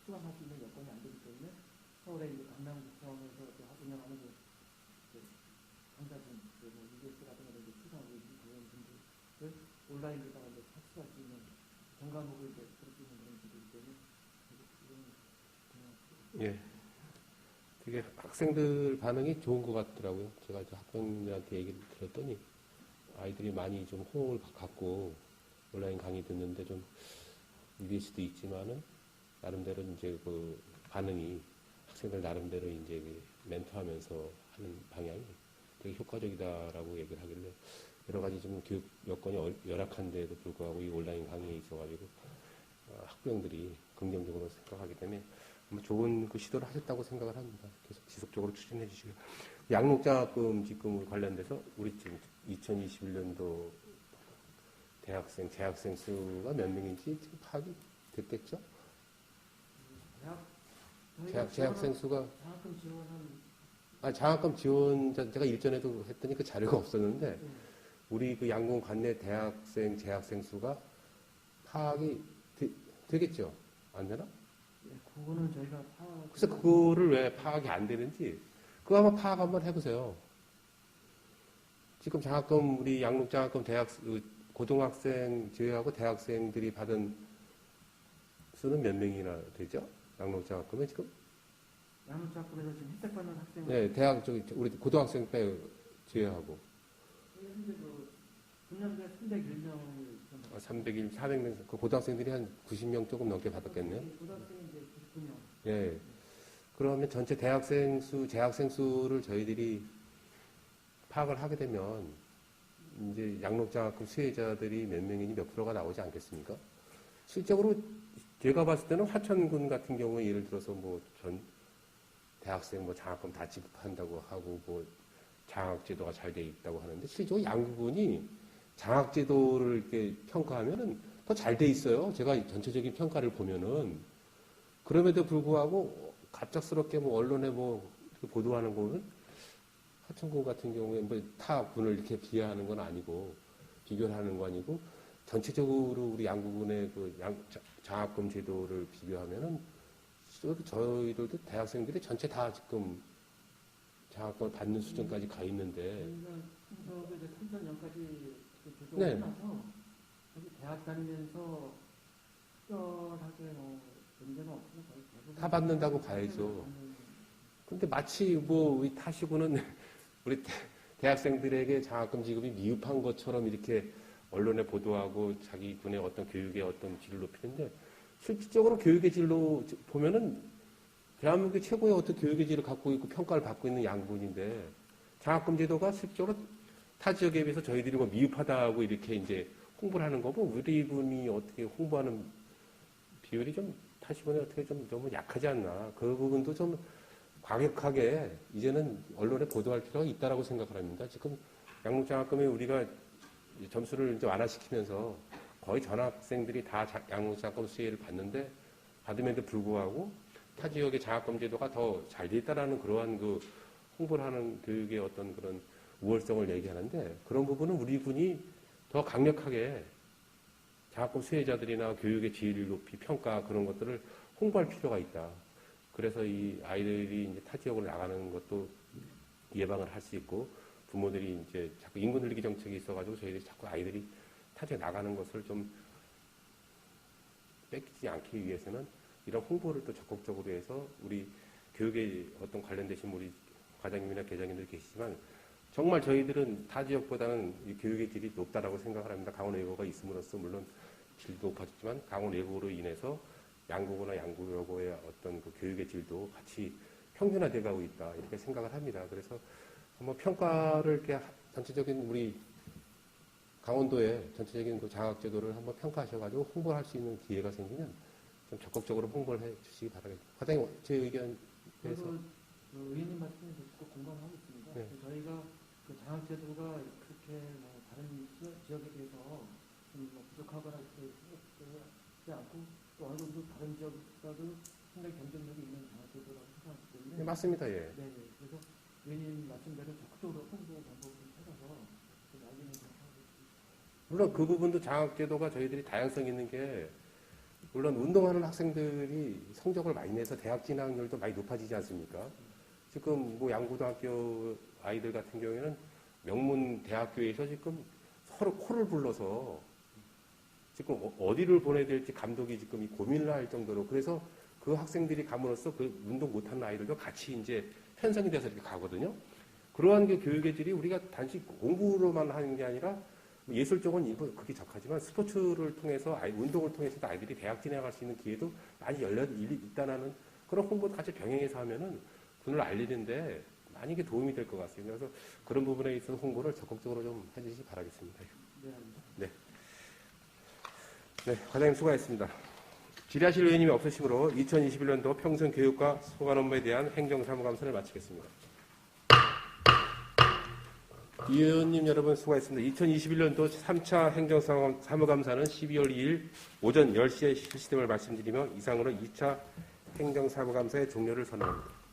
수강할 수 있는 여건이 안 되기 때문에 서울의 이제 강남구청에서 운영하는 그 강사진 EBS라든가 이런 수강하고 있는 그런 분들을 온라인으로다가 이제 학습할 수 있는 전과목을 이제 들을 수 있는 그런 분들이기 때문에 예, 되게 학생들 반응이 좋은 것 같더라고요. 제가 이제 학생들한테 얘기를 들었더니 아이들이 많이 좀 호응을 갖고 온라인 강의 듣는데 좀 밀릴 수도 있지만은 나름대로 이제 그 반응이 학생들 나름대로 이제 멘토하면서 하는 방향이 되게 효과적이다라고 얘기를 하길래 여러 가지 좀 교육 여건이 열악한데도 불구하고 이 온라인 강의에 있어가지고 학부형들이 긍정적으로 생각하기 때문에 좋은 그 시도를 하셨다고 생각을 합니다. 계속 지속적으로 추진해 주시고 양육장학금 지급을 관련돼서 우리 지금 2021년도 대학생, 재학생 수가 몇 명인지 지금 파악이 됐겠죠? 재학생 수가 장학금 지원한 장학금 지원자 제가 일전에도 했더니 그 자료가 없었는데 우리 그 양궁 관내 대학생, 재학생 수가 파악이 되겠죠? 안 되나? 그거는 저희가 파악 그래서 그거를 왜 파악이 안 되는지 그거 한번 파악 한번 해보세요. 지금 장학금 우리 양육장학금 대학 고등학생 제외하고 대학생들이 받은 수는 몇 명이나 되죠? 양육장학금에 지금? 양육장학금에서 지금 혜택받는 학생은 네, 대학 우리 고등학생 빼 제외하고 현재 그 분양자 301명을 300일, 400명 그 고등학생들이 한 90명 조금 넘게 받았겠네요. 고등학생이 이제 99명. 예. 그러면 전체 대학생 수, 재학생 수를 저희들이 파악을 하게 되면 이제 양육장학금 수혜자들이 몇 명이니 몇 프로가 나오지 않겠습니까? 실적으로 제가 봤을 때는 화천군 같은 경우에 예를 들어서 뭐 전 대학생 뭐 장학금 다 지급한다고 하고 뭐 장학제도가 잘 돼 있다고 하는데 실제로 양구군이 장학제도를 이렇게 평가하면은 더 잘 돼 있어요. 제가 전체적인 평가를 보면은 그럼에도 불구하고 갑작스럽게 뭐 언론에 뭐 보도하는 거는 화천군 같은 경우에 뭐 타 군을 이렇게 비하하는 건 아니고 비교를 하는 거 아니고 전체적으로 우리 양구군의 그 장학금 제도를 비교하면은 저희들도 대학생들이 전체 다 지금 장학금을 받는 수준까지 가 있는데. 저희가 이제 3년까지 네. 끝나서 대학 다니면서 특별하게 뭐 문제는 없고 다 받는다고 봐야죠. 근데 마치 뭐 이 타시고는 우리 대학생들에게 장학금 지급이 미흡한 것처럼 이렇게 언론에 보도하고 자기 군의 어떤 교육의 어떤 질을 높이는데 실질적으로 교육의 질로 보면은 대한민국의 최고의 어떤 교육의 질을 갖고 있고 평가를 받고 있는 양군인데 장학금 제도가 실질적으로 타 지역에 비해서 저희들이 뭐 미흡하다고 이렇게 이제 홍보를 하는 거고 우리 군이 어떻게 홍보하는 비율이 좀 80원에 어떻게 좀 너무 약하지 않나. 그 부분도 좀 과격하게 이제는 언론에 보도할 필요가 있다라고 생각을 합니다. 지금 양육장학금에 우리가 점수를 이제 완화시키면서 거의 전 학생들이 다 양육장학금 수혜를 받는데 받음에도 불구하고 타 지역의 장학금 제도가 더 잘 돼 있다라는 그러한 그 홍보를 하는 교육의 어떤 그런 우월성을 얘기하는데 그런 부분은 우리 군이 더 강력하게 장학금 수혜자들이나 교육의 질 높이 평가 그런 것들을 홍보할 필요가 있다. 그래서 이 아이들이 이제 타 지역으로 나가는 것도 예방을 할 수 있고 부모들이 이제 자꾸 인구 늘리기 정책이 있어가지고 저희들이 자꾸 아이들이 타 지역 나가는 것을 좀 뺏기지 않기 위해서는 이런 홍보를 또 적극적으로 해서 우리 교육에 어떤 관련되신 우리 과장님이나 계장님들 계시지만 정말 저희들은 타 지역보다는 이 교육의 질이 높다라고 생각을 합니다. 강원외고가 있음으로써 물론 질도 높아졌지만 강원외고로 인해서 양고고나 양구여고의 어떤 그 교육의 질도 같이 평준화돼 가고 있다 이렇게 생각을 합니다. 그래서 한번 평가를 이렇게 전체적인 우리 강원도의 전체적인 그 장학제도를 한번 평가하셔가지고 홍보를 할 수 있는 기회가 생기면 좀 적극적으로 홍보를 해 주시기 바라겠습니다. 과장님, 제 의견에 대해서. 저도 의원님 말씀에 꼭 공감하고 있습니다. 네. 저희가 그 장학제도가 그렇게 뭐 다른 지역에 비해서 좀뭐 부족하거나 그렇지 않고 또 어느 정도 다른 지역보다도 상당히 경쟁력이 있는 장학제도라고 생각하기 때문에 네, 맞습니다. 예. 네, 그래서 의원님 말씀대로 적극적으로 홍보 방법을 찾아서 좀 알리는 생각하고 있습니다. 물론 그 부분도 장학제도가 저희들이 다양성 있는 게 물론 운동하는 학생들이 성적을 많이 내서 대학 진학률도 많이 높아지지 않습니까? 지금 뭐 양고등학교 아이들 같은 경우에는 명문 대학교에서 지금 서로 코를 불러서 지금 어디를 보내야 될지 감독이 지금 고민을 할 정도로 그래서 그 학생들이 감으로써 그 운동 못하는 아이들도 같이 이제 편성이 돼서 이렇게 가거든요. 그러한 그 교육의 질이 우리가 단지 공부로만 하는 게 아니라 예술 쪽은 그게 적하지만 스포츠를 통해서 운동을 통해서도 아이들이 대학 진학할 수 있는 기회도 많이 열려 있다는 그런 홍보도 같이 병행해서 하면은 군을 알리는데 많이 이게 도움이 될 것 같습니다. 그래서 그런 부분에 있어서 홍보를 적극적으로 좀 해주시기 바라겠습니다. 네. 네, 과장님 수고하셨습니다. 질의하실 의원님이 없으시므로 2021년도 평생 교육과 소관 업무에 대한 행정사무감사를 마치겠습니다. 이 의원님 여러분 수고하셨습니다. 2021년도 3차 행정사무감사는 12월 2일 오전 10시에 실시됨을 말씀드리며 이상으로 2차 행정사무감사의 종료를 선언합니다.